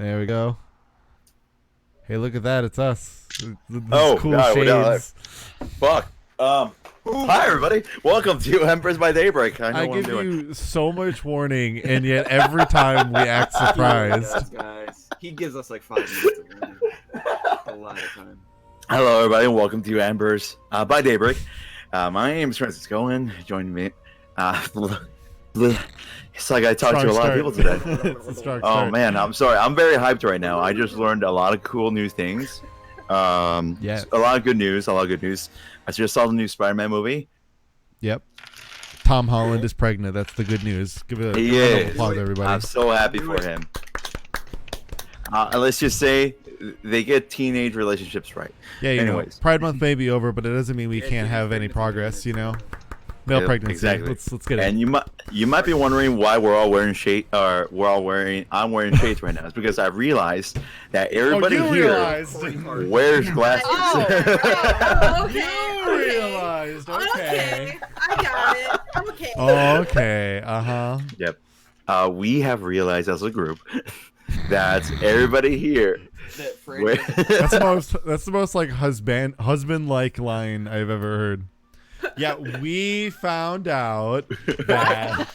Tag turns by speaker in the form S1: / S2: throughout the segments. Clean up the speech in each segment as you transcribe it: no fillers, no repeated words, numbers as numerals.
S1: There we go. Hey, look at that. It's us. This cool
S2: God,
S1: shades.
S2: Fuck. Hi, everybody. Welcome to Embers by Daybreak. I know
S1: I
S2: what I'm
S1: give
S2: doing.
S1: you so much warning, and yet every time we act surprised.
S3: He guys. He gives us like 5 minutes of warning. A lot of time.
S2: Hello, everybody, and welcome to Embers by Daybreak. My name is Francisco, and joining me. It's like I talked to a lot of people today.
S1: It's a strong
S2: Oh,
S1: start.
S2: man. I'm sorry. I'm very hyped right now. I just learned a lot of cool new things.
S1: Yeah.
S2: A lot of good news. I just saw the new Spider-Man movie.
S1: Yep. Tom Holland is pregnant. That's the good news. Give it a
S2: He
S1: round of
S2: is.
S1: applause, everybody.
S2: I'm so happy for him. Let's just say they get teenage relationships right.
S1: Yeah, you know,
S2: Anyways.
S1: Pride Month may be over, but it doesn't mean we can't have any progress, you know? Male
S2: Yeah,
S1: pregnancy.
S2: exactly.
S1: Let's get it.
S2: And you might be wondering why we're all wearing shade, or I'm wearing shades right now. It's because I realized that everybody here wears glasses.
S4: Oh, okay.
S1: You realized. Okay.
S4: I got it. Okay.
S1: Okay.
S2: Yep. We have realized as a group that everybody here.
S1: That's the most like husband like line I've ever heard. Yeah, we found out that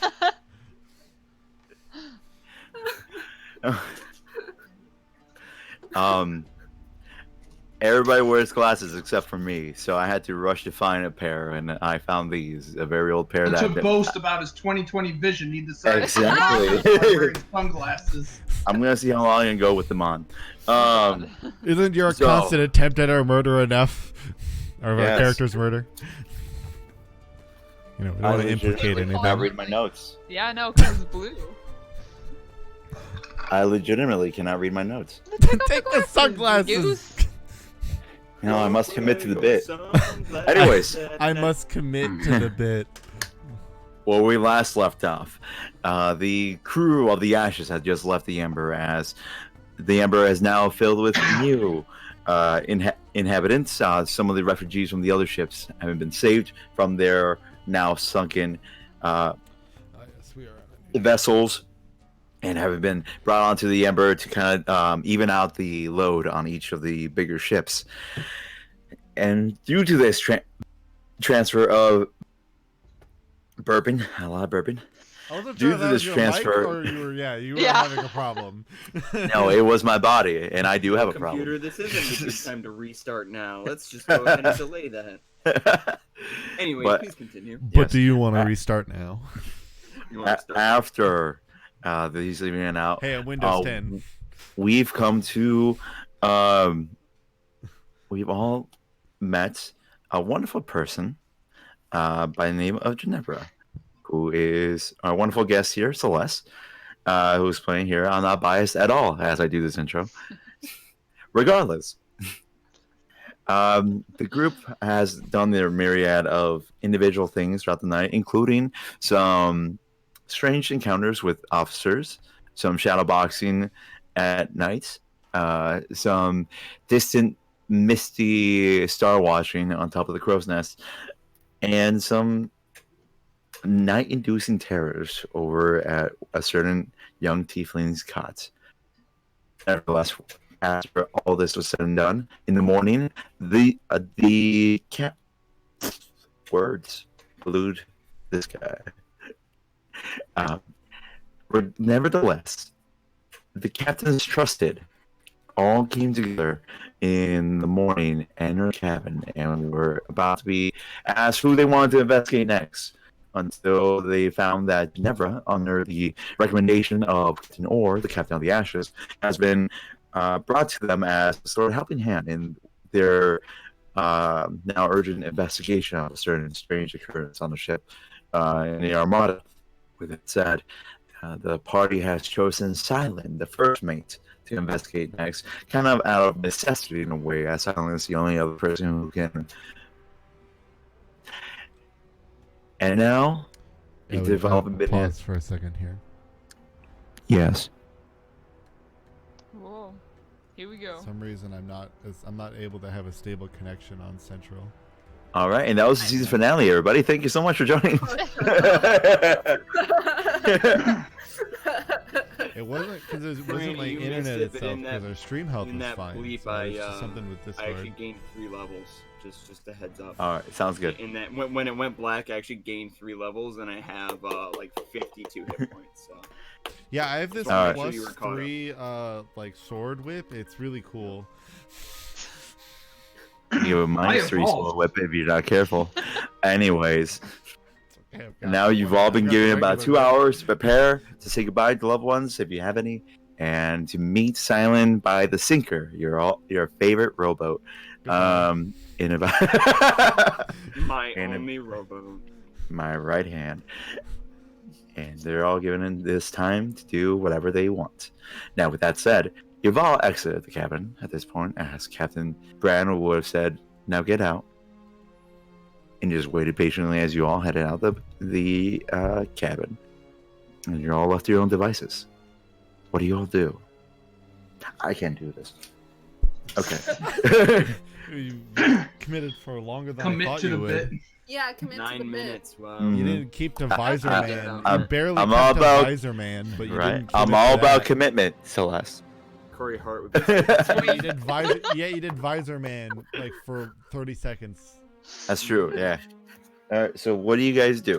S2: Everybody wears glasses except for me, so I had to rush to find a pair, and I found these, a very old pair
S5: To boast about his 20/20 vision, he decided
S2: Exactly.
S5: to wear sunglasses.
S2: I'm gonna see how long I can go with them on.
S1: isn't your
S2: So-
S1: constant attempt at our murder enough? Or our
S2: Yes.
S1: character's murder? You know, we don't want to implicate
S2: I
S1: anything.
S2: read my notes.
S6: Yeah, no, because it's blue.
S2: I legitimately cannot read my notes.
S1: Take the sunglasses.
S6: Goose.
S2: You know, I must commit to the bit. Anyways,
S1: I must commit to the bit.
S2: where we last left off, the crew of the Ashes had just left the Ember, as the Ember is now filled with new inhabitants. Some of the refugees from the other ships have been saved from their now sunken vessels and have been brought onto the Ember to kind of even out the load on each of the bigger ships. And due to this transfer of bourbon, a lot of bourbon. Due to this transfer,
S1: you were
S6: Yeah.
S1: having a problem.
S2: no, it was my body, and I do have a
S3: Computer,
S2: problem.
S3: this isn't a good time to restart now. Let's just go ahead and delay that. Anyway,
S2: But-
S3: please continue.
S1: But
S2: Yes.
S1: do you want to restart now?
S3: You want to start?
S2: After these leaving it out,
S1: Hey, on Windows 10.
S2: we've come to, we've all met a wonderful person by the name of Ginevra, who is our wonderful guest here, Celeste, who's playing here. I'm not biased at all as I do this intro. Regardless, the group has done their myriad of individual things throughout the night, including some strange encounters with officers, some shadow boxing at night, some distant misty star watching on top of the crow's nest, and some night-inducing terrors over at a certain young tiefling's cot. Nevertheless, after all this was said and done, in the morning, the cat words elude this guy. Nevertheless, the captains trusted all came together in the morning in her cabin, and were about to be asked who they wanted to investigate next, until they found that Ginevra, under the recommendation of Captain Orr, the captain of the Ashes, has been brought to them as a sort of helping hand in their now urgent investigation of a certain strange occurrence on the ship in the Armada. With it said, the party has chosen Silent, the first mate, to investigate next, kind of out of necessity in a way, as Silent is the only other person who can. And now,
S1: Yeah,
S2: a
S1: we-
S2: development bit.
S1: Pause for a second here.
S2: Yes.
S6: Whoa. Here we go.
S1: For some reason I'm not able to have a stable connection on Central.
S2: All right, and that was the season finale, everybody. Thank you so much for joining.
S1: It wasn't because it wasn't
S3: Brandon,
S1: like
S3: you missed
S1: internet
S3: it, but
S1: itself
S3: in that-
S1: because our stream health
S3: in
S1: was
S3: that
S1: fine.
S3: bleep,
S1: So it was just something with
S3: I actually
S1: Discord.
S3: gained 3 levels. Just a heads up.
S2: All right, sounds good.
S3: In that when it went black, I actually gained 3 levels, and I have like 52 hit points. So.
S1: Yeah, I have this
S2: All right.
S3: Make sure you were
S1: plus
S3: caught up.
S1: 3 like sword whip. It's really cool.
S2: You have a
S5: I
S2: -3
S5: evolved.
S2: slow whip if you're not careful. Anyways,
S1: Okay, I've got
S2: now
S1: one.
S2: you've all
S1: I've
S2: been
S1: got
S2: given
S1: the
S2: about 2
S1: regular whip.
S2: hours to prepare to say goodbye to loved ones if you have any, and to meet Silent by the Sinker, your favorite rowboat.
S1: Goodbye.
S2: In about
S3: My
S2: And a-
S3: only rowboat.
S2: my right hand. And they're all given this time to do whatever they want. Now, with that said, you've all exited the cabin at this point, as Captain Bran would have said, now get out. And just waited patiently as you all headed out the cabin. And you're all left to your own devices. What do you all do? I can't do this. Okay.
S1: You committed for longer than I
S5: Commit
S1: thought
S5: to the
S1: you would.
S5: bit.
S4: Yeah, commit to the
S3: 9
S4: bit.
S3: minutes. Wow.
S2: Mhm.
S1: You didn't keep to Visor
S2: I-
S1: Man.
S3: I'm-
S1: You barely
S2: I'm
S1: kept
S2: all
S1: to
S2: about-
S1: Visor Man, but you
S2: Right?
S1: didn't.
S2: I'm
S1: commit
S2: all
S1: to
S2: about
S1: that.
S2: commitment, Celeste.
S3: Corey Hart would be
S1: Yeah, you did Visor. Yeah, you did Visor Man like for 30 seconds.
S2: That's true, yeah. Alright, so what do you guys do?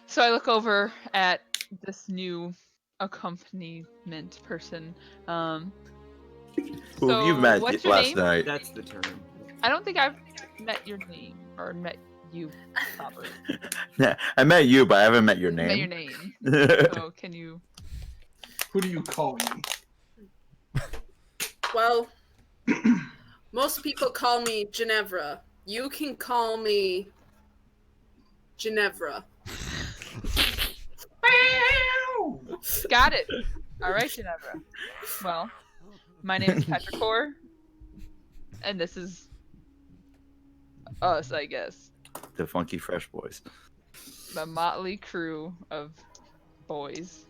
S6: So I look over at this new accompaniment person.
S2: Who
S6: So,
S2: you've met
S6: what's your
S2: last
S6: name?
S2: night.
S3: That's the term.
S6: I don't think I've met your name or met you properly.
S2: I met you, but I haven't met your
S6: Met your
S2: name.
S6: name. So can you?
S5: Who do you call you?
S4: Well, most people call me Ginevra. You can call me Ginevra.
S6: Got it. All right, Ginevra. Well, my name is Petrichor, and this is us, I guess.
S2: The Funky Fresh Boys.
S6: The motley crew of boys.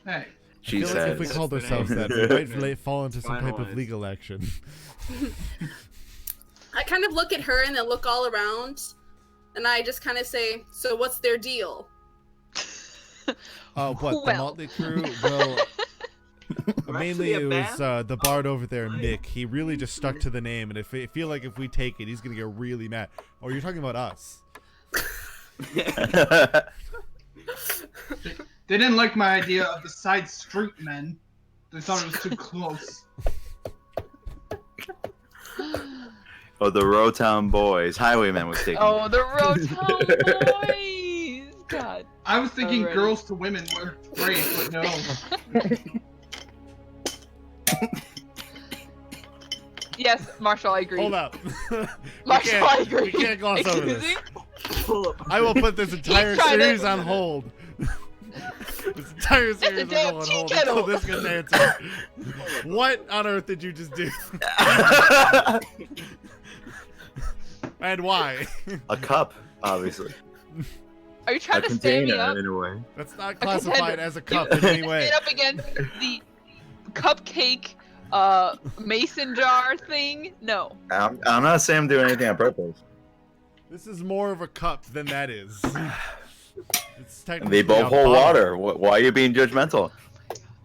S5: Hey,
S1: I
S2: She
S1: feel like
S2: says.
S1: if we called
S3: That's the
S1: ourselves
S3: name.
S1: that, we might fall into some type of
S3: Finalized.
S1: legal action.
S4: I kind of look at her and then look all around, and I just kind of say, "So what's their deal?"
S1: Oh, what? The
S6: Well.
S1: Motley Crew? Well, mainly
S3: actually a
S1: it was
S3: band.
S1: the bard over there, Nick. He really just stuck to the name, and I feel like if we take it, he's gonna get really mad. Oh, you're talking about us?
S5: they didn't like my idea of the side street men. They thought it was too close.
S2: Oh, the Rowtown Boys. Highwaymen was taken.
S6: Oh, the Rotom boys! God.
S5: I was thinking
S6: Alrighty.
S5: girls to women were great, but no.
S6: Yes, Marshall, I agree.
S1: Hold up. We
S6: Marshall,
S1: can't-
S6: I agree.
S1: we can't gloss over this.
S6: Excuse me?
S1: I will put this entire
S6: trying to-
S1: series on hold. This entire series will
S6: damn
S1: go on
S6: tea
S1: hold
S6: kettle.
S1: until this gets answered. What on earth did you just do? And why?
S2: A cup, obviously.
S6: Are you
S2: A
S6: trying to stand me
S2: container,
S6: up?
S2: in a way.
S1: That's not
S6: A
S1: classified
S6: contender.
S1: as a cup in any way.
S6: Stand up against the cupcake mason jar thing? No.
S2: I'm not saying I'm doing anything on purpose.
S1: This is more of a cup than that is. It's
S2: And
S1: technically
S2: they both
S1: a
S2: hold
S1: bottle.
S2: water. Why are you being judgmental?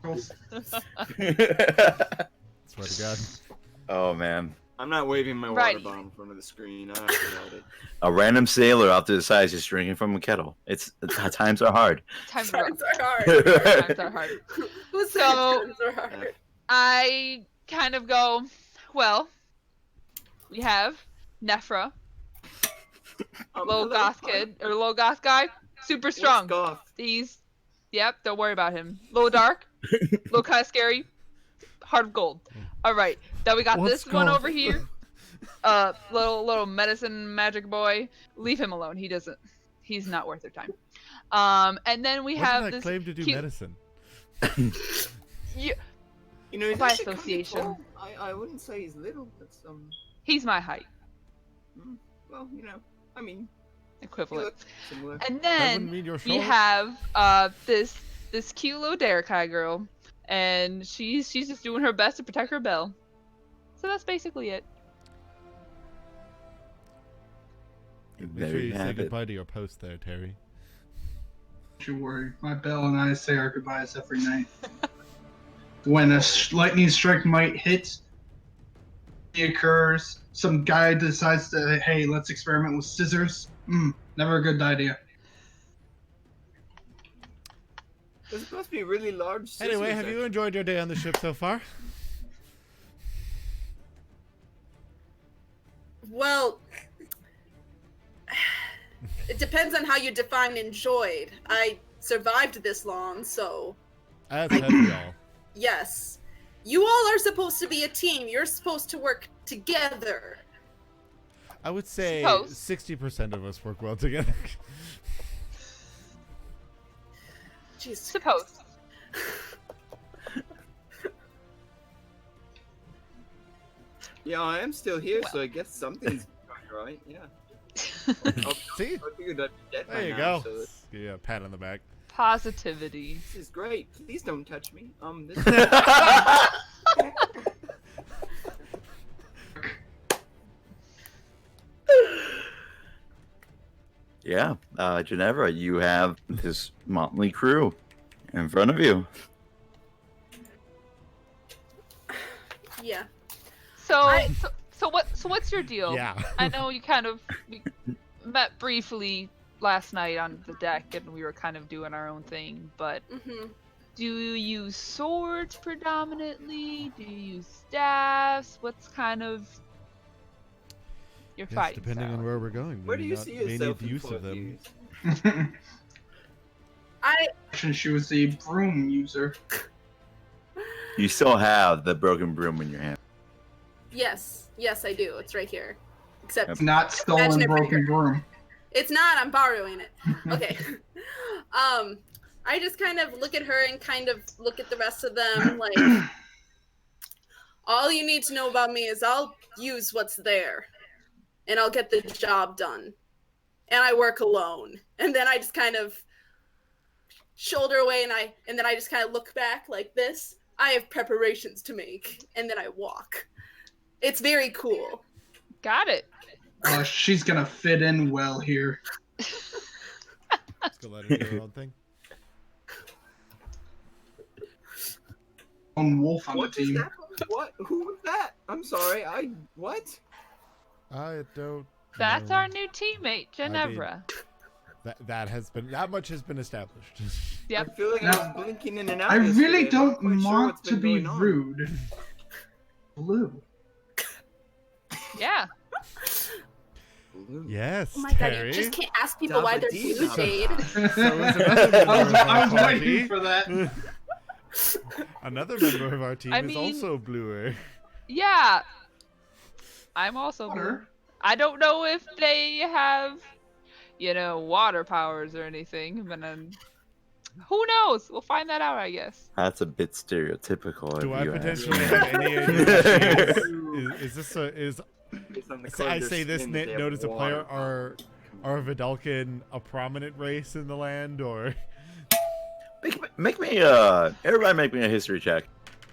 S5: Girls-
S1: Swear to God.
S2: Oh, man.
S3: I'm not waving my water
S6: Righty.
S3: bottle in front of the screen. I about it.
S2: A random sailor out to the side just drinking from a kettle. Times are hard.
S6: Times are
S4: Times are hard.
S6: Times are hard.
S4: Who said
S6: So-
S4: times are hard?
S6: I kind of go, well, we have Nephra, little goth kid, or little goth guy, super strong.
S3: Goth?
S6: Yep, don't worry about him. Little dark, little kind of scary, heart of gold. All right, then we got
S1: What's
S6: this one
S1: goth?
S6: over here. Little medicine magic boy. Leave him alone. He's not worth their time. And then we
S1: Wasn't
S6: have
S1: that
S6: this
S1: claim to do
S6: cute-
S1: medicine?
S3: You know, he's
S6: By
S3: actually kinda
S6: association.
S3: tall. I wouldn't say he's little, but
S6: He's my height
S3: well, you know, I mean, you
S6: equivalent.
S3: look similar.
S6: And
S1: That
S6: then
S1: wouldn't mean you're
S6: we
S1: short.
S6: have this cute little Derekai girl, and she's just doing her best to protect her belle. So that's basically it.
S1: Make
S2: There
S1: sure
S2: you
S1: you say
S2: have it.
S1: goodbye to your post there, Terry.
S5: Don't you worry. My Belle and I say our goodbyes every night. When a lightning strike might hit, it occurs, some guy decides to, hey, let's experiment with scissors. Never a good idea.
S3: They're supposed to be really large scissors.
S1: Anyway, have you enjoyed your day on the ship so far?
S4: Well, it depends on how you define enjoyed. I survived this long, so
S1: As have we all.
S4: yes. You all are supposed to be a team. You're supposed to work together.
S1: I would say
S6: Suppose.
S1: 60% of us work well together.
S4: Jesus.
S6: Suppose.
S3: Yeah, I am still here, so I guess something's going right. Yeah.
S1: See?
S3: I figured I'd be dead by
S1: There you
S3: now,
S1: go.
S3: so
S1: Give you a pat on the back.
S6: Positivity.
S3: this is great. Please don't touch me. This
S2: Yeah, Ginevra, you have this motley crew in front of you.
S4: Yeah.
S6: So what's your deal?
S1: Yeah.
S6: I know we met briefly last night on the deck and we were kind of doing our own thing, but
S4: Mhm.
S6: do you use swords predominantly? Do you use staffs? What's kind of your
S1: Yes,
S6: fighting
S1: depending
S6: style?
S1: on where we're going.
S3: Where
S1: we
S3: do you
S1: not-
S3: see
S1: may
S3: yourself
S1: need
S3: in
S1: use
S3: 4
S1: of them.
S3: years?
S4: I
S5: She was a broom user.
S2: You still have the broken broom in your hand.
S4: yes, I do. It's right here. Except
S5: Not stolen
S4: Imaginary
S5: broken
S4: figure.
S5: broom.
S4: it's not. I'm borrowing it. Okay. I just kind of look at her and kind of look at the rest of them like, all you need to know about me is I'll use what's there, and I'll get the job done, and I work alone. And then I just kind of shoulder away, and then I just kind of look back like this. I have preparations to make, and then I walk. It's very cool.
S6: Got it.
S5: She's gonna fit in well here.
S1: Let's go let her do her own thing.
S5: Lone wolf on
S3: What
S5: the
S3: just
S5: team.
S3: happened? What? Who was that? I'm sorry. What?
S1: I don't.
S6: That's
S1: know.
S6: our new teammate, Ginevra.
S1: That much has been established.
S6: Yep.
S3: I feel like
S5: Now,
S3: I was blinking in and out.
S5: I really
S3: yesterday. I'm not
S5: don't
S3: quite sure
S5: want
S3: what's
S5: to
S3: been
S5: be
S3: going on.
S5: rude. Blue.
S6: Yeah.
S3: Blue.
S1: Yes,
S4: Oh my god,
S1: Terry.
S4: you just can't ask people why they're
S3: Dabba-dee,
S4: blue, Jade.
S1: So is another member
S5: I was,
S1: of our
S5: I was
S1: party.
S5: waiting for that.
S1: Another member of our team
S6: I
S1: is
S6: mean-
S1: also bluer.
S6: Yeah. I'm also blue.
S5: Water.
S6: I don't know if they have, water powers or anything, but who knows? We'll find that out, I guess.
S2: That's a bit stereotypical.
S1: Do
S2: if
S1: I
S2: you ask
S1: potentially
S2: me.
S1: have any idea? Is this is
S3: Based on the
S1: I
S3: color of
S1: say
S3: their
S1: this
S3: skin, they have
S1: note as a player
S3: water.
S1: are Vidalcan a prominent race in the land or
S2: Make me everybody make me a history check.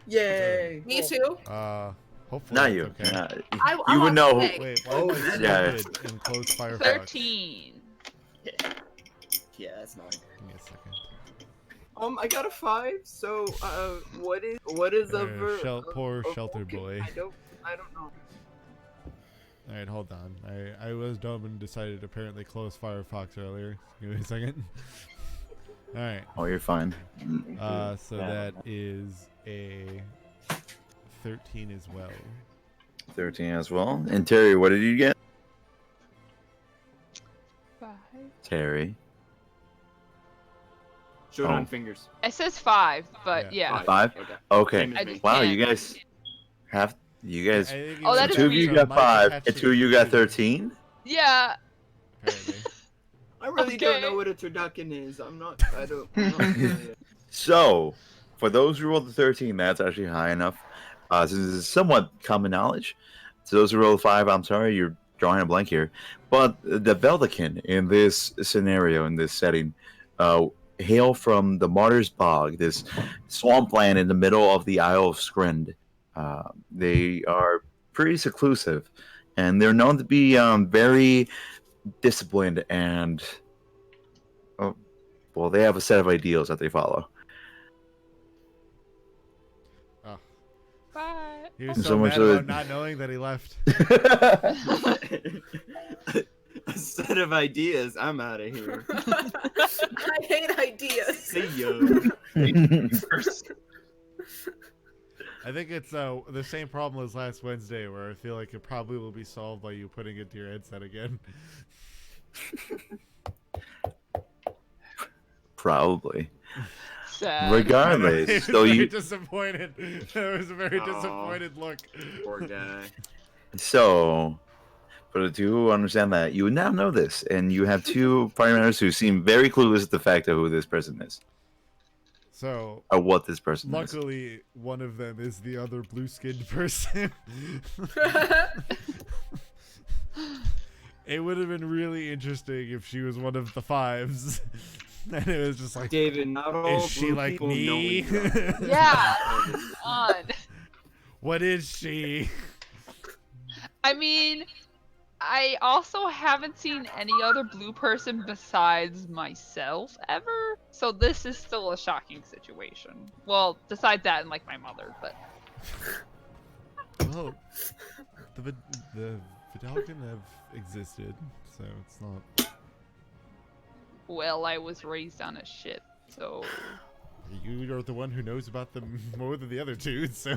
S3: Yay!
S4: Me too.
S1: hopefully
S2: Not
S1: it's
S2: you.
S1: okay.
S4: I
S2: You would
S4: want
S2: know
S4: to
S2: who-
S4: play.
S1: Wait, why
S3: Oh,
S1: am I
S3: that
S2: is-
S1: stupid in close fire
S6: 13.
S3: Yeah, that's not.
S1: Give me a second.
S3: I got a 5. So, what is a
S1: Poor shelter boy.
S3: I don't know.
S1: All right, hold on. I was dumb and decided to apparently close Firefox earlier. Give me a second. All right.
S2: Oh, you're fine.
S1: So that is a 13 as well.
S2: 13 as well. And Terry, what did you get?
S6: 5.
S2: Terry.
S3: Show it
S2: Oh.
S3: on fingers.
S6: It says 5, but
S1: Yeah.
S6: yeah.
S2: 5?
S3: Okay.
S2: Okay.
S3: Same as
S6: I
S3: me.
S6: just
S2: Wow,
S6: can't.
S2: you guys have
S1: I think
S6: Oh, that
S1: it's
S6: is
S2: two of you
S6: weird.
S2: got
S1: Mike
S2: 5
S1: attached
S2: and
S1: to
S2: 2 of
S1: the
S2: you got
S1: computer,
S2: 13?
S6: Yeah.
S1: apparently.
S3: I really don't
S6: Okay.
S3: know what a turducken is. I'm not sure yet.
S2: So, for those who rolled the 13, that's actually high enough. Since it's somewhat common knowledge. To those who rolled 5, I'm sorry, you're drawing a blank here. But the Veldakin in this scenario, in this setting, hail from the Martyr's Bog, this swampland in the middle of the Isle of Skrend. They are pretty seclusive, and they're known to be very disciplined and Well, they have a set of ideals that they follow.
S1: Oh,
S6: Bye.
S1: he was
S2: So
S1: so
S2: much
S1: mad
S2: so
S1: about
S2: that-
S1: not knowing that he left.
S3: A set of ideas. I'm out of here.
S4: I hate ideas.
S3: See ya.
S1: I think it's the same problem as last Wednesday, where I feel like it probably will be solved by you putting it to your headset again.
S2: Probably.
S6: Sad.
S2: Regardless,
S1: He was
S2: so
S1: very
S2: you
S1: disappointed. There was a very
S3: Aw.
S1: disappointed look.
S3: Poor guy.
S2: so for the two who understand that, you now know this, and you have two party members who seem very clueless at the fact of who this person is,
S1: So,
S2: or what this person is.
S1: luckily, one of them is the other blue-skinned person. It would have been really interesting if she was one of the fives. And it was just like,
S3: David, not all
S1: is she
S3: blue
S1: like
S3: people
S1: me?
S3: know each other.
S6: Yeah. Come on.
S1: What is she?
S6: I mean, I also haven't seen any other blue person besides myself ever, so this is still a shocking situation. Well, besides that and like my mother, but
S1: Well, the Vidalcan have existed, so it's not.
S6: well, I was raised on a ship, so
S1: You're the one who knows about them more than the other two, so.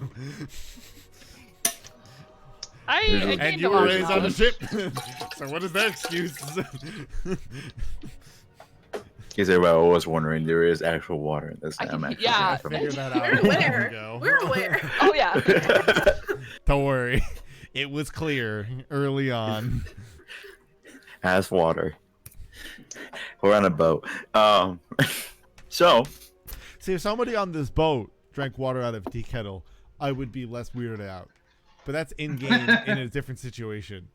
S6: I
S2: And
S6: gained
S1: You
S6: a
S1: were
S6: lot of
S1: raised on a
S6: knowledge.
S1: ship, so what is their excuse?
S2: Because everybody was wondering, there is actual water in this.
S6: I
S2: I'm
S6: can-
S2: actually
S6: yeah.
S1: I
S2: from
S1: figured
S2: it.
S1: that out.
S4: We're
S1: a while
S4: aware.
S1: ago.
S4: We're aware.
S6: Oh yeah.
S1: Don't worry, it was clear early on.
S2: Has water. We're on a boat. So
S1: See, if somebody on this boat drank water out of a tea kettle, I would be less weirded out. But that's in game in a different situation.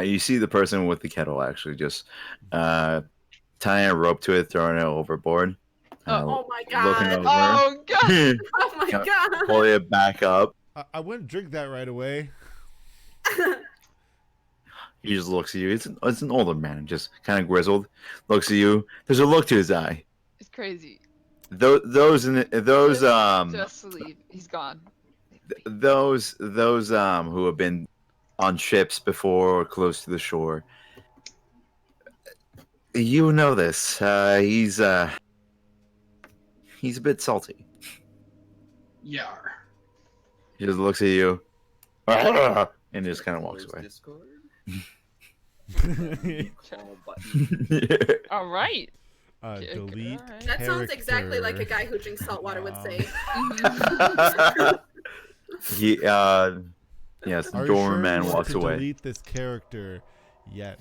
S2: you see the person with the kettle actually just tying a rope to it, throwing it overboard.
S4: Oh my
S2: Looking
S4: god.
S2: over.
S6: Oh god.
S4: Oh my
S2: Yeah.
S4: god.
S2: Pull it back up.
S1: I wouldn't drink that right away.
S2: He just looks at you. It's an older man, just kind of grizzled. Looks at you. There's a look to his eye.
S6: It's crazy.
S2: Those
S6: Just leave. He's gone.
S2: those who have been on ships before or close to the shore. You know this. He's a bit salty.
S5: Yar.
S2: He just looks at you and just kind of walks
S3: Where's
S2: away.
S3: Discord? All button.
S6: All right.
S1: Delete.
S6: Alright.
S4: That sounds exactly like a
S1: character.
S4: guy who drinks salt water would say.
S2: He yes, the
S1: Are you
S2: doorman
S1: sure you want
S2: walks
S1: to
S2: away.
S1: delete this character? Yes.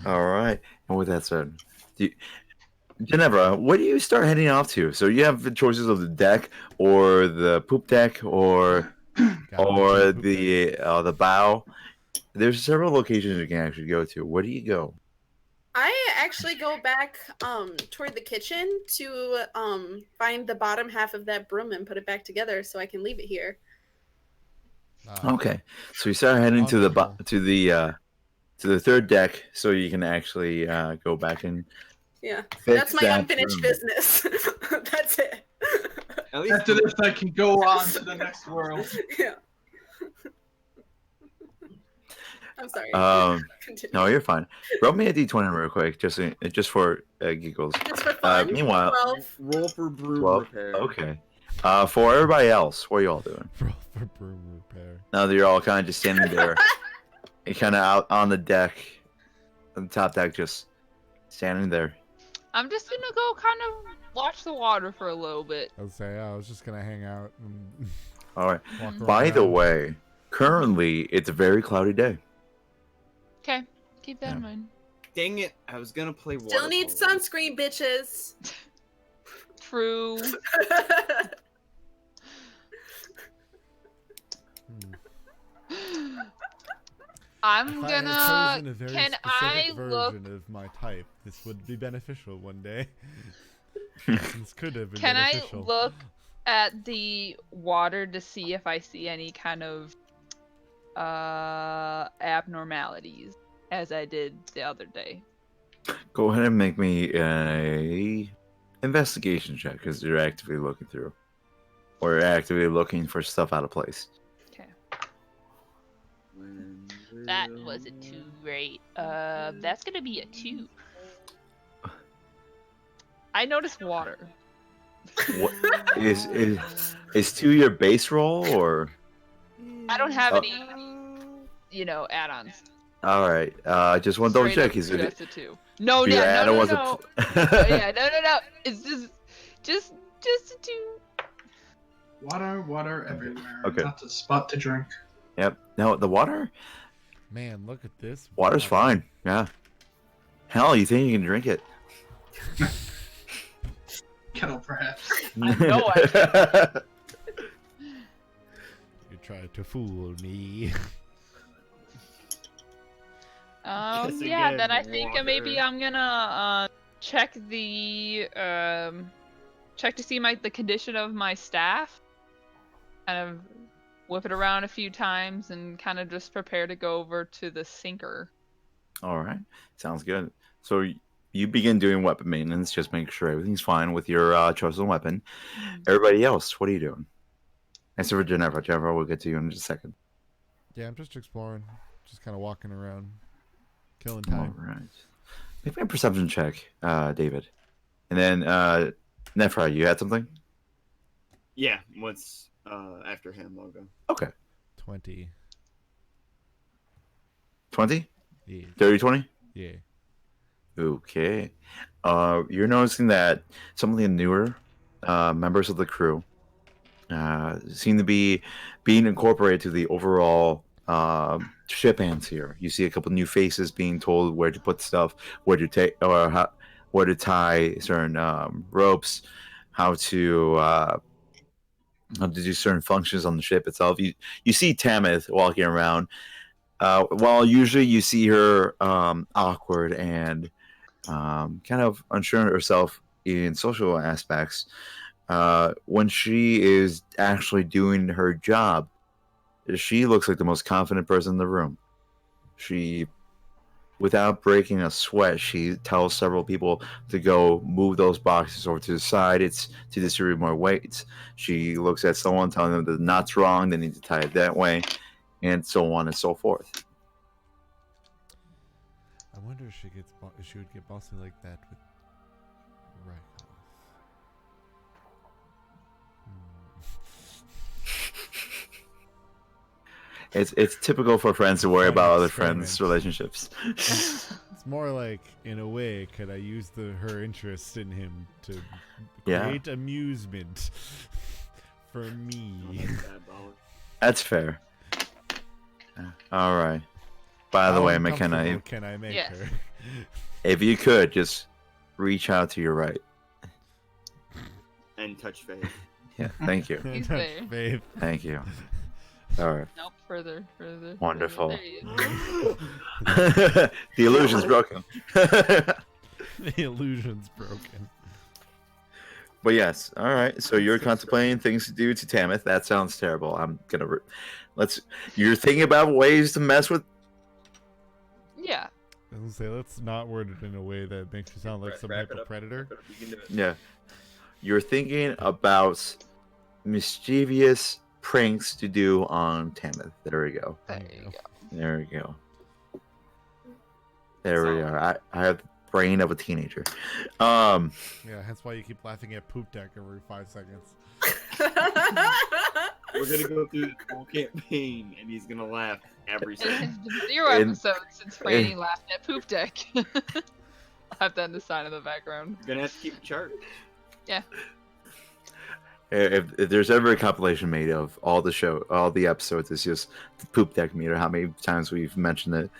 S2: All right. And with that said, Ginevra, what do you start heading off to? So you have the choices of the deck, or the poop deck, or the bow. There's several locations you can actually go to. Where do you go?
S4: I actually go back toward the kitchen to find the bottom half of that broom and put it back together so I can leave it here.
S2: Okay, so you start heading to the
S1: Wonderful.
S2: to the third deck, so you can actually go back and
S4: Yeah.
S2: fix
S4: That's my
S2: that
S4: unfinished
S2: broom.
S4: business. That's it.
S3: At least
S5: After this, I can go on to the next world.
S4: Yeah. I'm sorry. Continue.
S2: No, you're fine. Roll me a d20 real quick, just for giggles.
S4: Just for fun.
S2: Meanwhile-
S4: 12.
S3: roll for broom
S2: 12.
S3: repair.
S2: Okay. For everybody else, what are you all doing?
S1: For broom repair.
S2: Now that you're all kind of just standing there, and kind of out on the deck, on the top deck, just standing there.
S6: I'm just gonna go kind of watch the water for a little bit.
S1: I was just gonna hang out and
S2: All right.
S1: walk around.
S2: By the way, currently it's a very cloudy day.
S6: Okay, keep that
S2: Yeah.
S6: in mind.
S3: Dang it! I was gonna play water.
S4: Still need
S3: polo.
S4: sunscreen, bitches.
S6: True. I'm
S1: If I had
S6: gonna.
S1: chosen a very
S6: Can
S1: specific
S6: I
S1: version
S6: look?
S1: of my type, this would be beneficial one day. This could have been
S6: Can I
S1: beneficial.
S6: look at the water to see if I see any kind of abnormalities as I did the other day.
S2: Go ahead and make me a investigation check because you're actively looking through, or actively looking for stuff out of place.
S6: Okay. That was a 2, right? That's gonna be a 2. I noticed water.
S2: What is 2 your base roll or?
S6: I don't have any, add-ons.
S2: All right. Just want to double check. Is it?
S6: Just a 2. No,
S2: your
S6: yeah,
S2: add-on
S6: no.
S2: was
S6: No. Yeah, no. It's just a 2.
S5: Water everywhere.
S2: Okay.
S5: Not a spot to drink.
S2: Yep. No, the water.
S1: Man, look at this.
S2: Water's fine. Yeah. Hell, you think you can drink it?
S5: Kettle, perhaps.
S6: I know I can.
S1: You tried to fool me.
S3: Guess
S6: Yeah,
S3: again,
S6: then I think maybe
S3: water.
S6: I'm gonna check the check to see the condition of my staff. Kind of whip it around a few times and kind of just prepare to go over to the sinker.
S2: All right. Sounds good. So you begin doing weapon maintenance, just make sure everything's fine with your chosen weapon. Everybody else, what are you doing? Except for Jennifer. Jennifer, we'll get to you in just a second.
S1: Yeah, I'm just exploring. Just kind of walking around. Killing
S2: All
S1: time.
S2: right. Make me a perception check, David. And then, Nefra, you had something?
S3: Yeah, what's after him, I'll go.
S2: Okay.
S1: 20.
S2: 20?
S1: Yeah.
S2: 30, 20?
S1: Yeah.
S2: Okay. You're noticing that some of the newer members of the crew seem to be being incorporated to the overall ship hands here. You see a couple new faces being told where to put stuff, where to take, or where to tie certain ropes, how to do certain functions on the ship itself. You see Tamith walking around. While usually you see her awkward and kind of unsure of herself in social aspects, when she is actually doing her job, she looks like the most confident person in the room. She, without breaking a sweat, she tells several people to go move those boxes over to the side. It's to distribute more weights. She looks at someone, telling them that the knot's wrong, they need to tie it that way, and so on and so forth.
S1: I wonder if she would get bossy like that with Rykov.
S2: It's typical for friends to worry
S1: Fun
S2: about other
S1: experiment.
S2: friends' relationships.
S1: It's more like, in a way, could I use her interest in him to
S2: Yeah.
S1: create amusement for me?
S2: That's fair. All right. By the
S1: How
S2: way, McKenna,
S1: uncomfortable can I make
S6: Yes.
S1: her?
S2: if you could just reach out to your right.
S3: And touch Faith.
S2: Yeah, thank you.
S6: He's there.
S1: Babe.
S2: Thank you. All right.
S6: Nope, further.
S2: Wonderful.
S6: There he is.
S2: The illusion's broken.
S1: The illusion's broken.
S2: But yes, all right. So you're contemplating things to do to Tamith. That sounds terrible. I'm gonna You're thinking about ways to mess with.
S6: Yeah.
S1: I was gonna say, let's not word it in a way that makes you sound like some
S3: Wrap
S1: type
S3: it
S1: of
S3: up.
S1: predator.
S3: You can do it.
S2: Yeah. You're thinking about mischievous pranks to do on Tamith. There we go.
S6: There you go.
S2: There we go. There we are. I have the brain of a teenager.
S1: Yeah, hence why you keep laughing at Poop Deck every 5 seconds.
S3: We're gonna go through the whole campaign, and he's gonna laugh every
S6: It
S3: second.
S6: has been 0
S2: In-
S6: episodes since Franny laughed at Poop Deck. Have that in the sign in the background.
S3: You're gonna have to keep a chart.
S6: Yeah.
S2: If there's ever a compilation made of all the episodes, it's just the Poop Deck meter. How many times we've mentioned it?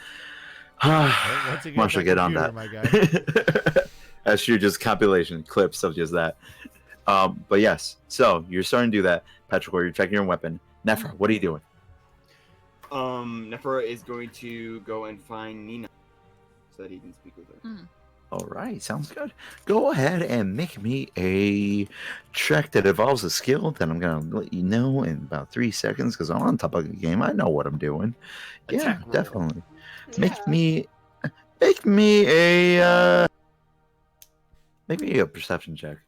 S1: Once you
S2: Marshall, get on that.
S1: my guy.
S2: That's your just compilation clips of just that. But yes, so you're starting to do that. Petrichor, you're checking your weapon. Nefra, what are you doing?
S3: Nefera is going to go and find Nina so that he can speak with her.
S2: All right, sounds good. Go ahead and make me a check that involves a skill that I'm gonna let you know in about 3 seconds because I'm on top of the game. I know what I'm doing. Yeah,
S3: Attack roll.
S2: definitely.
S4: Yeah.
S2: Make me a perception check.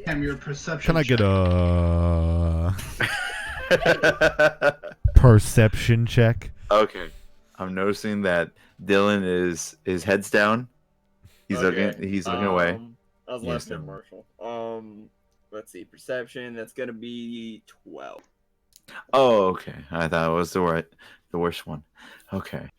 S5: Damn, your perception.
S1: Can I get
S5: check.
S1: a perception check?
S2: Okay, I'm noticing that Dylan is his head's down. He's looking. He's looking away.
S3: I was
S2: Yes,
S3: laughing at
S2: no.
S3: Marshall. Let's see. Perception. That's gonna be 12.
S2: Oh, okay. I thought it was the worst one. Okay.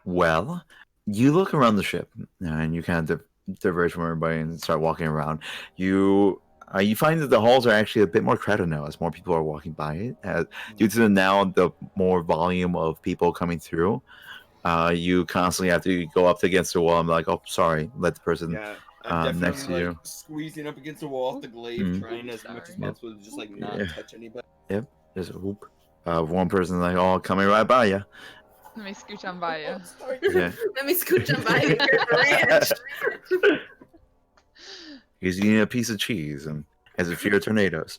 S2: Well, you look around the ship and you kind of diverge from everybody and start walking around. You find that the halls are actually a bit more crowded now as more people are walking by it. Due to the more volume of people coming through, you constantly have to go up against the wall and be like, "Oh, sorry," let the person
S3: Yeah, I'm
S2: next
S3: definitely
S2: to
S3: like
S2: you.
S3: squeezing up against the wall at the glaive,
S2: Mhm.
S3: trying as much as
S6: Sorry.
S3: possible to just like not
S2: Yeah.
S3: touch anybody.
S2: Yep, there's a whoop. One person like, "Oh, coming right by you."
S6: Let me scooch on by you.
S3: Sorry.
S2: Yeah.
S4: Let me scooch on by you here, Ranch.
S2: He's eating a piece of cheese and has a fear of tornadoes.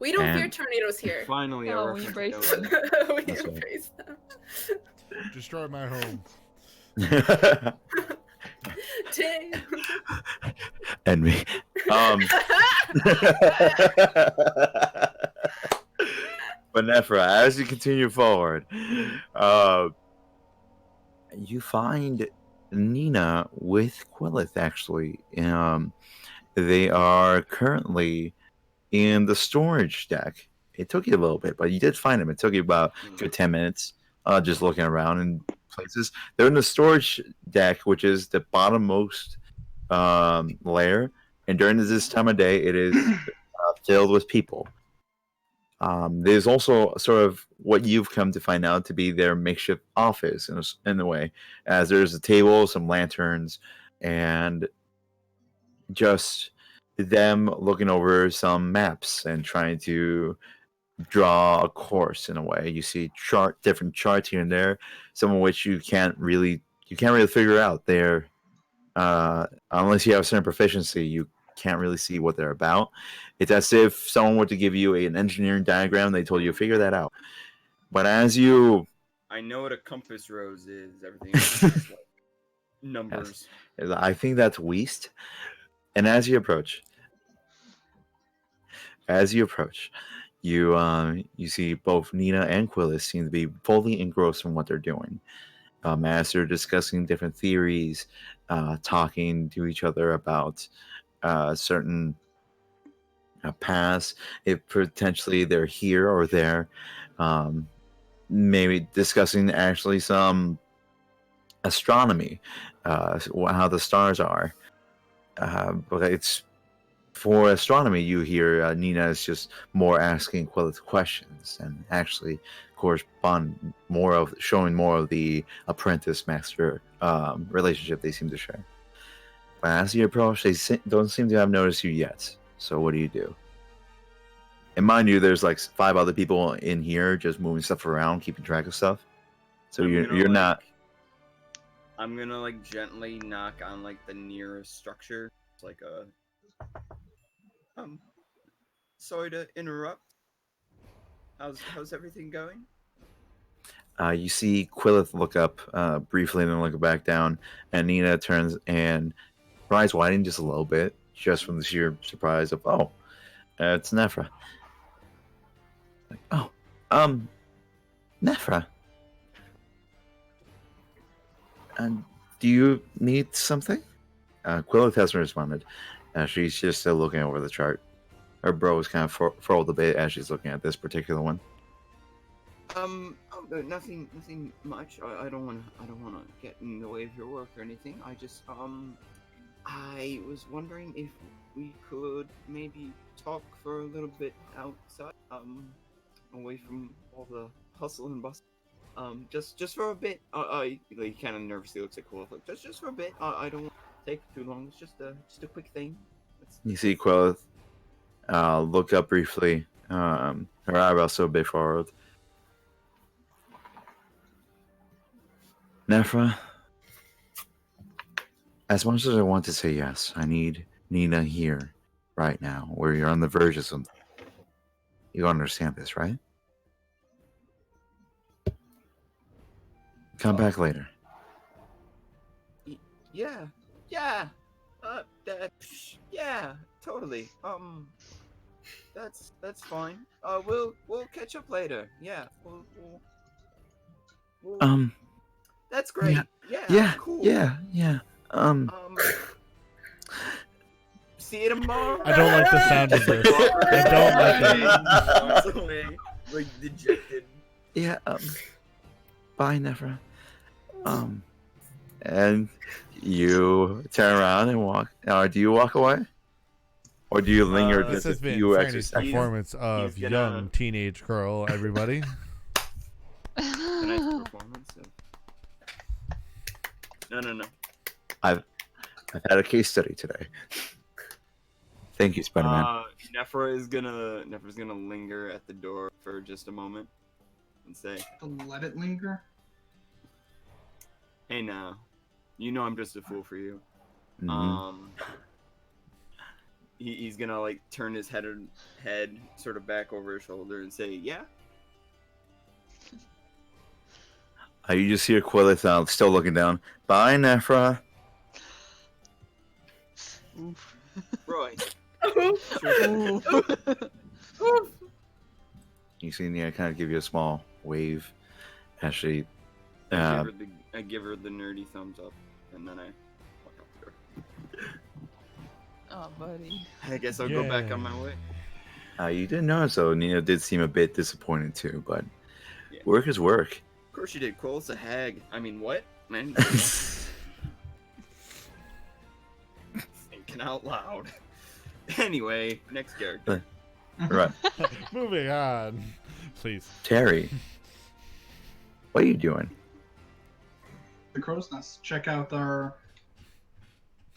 S4: We don't fear
S2: And-
S4: tornadoes here.
S3: Finally,
S6: No,
S3: a
S6: we
S3: reference
S6: embrace
S3: to
S6: them.
S4: We
S2: That's right.
S4: embrace them.
S1: Destroy my home.
S4: Dang.
S2: and me. But Nephra, as you continue forward, you find Nina with Quillith actually. They are currently in the storage deck. It took you a little bit, but you did find them. It took you about a good 10 minutes just looking around in places. They're in the storage deck, which is the bottommost layer. And during this time of day, it is filled with people. There's also sort of what you've come to find out to be their makeshift office in a way, as there's a table, some lanterns, and just them looking over some maps and trying to draw a course in a way. You see different charts here and there, some of which you can't really figure out. They're unless you have a certain proficiency, you can't really see what they're about. It's as if someone were to give you an engineering diagram, they told you to figure that out. But as you
S3: I know what a compass rose is. Everything else is just like numbers.
S2: I think that's Weast. And as you approach, you see both Nina and Quillis seem to be fully engrossed in what they're doing. As they're discussing different theories, talking to each other about certain paths, if potentially they're here or there, maybe discussing actually some astronomy, how the stars are. But it's for astronomy, you hear Nina is just more asking quality questions and actually correspond showing more of the apprentice master relationship they seem to share. But as you approach, they don't seem to have noticed you yet. So what do you do? And mind you, there's like 5 other people in here just moving stuff around, keeping track of stuff. So you're not.
S3: I'm gonna like gently knock on like the nearest structure. It's like a sorry to interrupt. How's everything going?
S2: You see Quillith look up briefly and then look back down, and Nina turns and her eyes widen just a little bit, just from the sheer surprise of, oh, it's Nephra. Like, oh, Nephra. Do you need something? Quillith hasn't responded. She's just still looking over the chart. Her brow is kind of furrowed a bit as she's looking at this particular one.
S3: Nothing much. I don't wanna get in the way of your work or anything. I just I was wondering if we could maybe talk for a little bit outside, away from all the hustle and bustle. Just for a bit. He kind of nervously looks at Quillith. Like, just for a bit. I don't want to take too long. It's just a quick thing.
S2: You see Quillith look up briefly. Her eyebrows still a bit forward. Nephra, as much as I want to say yes, I need Nina here right now, where you're on the verge of something. You understand this, right? Come back later.
S3: Yeah, yeah. Yeah, totally. That's fine. We'll catch up later. Yeah, we'll that's great. Yeah, cool.
S2: Yeah.
S3: See you tomorrow.
S1: I don't like the sound of this. I don't like it.
S3: Walks away, like dejected.
S2: Yeah, bye, Nephra. And you turn around and walk. Do you walk away? Or do you linger
S1: This
S2: just
S1: has
S2: a
S1: been
S2: few extra
S1: Franny's
S2: seconds?
S1: performance of
S3: he's gonna-
S1: young teenage girl, everybody.
S3: A nice performance. No.
S2: I've had a case study today. Thank you, Spider-Man.
S3: Nephra's gonna linger at the door for just a moment and say,
S5: Let it linger.
S3: "Hey, now, you know I'm just a fool for you."
S2: Mhm.
S3: He's gonna like turn his head sort of back over his shoulder and say, "Yeah."
S2: You just hear Quillith still looking down. Bye, Nephra.
S3: Roy.
S2: You see Nia kind of give you a small wave. Actually,
S3: I give her the nerdy thumbs up, and then I walk out the door.
S6: Oh, buddy.
S3: I guess I'll go back on my way.
S2: you didn't notice though. Nina did seem a bit disappointed too, but
S3: Yeah.
S2: work is work.
S3: Of course you did. Cole's a hag. I mean, what? Man. Thinking out loud. Anyway, next character.
S2: Right,
S1: Moving on. Please.
S2: Terry. What are you doing?
S5: The crow's nest. Check out the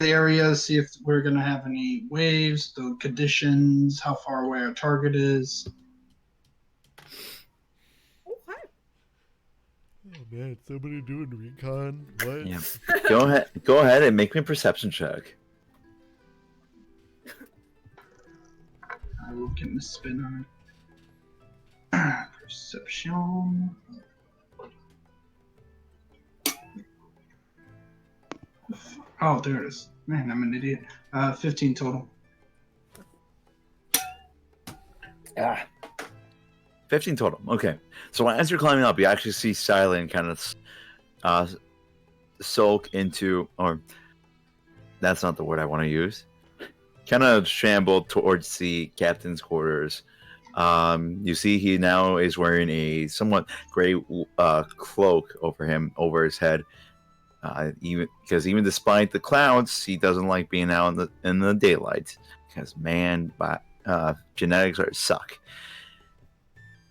S5: areas, see if we're gonna have any waves, the conditions, how far away our target is.
S4: Oh, hi.
S1: Oh man, somebody doing recon? What?
S2: Yeah. Go ahead and make me a perception check.
S5: I will get a spin on it. Perception. Oh, there it is. Man, I'm an idiot. 15 total.
S2: 15 total. Okay. So as you're climbing up, you actually see Silent kind of sulk into, or that's not the word I want to use. Kind of shamble towards the captain's quarters. You see he now is wearing a somewhat gray cloak over his head. Even despite the clouds, he doesn't like being out in the daylight because genetics suck.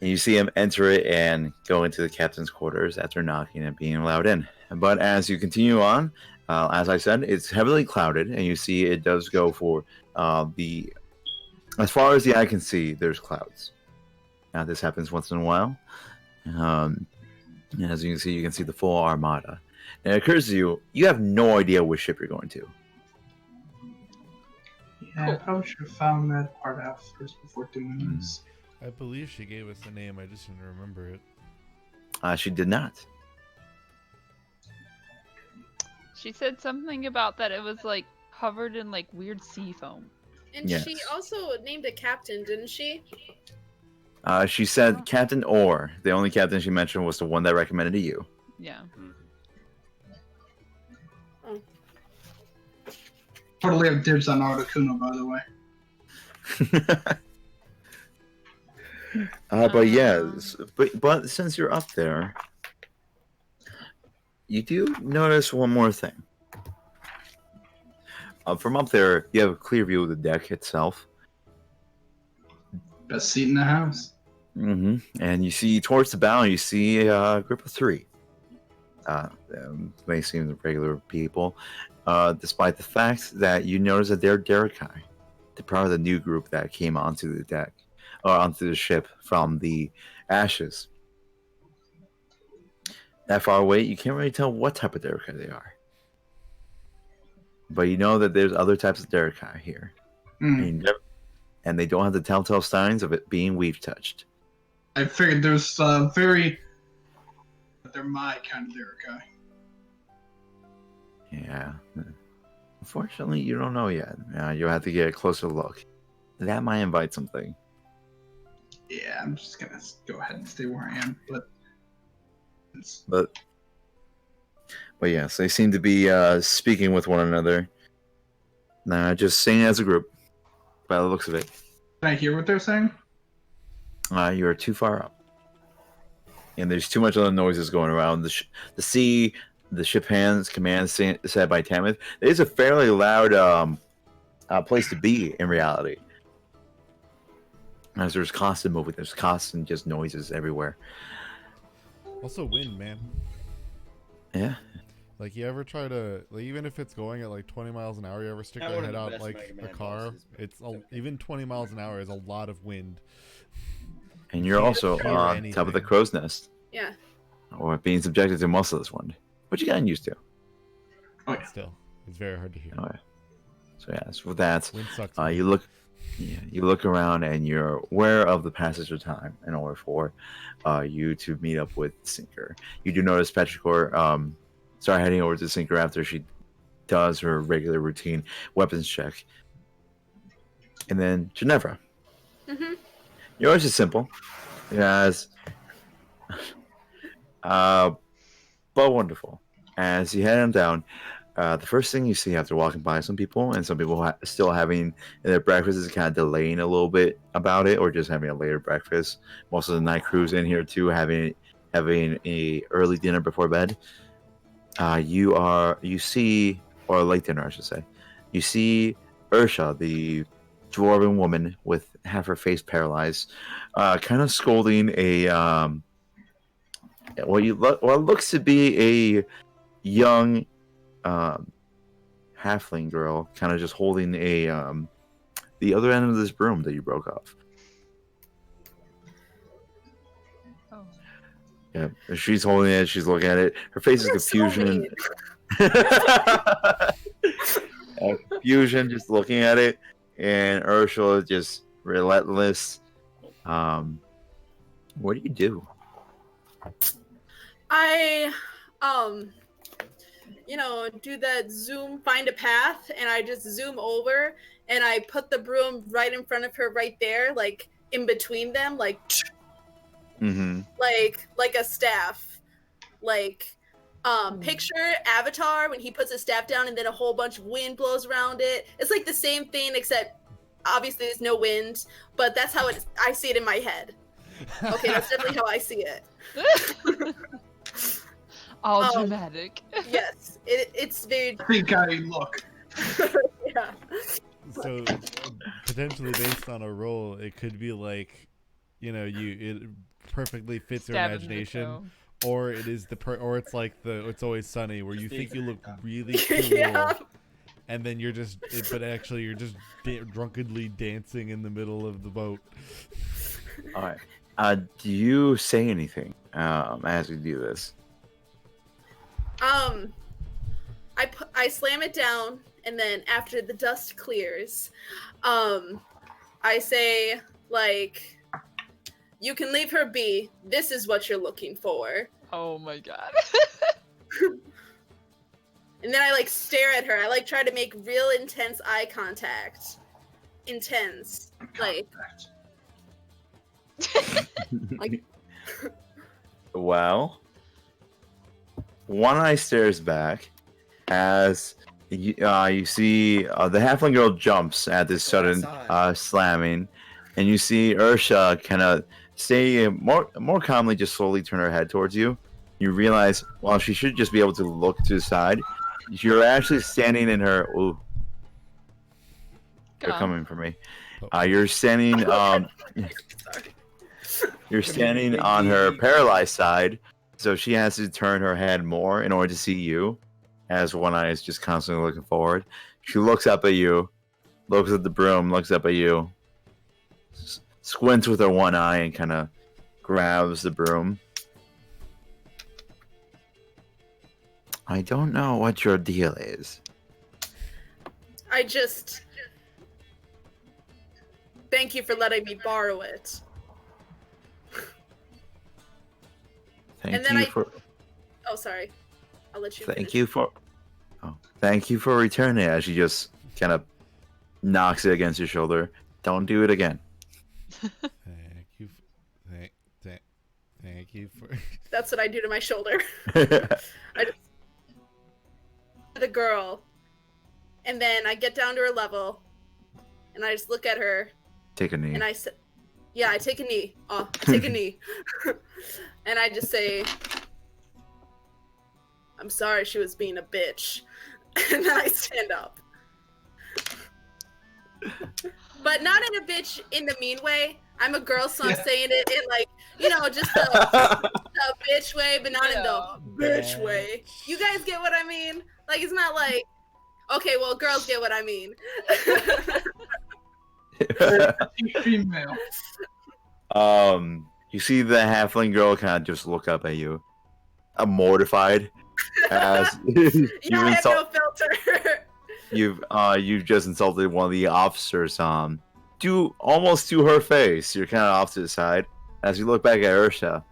S2: And you see him enter it and go into the captain's quarters after knocking and being allowed in. But as you continue on, as I said, it's heavily clouded, and you see it does go for as far as the eye can see, there's clouds. Now this happens once in a while. As you can see the full armada. And it occurs to you, you have no idea which ship you're going to.
S5: Yeah, I probably should have found that part out first before doing this.
S1: I believe she gave us the name. I just didn't remember it.
S2: She did not.
S6: She said something about that it was like covered in like weird sea foam.
S4: And
S2: Yes.
S4: she also named a captain, didn't she?
S2: She said Captain Orr. The only captain she mentioned was the one that recommended to you.
S6: Yeah.
S5: Totally have dibs on Articuno, by the way.
S2: But yes, but since you're up there, you do notice one more thing. From up there, you have a clear view of the deck itself.
S5: Best seat in the house.
S2: And you see towards the bow, you see a group of 3. They seem regular people, despite the fact that you notice that they're Derekai. They're part of the new group that came onto the deck, or onto the ship from the ashes. that far away, you can't really tell what type of Derekai they are. But you know that there's other types of Derekai here.
S5: Mm.
S2: And they don't have the telltale signs of it being weave touched.
S5: I figured there's they're my kind of Derekai.
S2: Yeah. Unfortunately, you don't know yet. You'll have to get a closer look. That might invite something.
S5: Yeah, I'm just gonna go ahead and stay where I am.
S2: But yes, they seem to be speaking with one another. Just singing as a group, by the looks of it.
S5: Can I hear what they're saying?
S2: You're too far up, and there's too much other noises going around. The sea, the ship hands command said by Tamith. It is a fairly loud place to be in reality, as there's constant movement, there's constant just noises everywhere.
S1: Also, wind, man.
S2: Yeah.
S1: Like, you ever try to, like, even if it's going at like 20 miles an hour, you ever stick
S3: Not
S1: your
S3: one of
S1: head
S3: the
S1: out
S3: best
S1: like
S3: Mega
S1: a
S3: Man
S1: car?
S3: bosses, but
S1: It's
S3: okay.
S1: even 20 miles an hour is a lot of wind.
S2: And you're also
S1: feel
S2: on top of the
S1: anything.
S2: crow's nest,
S4: Yeah.
S2: or being subjected to most of this wind, which you gotten used to.
S5: Oh yeah.
S1: Still, it's very hard to hear.
S2: Okay. So yeah, so with that,
S1: Wind sucks.
S2: you look around and you're aware of the passage of time in order for you to meet up with Sinker. You do notice Petrichor start heading over to Sinker after she does her regular routine weapons check. And then Ginevra.
S4: Mhm.
S2: Yours is simple. Yes. But wonderful. As you head on down, the first thing you see after walking by some people, and some people still having their breakfast, is kind of delaying a little bit about it, or just having a later breakfast. Most of the night crews in here too, having a early dinner before bed. You see, or a late dinner, I should say. You see Ursha, the dwarven woman with half her face paralyzed, kind of scolding what looks to be a young halfling girl, kind of just holding the other end of this broom that you broke off.
S6: Oh.
S2: Yeah, she's holding it. She's looking at it. Her face is
S4: You're so
S2: confusion.
S4: mean.
S2: Confusion, just looking at it, and Ursula is just relentless. What do you do?
S4: I do that zoom, find a path, and I just zoom over and I put the broom right in front of her right there, like in between them, like
S2: Mm-hmm.
S4: like a staff. Like picture Avatar when he puts his staff down and then a whole bunch of wind blows around it. It's like the same thing, except obviously there's no wind, but that's how I see it in my head. Okay, that's definitely how I see it.
S6: All dramatic.
S4: Yes, it's very.
S5: I think I look.
S4: Yeah.
S1: So, potentially based on a roll, it could be like, it perfectly fits your
S6: Stab him in the
S1: imagination,
S6: toe.
S1: or it is or it's like It's Always Sunny, where you think you look really cool,
S4: Yeah.
S1: and then but actually you're just drunkenly dancing in the middle of the boat.
S2: All right. Do you say anything as we do this?
S4: I slam it down, and then after the dust clears, I say, like, you can leave her be. This is what you're looking for.
S6: Oh my god.
S4: And then I, like, stare at her. I, like, try to make real intense eye contact. Intense. Like, like,
S2: Well, One Eye stares back as you see the halfling girl jumps at this sudden slamming, and you see Ursha kind of stay more calmly, just slowly turn her head towards you. You realize, while she should just be able to look to the side, you're actually standing in her. Ooh, they're coming for me. You're standing. You're standing on her paralyzed side, so she has to turn her head more in order to see you, as One Eye is just constantly looking forward. She looks up at you, looks at the broom, looks up at you, squints with her one eye, and kind of grabs the broom. I don't know what your deal is.
S4: I just thank you for letting me borrow it.
S2: Thank you for.
S4: Oh, sorry. I'll let you.
S2: Thank you for. Oh, thank you for returning it. As she just kind of knocks it against your shoulder. Don't do it again.
S1: Thank you. Thank you for.
S4: That's what I do to my shoulder. I just the girl, and then I get down to her level, and I just look at her.
S2: Take a knee.
S4: And I said, "Yeah, I take a knee. Oh, I take a knee." And I just say, "I'm sorry, she was being a bitch," and then I stand up. But not in a bitch in the mean way. I'm a girl, so I'm saying it in like, just a bitch way, but not in the bitch way. You guys get what I mean? Like, it's not like, okay, well, girls get what I mean.
S5: Female.
S2: You see the halfling girl kind of just look up at you, mortified, as
S4: I have no filter.
S2: you've just insulted one of the officers. Almost to her face. You're kind of off to the side. As you look back at Ursha,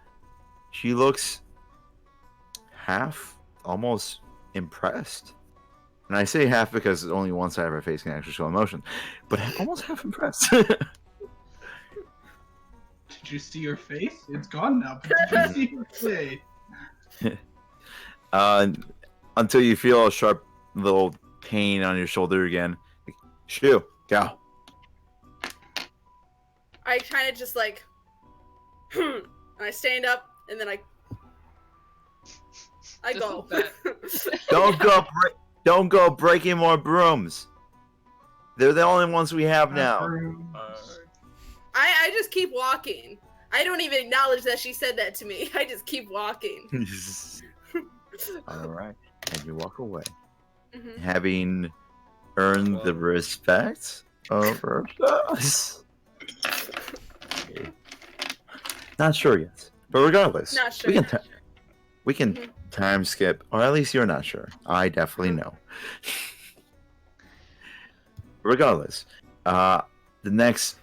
S2: she looks almost impressed. And I say half because only one side of her face can actually show emotion, but almost half impressed.
S5: Did you see her face? It's gone now. But did you see her face?
S2: Until you feel a sharp little pain on your shoulder again. Shoo, go.
S4: I kind of just like, and I stand up, and then I go.
S2: Don't go breaking more brooms. They're the only ones we have now.
S4: I just keep walking. I don't even acknowledge that she said that to me. I just keep walking.
S2: All right, and you walk away,
S4: Mm-hmm.
S2: having earned the respect of us. Not sure yet, but regardless,
S4: Not sure.
S2: we can
S4: Mhm.
S2: time skip, or at least you're not sure. I definitely know. Regardless, the next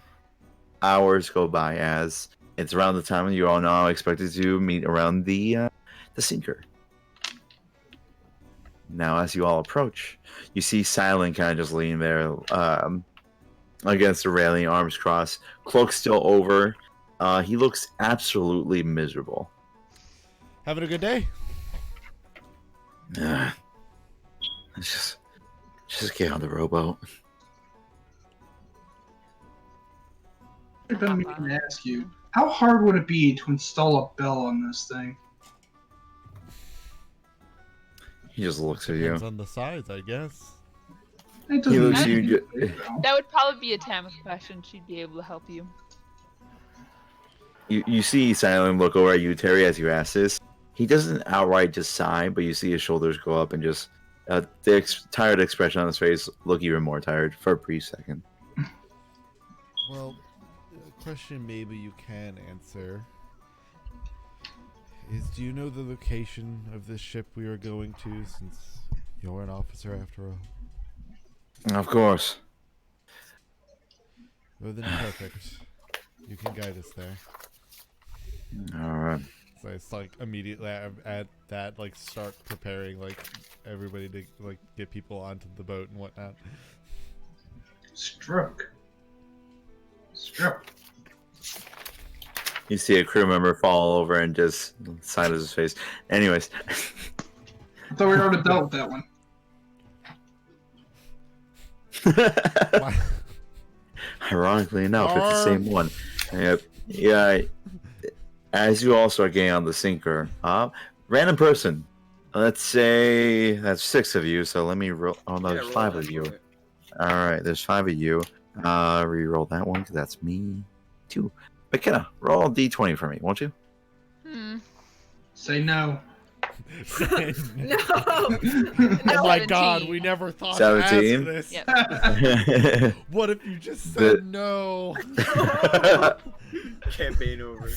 S2: hours go by as it's around the time you all now expected to meet around the sinker. Now, as you all approach, you see Silent kind of just leaning there against the railing, arms crossed, cloak still over. He looks absolutely miserable.
S1: Having a good day?
S2: Let's just get on the rowboat.
S5: I've been meaning to ask you, how hard would it be to install a bell on this thing?
S2: He just looks at you.
S1: Depends on the size, I guess.
S5: It
S2: He
S5: doesn't
S2: looks at
S5: matter.
S2: you.
S6: That would probably be a Tamith question. She'd be able to help you.
S2: You see Silent look over at you, Terry, as you ask this. He doesn't outright just sigh, but you see his shoulders go up and just the tired expression on his face look even more tired for a brief second.
S1: Well, a question maybe you can answer is, do you know the location of this ship we are going to, since you're an officer after all?
S2: Of course.
S1: Well, then perfect. You can guide us there.
S2: Alright.
S1: So it's like immediately at that, like, start preparing, like, everybody to, like, get people onto the boat and whatnot.
S5: Stroke.
S2: You see a crew member fall over and just side of his face. Anyways.
S5: I thought we already dealt with that one.
S2: Ironically enough, it's the same one. Yep. Yeah. As you all start getting on the sinker, random person. Let's say that's 6 of you. So let me roll. Oh no, there's 5 of you. All right, there's 5 of you. Re-roll that one because that's me. 2. McKenna, roll a d20 for me, won't you?
S5: Say no.
S4: No.
S1: Oh my god,
S6: 17.
S1: we never thought
S2: 17?
S1: to ask this.
S6: Yep.
S1: What if you just said no?
S7: Campaign over.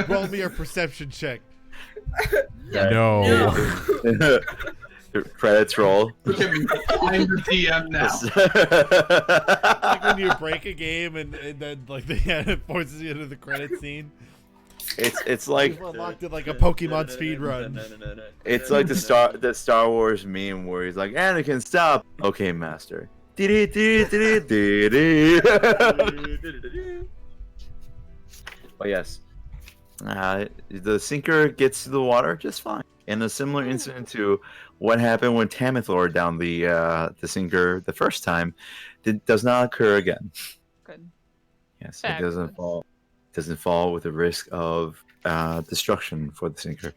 S1: Roll me a perception check.
S2: Yeah.
S1: No.
S2: The credits roll.
S5: Look at me. I'm the DM now.
S1: Like when you break a game and then like it forces you into the credit scene.
S2: It's like
S1: You've unlocked it like a Pokemon speed run.
S2: it's like the Star Wars meme where he's like, Anakin, stop. Okay, master. But yes, the sinker gets to the water just fine. In a similar incident to what happened when Tamithor down the sinker the first time, it does not occur again.
S6: Good.
S2: Yes,
S6: Fabulous.
S2: it doesn't fall with the risk of destruction for the sinker.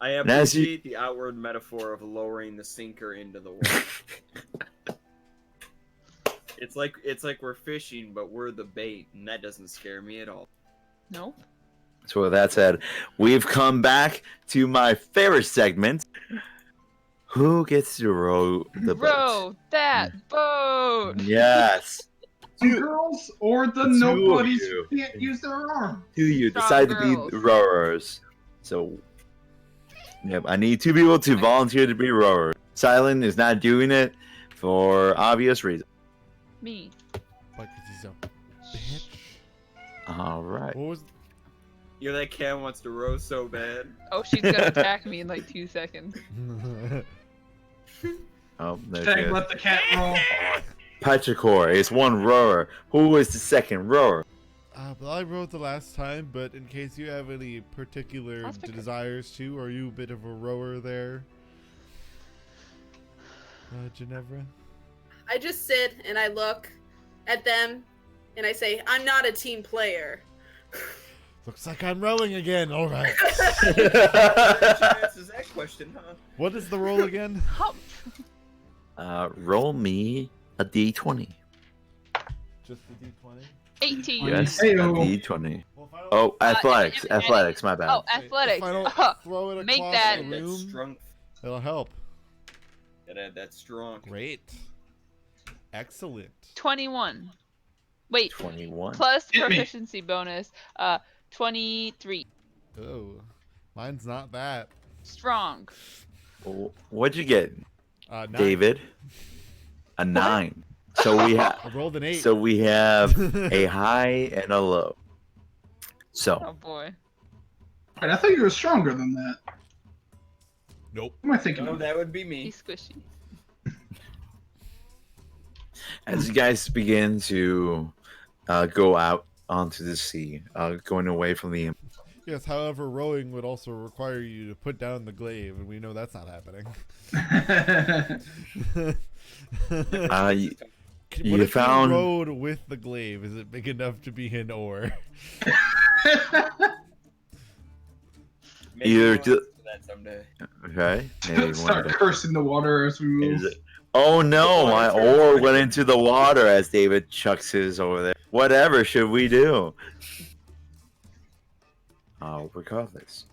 S7: I
S2: And as you-
S7: appreciate the outward metaphor of lowering the sinker into the water. It's like we're fishing, but we're the bait, and that doesn't scare me at all.
S6: Nope.
S2: So with that said, we've come back to my favorite segment. Who gets to row the boat?
S6: Row that boat.
S2: Yes.
S5: Two girls or the
S2: Two of
S5: nobodies
S2: you.
S5: who can't use their arm.
S2: Do you
S6: Strong
S2: decide to
S6: girls.
S2: be rowers? So, yep, I need 2 people to volunteer to be rowers. Silent is not doing it for obvious reasons.
S6: Me.
S1: Because he's a bitch.
S2: All right.
S1: What was?
S7: You know that Cam wants to row so bad.
S6: Oh, she's gonna attack me in like 2 seconds.
S2: Oh, there
S5: Hashtag
S2: she is.
S5: let the cat roll.
S2: Petrichor is one rower. Who is the second rower?
S1: Well, I wrote the last time, but in case you have any particular
S6: I'll pick it.
S1: desires too, are you a bit of a rower there, Ginevra?
S4: I just sit and I look at them and I say, I'm not a team player.
S1: Looks like I'm rowing again. All right.
S7: Answers that question, huh?
S1: What is the roll again?
S6: Hump.
S2: Roll me a d20.
S1: Just the D20.
S6: 18.
S2: Yes, a
S5: Heyo.
S2: d20.
S1: Well, if I don't,
S2: Oh, athletics.
S6: and-
S2: Athletics, my bad.
S6: Oh,
S1: if
S6: athletics.
S1: I don't throw it
S6: Make
S1: across
S6: that-
S1: the
S7: That's
S1: room,
S7: strong.
S1: it'll help.
S7: That's strong.
S1: Great. Excellent.
S6: 21. Wait.
S2: 21.
S6: Plus
S5: Hit me.
S6: proficiency bonus. 23.
S1: Oh, mine's not that.
S6: Strong.
S2: What'd you get,
S1: 9.
S2: David? A 9. So we have.
S1: I rolled an 8.
S2: So we have a high and a low. So
S6: Oh boy.
S5: Wait, I thought you were stronger than that.
S1: Nope.
S5: What am I thinking
S7: Oh,
S5: of?
S7: that would be me.
S6: He's squishy.
S2: as you guys begin to go out onto the sea, going away from the.
S1: Yes, however, rowing would also require you to put down the glaive, and we know that's not happening.
S2: You
S1: What if
S2: found-
S1: you rowed with the glaive? Is it big enough to be an oar?
S7: Maybe
S2: Either
S7: we'll
S2: do-
S7: answer that someday.
S2: Okay. Maybe one
S5: Start
S2: day.
S5: cursing the water as we move.
S2: Is it- Oh no, my oar went into the water as David chucks his over there. Whatever should we do? Regardless,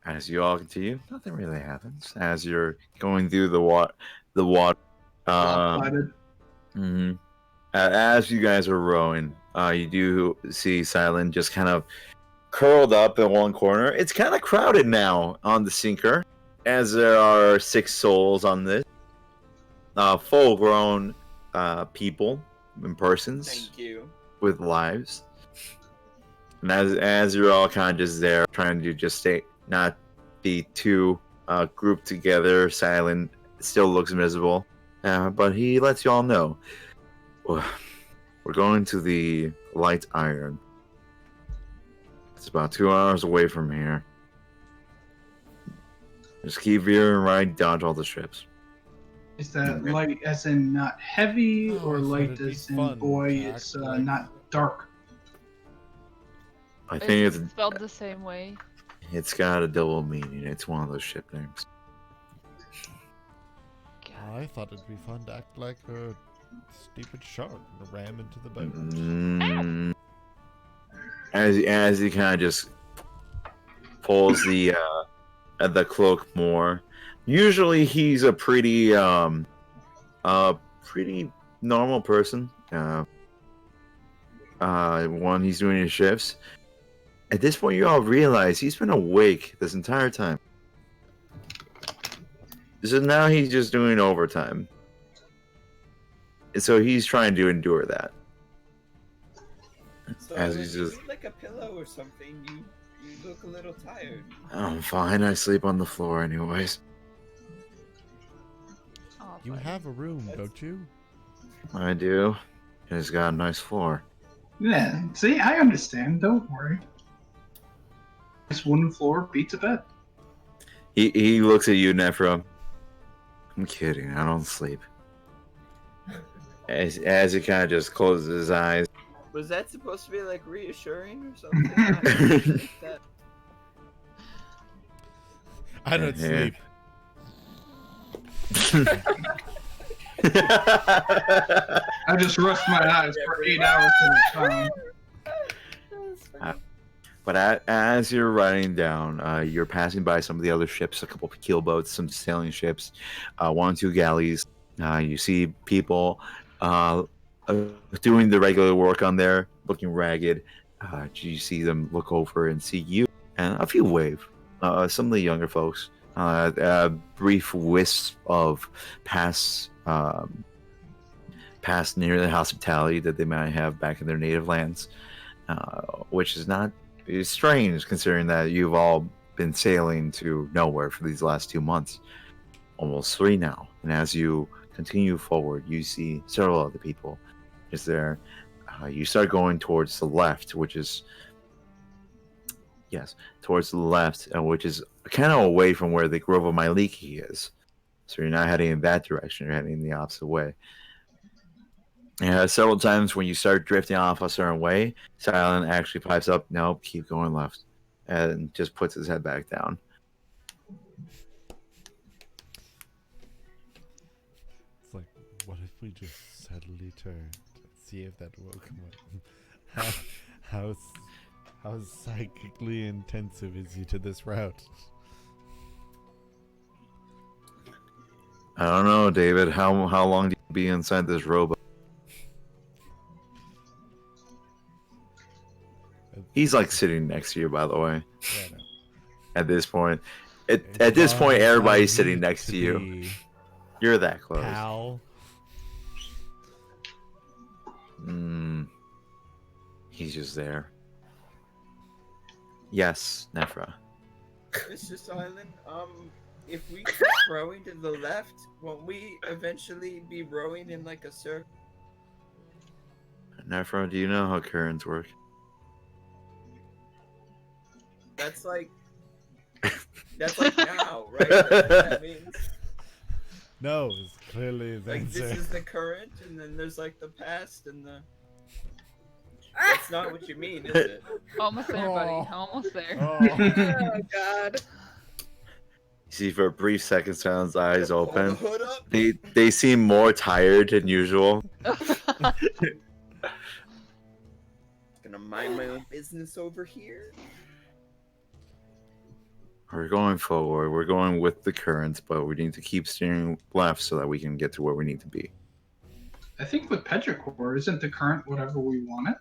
S2: as you all continue, nothing really happens as you're going through the water.
S5: Lopsided.
S2: Mhm. As you guys are rowing, you do see Silent just kind of curled up in one corner. It's kind of crowded now on the sinker, as there are 6 souls on this. Full-grown people and persons
S7: Thank you.
S2: with lives. And as you're all kind of just there, trying to just stay, not be too grouped together, Silent still looks miserable. But he lets you all know, we're going to the Light Iron. It's about 2 hours away from here. Just keep veering right, dodge all the ships.
S5: Is that light as in not heavy,
S1: Oh,
S5: or
S1: I thought
S5: light
S1: it'd be
S5: as in
S1: fun,
S5: boy,
S1: Jack,
S5: it's
S1: like-
S5: not dark?
S2: I think
S6: Is it spelled the same way.
S2: it's got a double meaning. It's one of those ship names.
S6: God.
S1: I thought it'd be fun to act like a stupid shark and ram into the boat.
S2: As he kind of just pulls the cloak more. Usually he's a pretty normal person. When he's doing his shifts. At this point, you all realize he's been awake this entire time. So now he's just doing overtime. So he's trying to endure that.
S7: So
S2: As
S7: when
S2: he's
S7: you
S2: just,
S7: need like a pillow or something, you look a little tired.
S2: I'm fine. I sleep on the floor anyways.
S6: Oh,
S1: You
S6: buddy.
S1: have a room, don't you?
S2: I do. It's got a nice floor.
S5: Yeah, see, I understand. Don't worry. This wooden floor beats a bed.
S2: He looks at you, Nephra. I'm kidding. I don't sleep. As he kind of just closes his eyes.
S7: Was that supposed to be like reassuring or something? I don't think that.
S1: I don't
S2: Yeah.
S1: sleep.
S5: I just rest my eyes for 8 hours at a time.
S2: But as you're riding down, you're passing by some of the other ships, a couple of keelboats, some sailing ships, 1 or 2 galleys. You see people doing the regular work on there, looking ragged. You see them look over and see you, and a few wave. Some of the younger folks, brief wisps of past near the hospitality that they might have back in their native lands, which is not. It's strange considering that you've all been sailing to nowhere for these last 2 months, almost 3 now. And as you continue forward, you see several other people is there. You start going towards the left, which is towards the left, which is kind of away from where the Grove of Myliki is. So you're not heading in that direction; you're heading the opposite way. And several times when you start drifting off a certain way, Silent actually pipes up, "Nope, keep going left," and just puts his head back down.
S1: It's like, what if we just suddenly turned? See if that woke him up. How psychically intensive is he to this route?
S2: I don't know, David. How long do you be inside this robot? He's like sitting next to you, by the way.
S1: Yeah, no.
S2: At this point, at
S1: As
S2: this
S1: long
S2: point,
S1: as I
S2: everybody's sitting
S1: need
S2: next to you.
S1: be,
S2: You're that close.
S1: pal.
S2: He's just there. Yes, Nephra.
S7: Mr. Silent, if we keep rowing to the left, won't we eventually be rowing in like a circle?
S2: Nephra, do you know how currents work?
S7: That's like now, right? That's what that means.
S1: No, it's clearly his
S7: Like
S1: answer.
S7: this is the current, and then there's like the past and the. That's not what you mean, is it?
S6: Almost there, buddy.
S1: Oh.
S6: Almost there.
S4: Oh God.
S2: See, for a brief second, Silent's eyes
S7: Pull the
S2: open.
S7: hood up.
S2: They seem more tired than usual.
S7: Gonna mind my own business over here.
S2: We're going forward. We're going with the currents, but we need to keep steering left so that we can get to where we need to be.
S5: I think with Petrichor, isn't the current whatever we want it?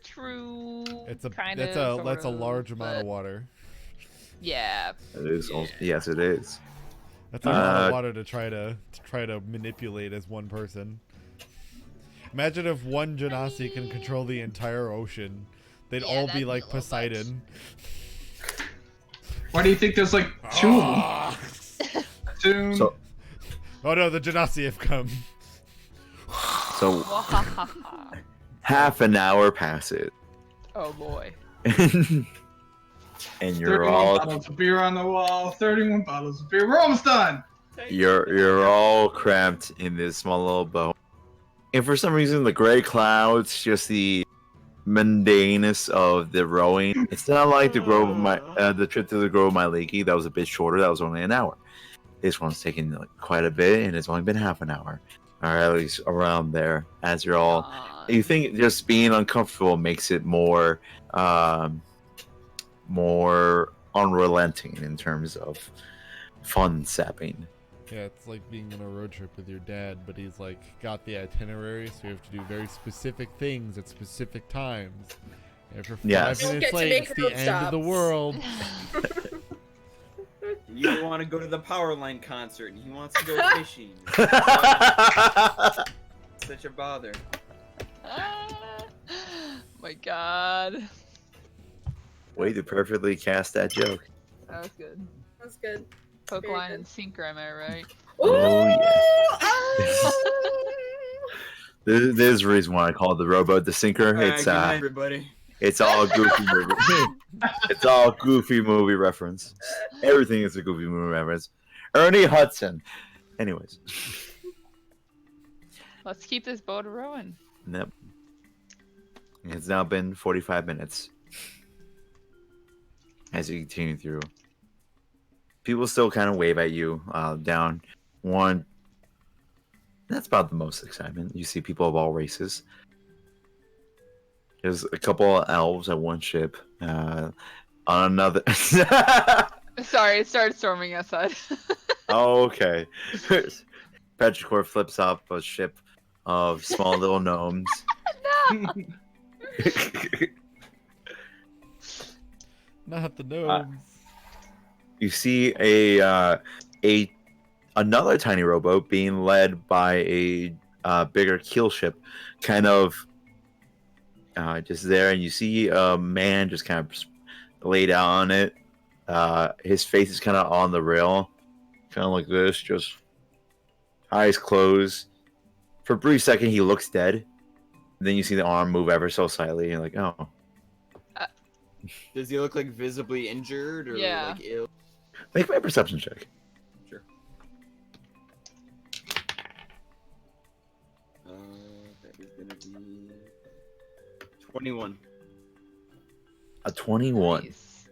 S6: True.
S1: It's a
S6: kind
S1: that's
S6: of,
S1: a that's a
S6: sort of,
S1: large amount
S6: but
S1: of water.
S6: Yeah.
S2: It is. Also, yes, it is.
S1: That's a lot of water to try to manipulate as one person. Imagine if one Genasi can control the entire ocean. They'd
S6: Yeah,
S1: all
S6: that'd
S1: be
S6: be
S1: like
S6: a little
S1: Poseidon.
S5: Why do you think there's like 2 of them? Soon.
S2: So,
S1: Oh no, the Genasi have come.
S2: so half an hour passes,
S6: Oh boy.
S2: and you're
S5: 31
S2: all
S5: bottles of beer on the wall. 31 bottles of beer. We're almost done.
S2: you're all cramped in this small little boat. And for some reason, the gray clouds, just the mundaneness of the rowing. It's not like the the trip to the Grove of Myliki. That was a bit shorter. That was only an hour. This one's taken like, quite a bit, and it's only been half an hour, or at least around there. As you're all, you think just being uncomfortable makes it more unrelenting in terms of fun sapping.
S1: Yeah, it's like being on a road trip with your dad, but he's like got the itinerary, so you have to do very specific things at specific times. And for 5
S2: Yes.
S4: Don't
S1: minutes
S4: get to
S1: late,
S4: make
S1: it's the
S4: road
S1: end of the
S4: stops.
S1: world.
S7: You want to go to the Powerline concert. He wants to go fishing. Such a bother.
S6: My God.
S2: Way to perfectly cast that joke.
S6: That was good.
S4: That's good.
S6: Hook,
S4: Very
S6: line,
S4: good.
S6: and sinker, am I right?
S2: Oh, yeah.
S4: Oh!
S2: There's a reason why I call it the rowboat the sinker.
S7: Alright,
S2: It's
S7: good night, everybody.
S2: it's all goofy movie. It's all goofy movie reference. Everything is a goofy movie reference. Ernie Hudson. Anyways.
S6: Let's keep this boat rowing.
S2: Yep. It's now been 45 minutes. As you continue through. People still kind of wave at you down one. That's about the most excitement. You see people of all races. There's a couple of elves at one ship. On another.
S6: Sorry, it started storming outside.
S2: Oh, okay. Petrichor flips up a ship of small little gnomes.
S6: No!
S1: Not the gnomes.
S2: You see another tiny rowboat being led by a bigger keel ship, kind of just there, and you see a man just kind of laid out on it. His face is kind of on the rail, kind of like this, just eyes closed. For a brief second, he looks dead. Then you see the arm move ever so slightly, and you're like, oh.
S3: Does he look like visibly injured or
S6: Yeah.
S3: like ill?
S2: Make my perception check.
S3: Sure. That is gonna be 21.
S2: A 21.
S6: Nice.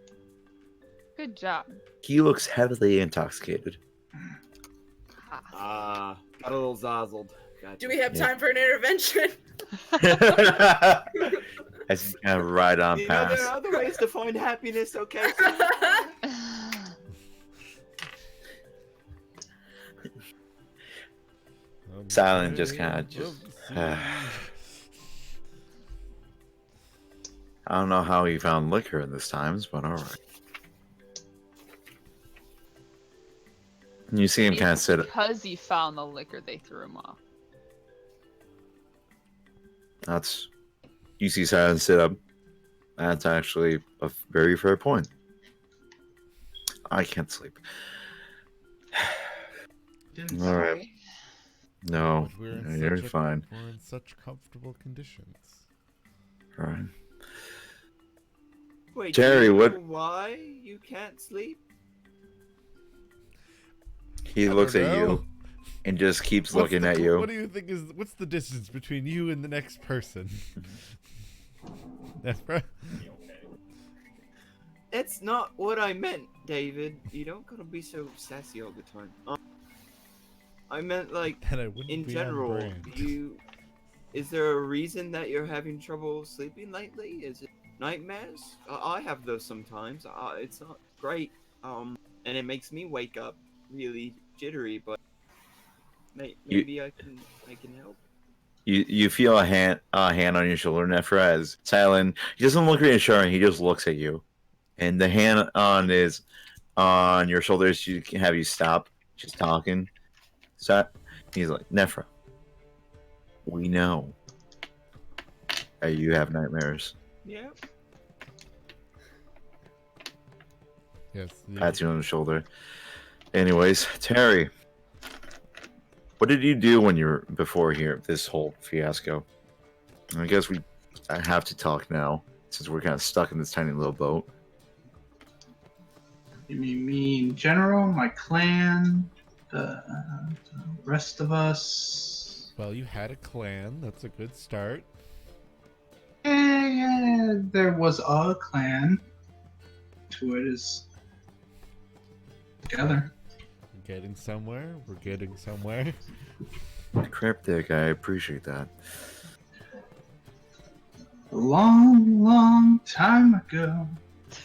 S6: Good job.
S2: He looks heavily intoxicated.
S3: Got a little zazzled. Gotcha.
S4: Do we have
S2: Yeah.
S4: time for an intervention?
S2: As he's kind of right on
S3: You know,
S2: past.
S3: there are other ways to find happiness, okay?
S2: Silent just kinda just-
S1: Whoopsie.
S2: I don't know how he found liquor in this times, but alright. You see him kind of sit up.
S6: Because he found the liquor, they threw him off.
S2: That's. You see Silent sit up. That's actually a very fair point. I can't sleep.
S5: Didn't
S2: All right.
S6: Sorry.
S2: No,
S1: But we're in
S2: you're
S1: such a-
S2: fine.
S1: We're in such comfortable conditions.
S2: Alright.
S3: Wait,
S2: Jerry,
S3: do you
S2: what-
S3: know why you can't sleep?
S2: He
S1: I
S2: looks
S1: don't
S2: at
S1: know.
S2: you and just keeps
S1: What's
S2: looking
S1: the-
S2: at you.
S1: What do you think is? What's the distance between you and the next person? Nephra?
S3: That's not what I meant, David. You don't gotta be so sassy all the time. I meant like
S1: And I wouldn't
S3: in
S1: be on
S3: general.
S1: brand.
S3: Is there a reason that you're having trouble sleeping lately? Is it nightmares? I have those sometimes. It's not great. And it makes me wake up really jittery. But maybe I can help.
S2: You feel a hand on your shoulder, Nephra, as Silent. He doesn't look reassuring. He just looks at you, and the hand on your shoulders to have you stop just talking. So he's like, Nephra, we know that you have nightmares.
S3: Yeah.
S1: Yes.
S2: Pats you on the shoulder. Anyways, Terry, what did you do when you were before here? This whole fiasco. I guess I have to talk now since we're kind of stuck in this tiny little boat.
S5: You mean me in general, my clan, the rest of us?
S1: Well, you had a clan. That's a good start.
S5: Yeah, there was a clan. To it is together.
S1: We're getting somewhere. We're getting somewhere.
S2: Cryptic, I appreciate that.
S5: A long, long time ago.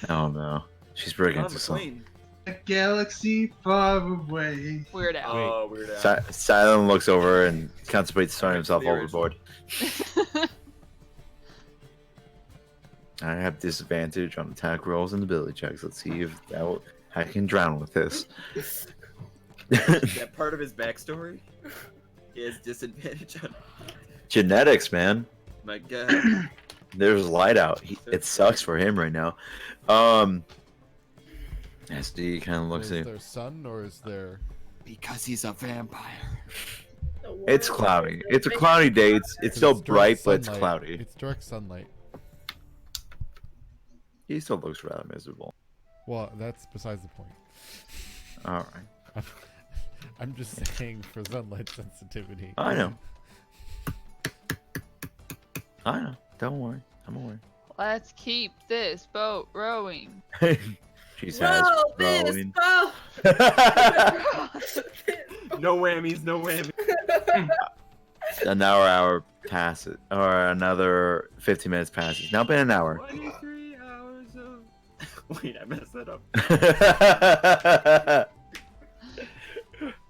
S2: Oh no, she's breaking
S3: Oh,
S2: into song.
S3: McLean.
S5: A galaxy far away.
S6: Weird Al.
S3: Oh, weird. Al.
S2: Silent looks over and contemplates throwing himself
S3: The original.
S2: overboard. I have disadvantage on attack rolls and ability checks. Let's see if I can drown with this.
S7: Is that part of his backstory? He has disadvantage on.
S2: Genetics, man.
S7: My God.
S2: There's light out. It sucks for him right now. SD kind of looks
S1: Is
S2: at
S1: there sun or is there?
S3: Because he's a vampire.
S2: It's cloudy. It's a cloudy day. It's still
S1: direct
S2: bright, but it's
S1: sunlight.
S2: cloudy.
S1: It's direct sunlight.
S2: He still looks rather miserable.
S1: Well, that's besides the point.
S2: All right.
S1: I'm just saying for sunlight sensitivity.
S2: I know. I know. Don't worry. I'm aware.
S6: Let's keep this boat rowing.
S2: She's has
S4: Row this
S2: rowing.
S4: boat.
S7: No whammies, no whammies.
S2: Hour passes, or another 15 minutes passes. Now been an hour.
S7: 23 hours of. Wait, I messed that up.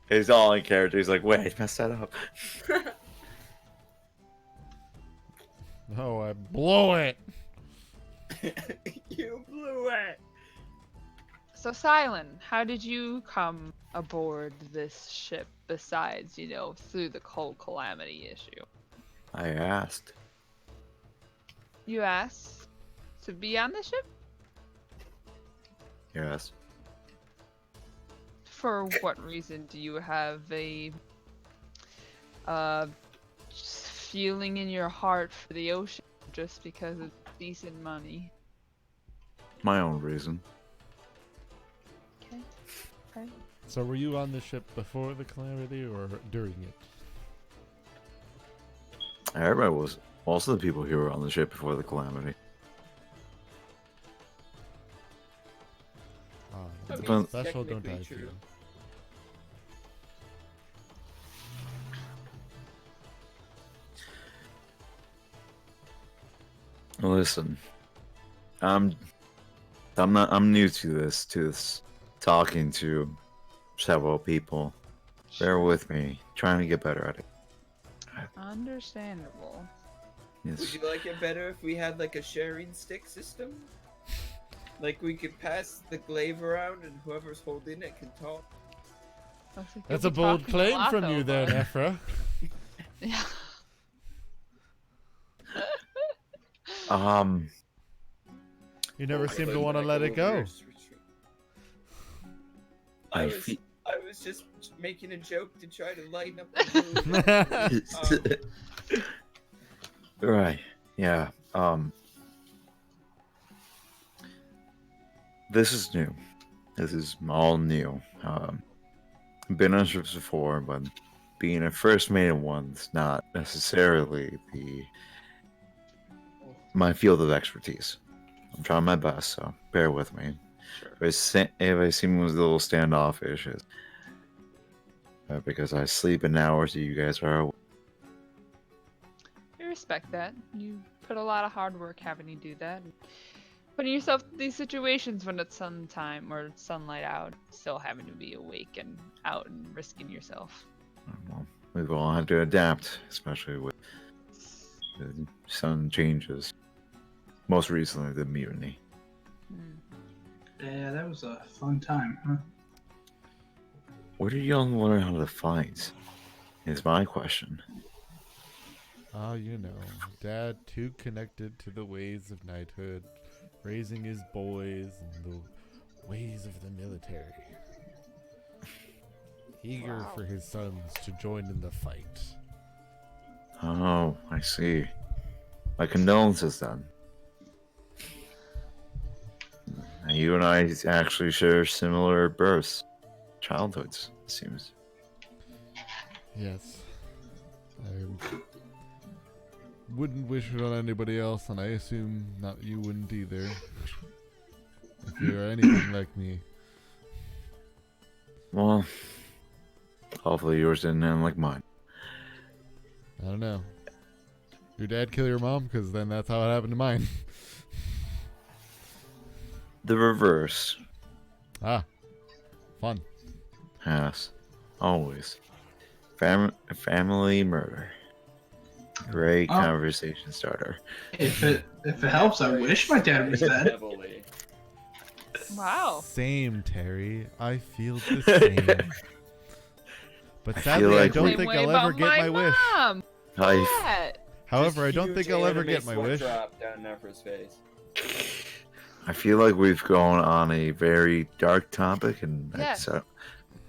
S2: He's all in character. He's like, wait, I messed that up.
S1: No, I blow it.
S7: You blew it.
S6: So, Silent, how did you come aboard this ship besides, through the whole calamity issue?
S2: I asked.
S6: You asked to be on the ship?
S2: Yes.
S6: For what reason? Do you have a just feeling in your heart for the ocean just because it's decent money?
S2: My own reason.
S6: Okay. Right.
S1: So were you on the ship before the calamity or during it?
S2: Everybody was. Most of the people here were on the ship before the calamity.
S7: That
S1: Don't
S7: means
S1: special, don't
S7: technically
S1: I
S7: true.
S1: feel?
S2: Listen, I'm new to this talking to several people. Bear with me, trying to get better at it.
S6: Understandable.
S2: Yes.
S7: Would you like it better if we had like a sharing stick system? Like we could pass the glaive around and whoever's holding it can talk.
S6: Looks like
S1: That's
S6: you'll
S1: a
S6: be
S1: bold
S6: talking
S1: claim
S6: lot,
S1: from
S6: though,
S1: you there,
S6: bud.
S1: Nephra.
S6: Yeah.
S1: You never
S7: I
S1: seem to
S7: feel
S1: want to
S7: like
S1: let
S7: a
S1: it go.
S7: reverse retreat.
S2: I
S7: was-
S2: feel.
S7: I was just making a joke to try to lighten up the mood.
S2: Right. Yeah. This is new. This is all new. Been on ships before, but being a first mate in one's not necessarily my field of expertise. I'm trying my best, so bear with me.
S7: Sure.
S2: If I seem a little standoffish, it's because I sleep in hours that you guys are awake.
S6: I respect that. You put a lot of hard work having you do that. Putting yourself in these situations when it's sun time or sunlight out, still having to be awake and out and risking yourself.
S2: Well, we will all have to adapt, especially with the sun changes. Most recently, the mutiny.
S5: Yeah, that was a fun time, huh?
S2: Where did y'all learn how to fight? Is my question.
S1: Ah, Dad too connected to the ways of knighthood, raising his boys and the ways of the military. Eager for his sons to join in the fight.
S2: Oh, I see. My condolences then. You and I actually share similar births, childhoods, it seems.
S1: Yes. I wouldn't wish it on anybody else, and I assume not you wouldn't either. If you're anything like me.
S2: Well, hopefully yours didn't end like mine.
S1: I don't know. Your dad kill your mom? Because then that's how it happened to mine.
S2: The reverse.
S1: Ah. Fun.
S2: Yes. Always. Family murder. Great
S5: Oh.
S2: conversation starter.
S5: If it helps, I wish my dad was dead.
S7: Heavily.
S6: Wow.
S1: Same, Terry. I feel the same. But
S2: I
S1: sadly,
S2: feel
S1: I
S2: like
S1: don't
S2: we-
S1: think
S6: Same way
S1: I'll ever
S6: about
S1: get my wish.
S6: mom.
S2: I
S6: What?
S1: However, I
S7: Just
S1: don't think
S7: huge
S1: I'll ever
S7: anime
S1: get my
S7: sweat
S1: wish.
S7: Drop down Nephra's face.
S2: feel like we've gone on a very dark topic, and
S6: Yes.
S2: I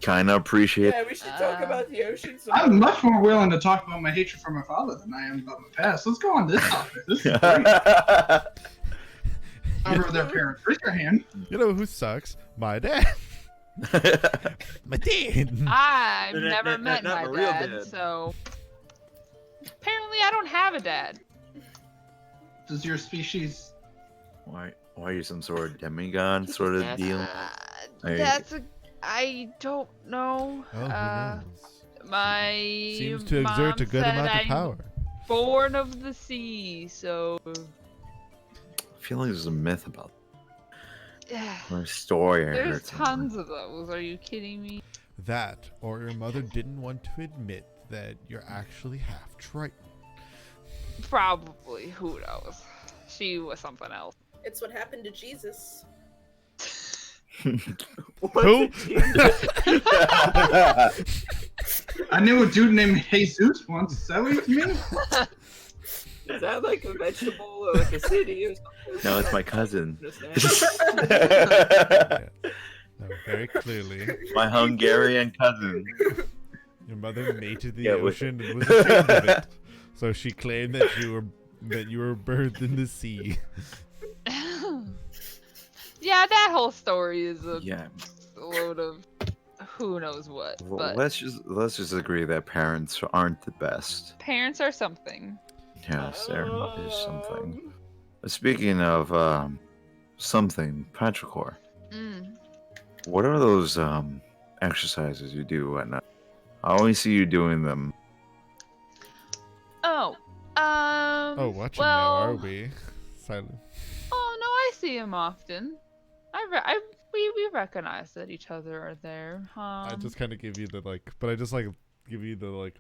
S2: kind of appreciate.
S7: Yeah, we should talk about the ocean some
S5: I'm
S7: more.
S5: much more willing to talk about my hatred for my father than I am about my past. Let's go on this topic. This is great. Remember their parents. Raise your hand.
S1: You know who sucks? My dad. My dad.
S6: I've
S8: Not-
S6: never
S8: not-
S6: met
S8: not
S6: my
S8: my real
S6: dad,
S8: dad.
S6: so apparently I don't have a dad.
S5: Does your species?
S2: Why are you some sort of demigod sort of deal? Hey.
S6: That's a. I don't know.
S1: Oh, who knows?
S6: My
S1: Seems to exert a
S6: mom
S1: good
S6: said
S1: amount of
S6: I'm
S1: power.
S6: Born of the sea, so
S2: I feel like there's a myth about
S6: yeah.
S2: or a story. I
S6: There's
S2: heard somewhere.
S6: tons of those. Are you kidding me?
S1: That, or your mother didn't want to admit that you're actually half Triton.
S6: Probably. Who knows? She was something else.
S4: It's what happened to Jesus.
S1: Who?
S5: I knew a dude named Jesus once. Is that what you mean?
S7: Is that like a vegetable or like a city or something?
S2: No, it's my cousin.
S1: Yeah. No, very clearly.
S2: My Hungarian cousin.
S1: Your mother mated the
S2: Yeah,
S1: ocean and was ashamed of it. So she claimed that you were birthed in the sea.
S6: Yeah, that whole story is a
S2: Yeah.
S6: load of who knows what.
S2: Well,
S6: But
S2: let's just agree that parents aren't the best.
S6: parents are something.
S2: Yes, there is something. Speaking of something, Petrichor,
S6: Mm.
S2: what are those exercises you do at night? I always see you doing them.
S6: Oh.
S1: Oh, watching now, are we? Silent.
S6: Oh no, I see him often. We recognize that each other are there.
S1: I just kind of give you the like, but I just like give you the like.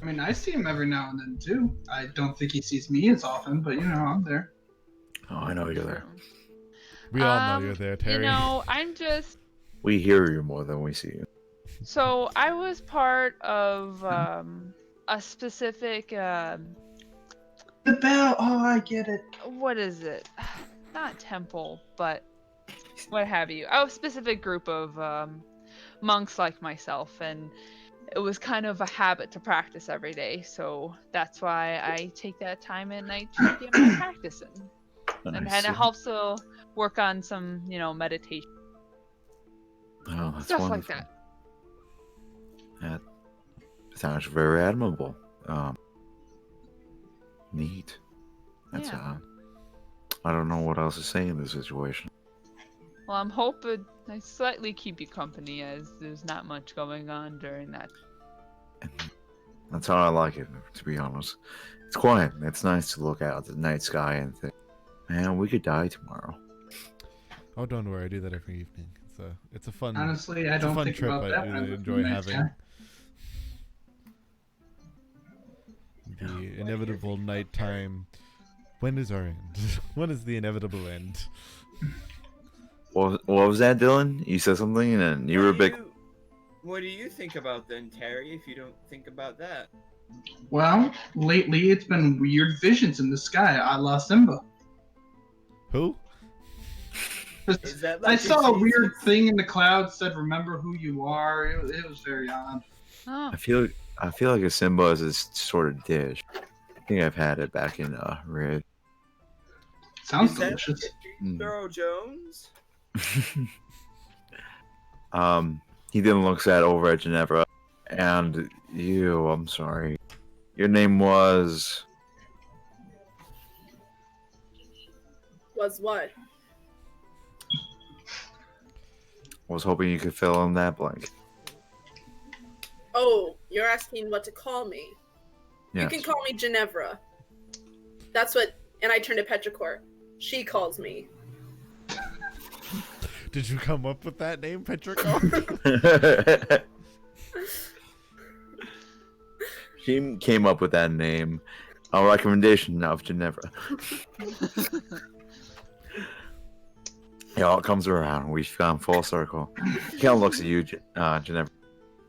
S5: I mean, I see him every now and then too. I don't think he sees me as often, but you know, I'm there.
S2: Oh, I know you're there.
S1: We all know you're there, Terry.
S6: You know, I'm just
S2: We hear you more than we see you.
S6: so I was part of a specific
S5: The bell. Oh, I get it.
S6: what is it? Not temple, but what have you. A specific group of monks like myself, and it was kind of a habit to practice every day. So that's why I take that time at night to get my practice in. And
S2: I
S6: it
S2: see.
S6: helps to work on some, meditation.
S2: Oh, that's
S6: Stuff
S2: wonderful.
S6: like that.
S2: That sounds very admirable. Neat. That's
S6: Yeah.
S2: I don't know what else to say in this situation.
S6: Well, I'm hoping I slightly keep you company as there's not much going on during that.
S2: And that's how I like it, to be honest. It's quiet. It's nice to look out at the night sky and think, man, we could die tomorrow.
S1: Oh, don't worry, I do that every evening. It's a fun.
S5: Honestly, I
S1: it's a
S5: don't
S1: fun
S5: think
S1: trip.
S5: about that.
S1: I
S5: when
S1: really
S5: I'm
S1: enjoy
S5: with the night
S1: having.
S5: sky.
S1: The inevitable nighttime. When is our end? When is the inevitable end?
S2: What was that, Dylan? You said something and then you were a big.
S7: What do you think about then, Terry, if you don't think about that?
S5: Well, lately it's been weird visions in the sky, a la Simba.
S1: Who?
S7: Is that
S5: I
S7: like
S5: saw a weird
S7: Jesus?
S5: thing in the clouds said, "Remember who you are." It was very odd.
S6: Oh,
S2: I feel like a Simba is this sort of dish. I think I've had it back in Red.
S5: Sounds
S7: Is that
S5: delicious.
S2: Mm.
S7: Thorough Jones?
S2: He then looks at over at Ginevra, and you. I'm sorry. Your name was.
S4: Was what?
S2: I was hoping you could fill in that blank.
S4: Oh, you're asking what to call me.
S2: Yes.
S4: You can call me Ginevra. That's what. And I turn to Petrichor. She calls me.
S1: Did you come up with that name, Petrichor?
S2: He came up with that name. A recommendation of Ginevra. It all comes around. We've gone full circle. He kind of looks at you, Ginevra.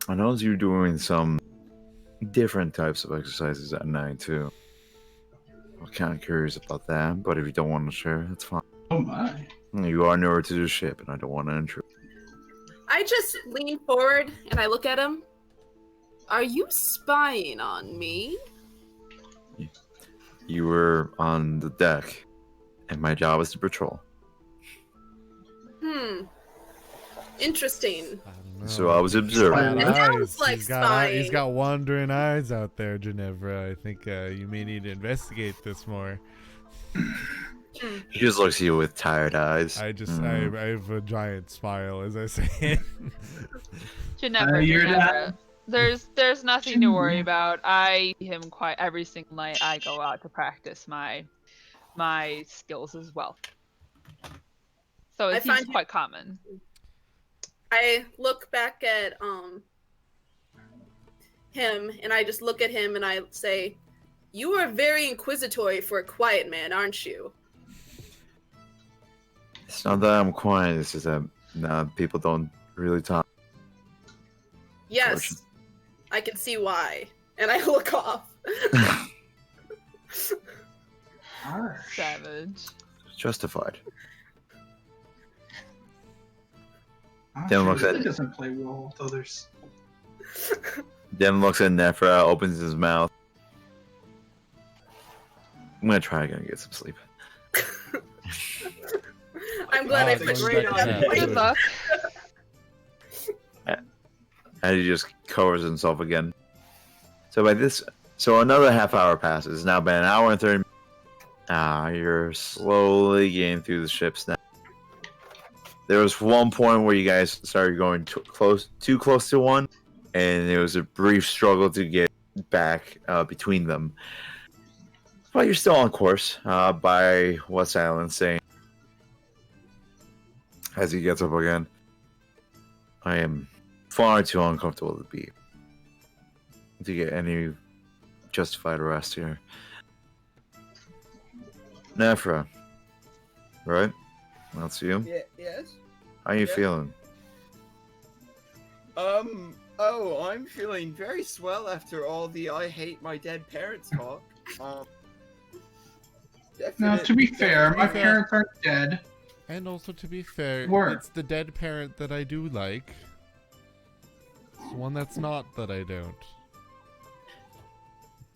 S2: I noticed you're doing some different types of exercises at night, too. I'm kind of curious about that, but if you don't want to share, that's fine.
S5: Oh my.
S2: You are newer to the ship, and I don't want to intrude.
S4: I just lean forward and I look at him. Are you spying on me?
S2: You were on the deck, and my job is to patrol.
S4: Interesting.
S1: I don't know.
S2: So I was observing.
S4: It sounds like
S1: He's
S4: spying.
S1: got wandering eyes out there, Ginevra. I think you may need to investigate this more.
S2: He just looks at you with tired eyes.
S1: I have a giant smile as I say it.
S6: Ginevra,
S5: you're
S6: Ginevra. There's nothing to worry about. I see him quite every single night. I go out to practice my skills as well. So
S4: I
S6: it
S4: find
S6: seems
S4: you-
S6: quite common.
S4: I look back at him and I just look at him and I say, "You are very inquisitory for a quiet man, aren't you?"
S2: It's not that I'm quiet, it's just that people don't really talk.
S4: Yes, I can see why. And I look off.
S5: Harsh.
S6: Savage.
S2: Justified.
S5: Harsh
S2: Then looks at-
S5: really doesn't play well with others.
S2: Then looks at Nefra, opens his mouth. I'm gonna try again and get some sleep.
S4: I'm glad I
S7: That's a
S4: pushed
S7: great
S4: you
S7: idea.
S4: that way.
S6: Good luck.
S2: And he just covers himself again. So another half hour passes. It's now been an hour and 30 minutes. You're slowly getting through the ships now. There was one point where you guys started going too close to one, and there was a brief struggle to get back between them. But you're still on course by what Silent's saying. As he gets up again. I am far too uncomfortable to get any justified rest here. Nefra, right? That's you.
S7: Yeah, yes.
S2: How you
S7: Yeah.
S2: feeling?
S7: Oh, I'm feeling very swell after all the I hate my dead parents talk.
S5: Now, to be fair, my
S1: fair.
S5: parents aren't dead.
S1: And also, to be fair,
S5: Word.
S1: it's the dead parent that I do like. It's the one that's not that I don't.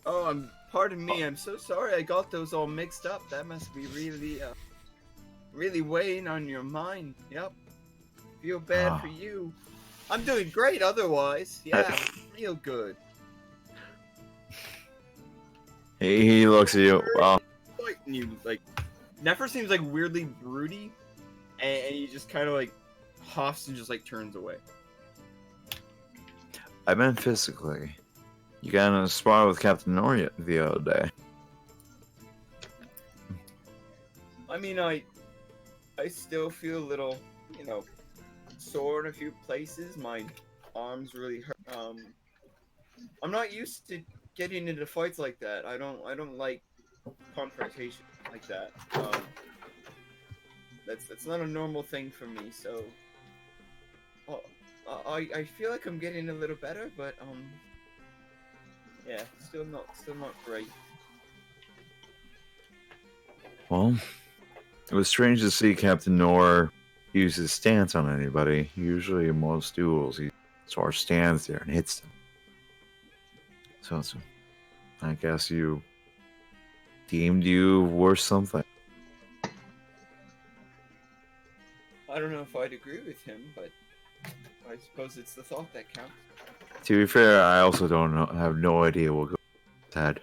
S7: Oh, pardon me. I'm so sorry. I got those all mixed up. That must be really weighing on your mind. Yep. Feel bad for you. I'm doing great otherwise. Yeah, real good.
S2: He looks at you.
S7: Fighting you like. Nefer seems like weirdly broody, and he just kind of like huffs and just like turns away.
S2: I meant physically. You got in a spar with Captain Noria the other day.
S7: I mean, I still feel a little, sore in a few places. My arms really hurt. I'm not used to getting into fights like that. I don't like confrontation like that. That's not a normal thing for me. So, I feel like I'm getting a little better, but yeah, still not great.
S2: Well, it was strange to see Captain Nor use his stance on anybody. Usually in most duels, he sort of stands there and hits them. So I guess you deemed you worth something.
S7: I don't know if I'd agree with him, but I suppose it's the thought that counts.
S2: To be fair, I also have no idea what goes in his head.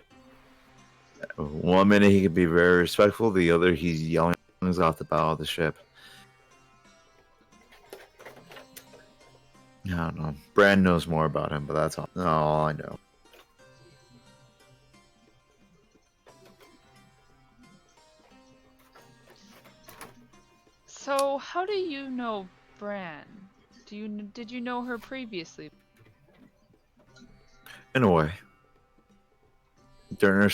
S2: One minute he can be very respectful, the other he's yelling things off the bow of the ship. I don't know. Brand knows more about him, but that's all I know.
S6: So, how do you know Bran? Did you know her previously?
S2: In a way. during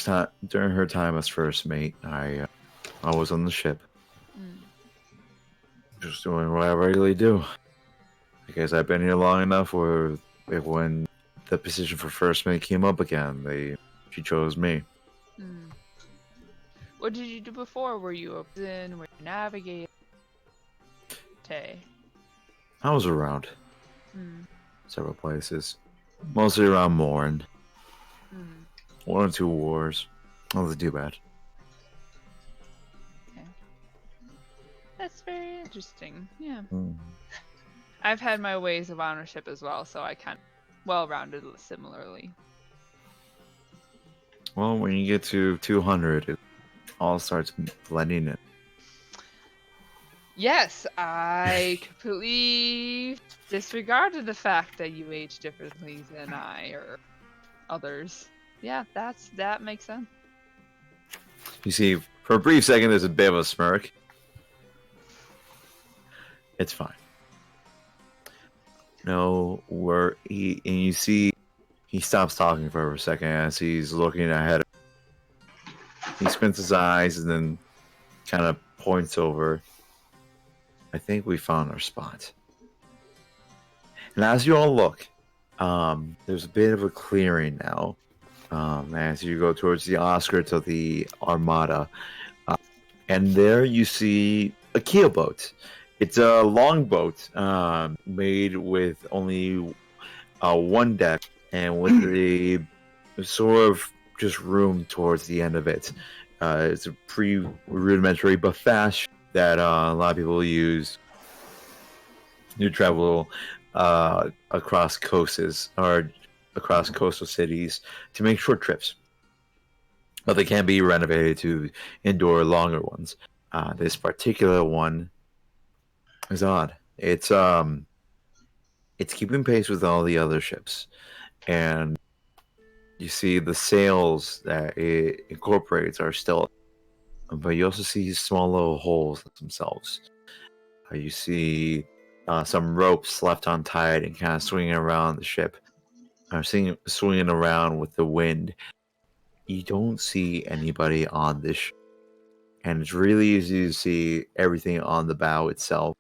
S2: her time as first mate, I was on the ship,
S6: Mm.
S2: just doing what I regularly do. Because I've been here long enough where when the position for first mate came up again, she chose me.
S6: Mm. What did you do before? Were you a prison? Were you navigating? Tay.
S2: I was around
S6: Mm.
S2: several places, mostly around Morn.
S6: Mm.
S2: 1 or 2 wars. Nothing too bad.
S6: Okay. That's very interesting. Yeah.
S2: Mm.
S6: I've had my ways of ownership as well, so I kind of well-rounded similarly.
S2: Well, when you get to 200, it all starts blending in.
S6: Yes, I completely disregarded the fact that you age differently than I or others. Yeah, that makes sense.
S2: You see, for a brief second, there's a bit of a smirk. It's fine. No, and you see, he stops talking for a second as he's looking ahead. He squints his eyes and then kind of points over. I think we found our spot. And as you all look, there's a bit of a clearing now. As you go towards the outskirts of the Armada. And there you see a keel boat. It's a long boat made with only one deck and with a sort of just room towards the end of it. It's a pretty rudimentary but fast that a lot of people use to travel across coasts or across coastal cities to make short trips. But they can be renovated to endure longer ones. This particular one is odd. It's keeping pace with all the other ships, and you see the sails that it incorporates are still, but you also see small little holes themselves. You see some ropes left untied and kind of swinging around the ship, swinging around with the wind. You don't see anybody on this ship, and it's really easy to see everything on the bow itself.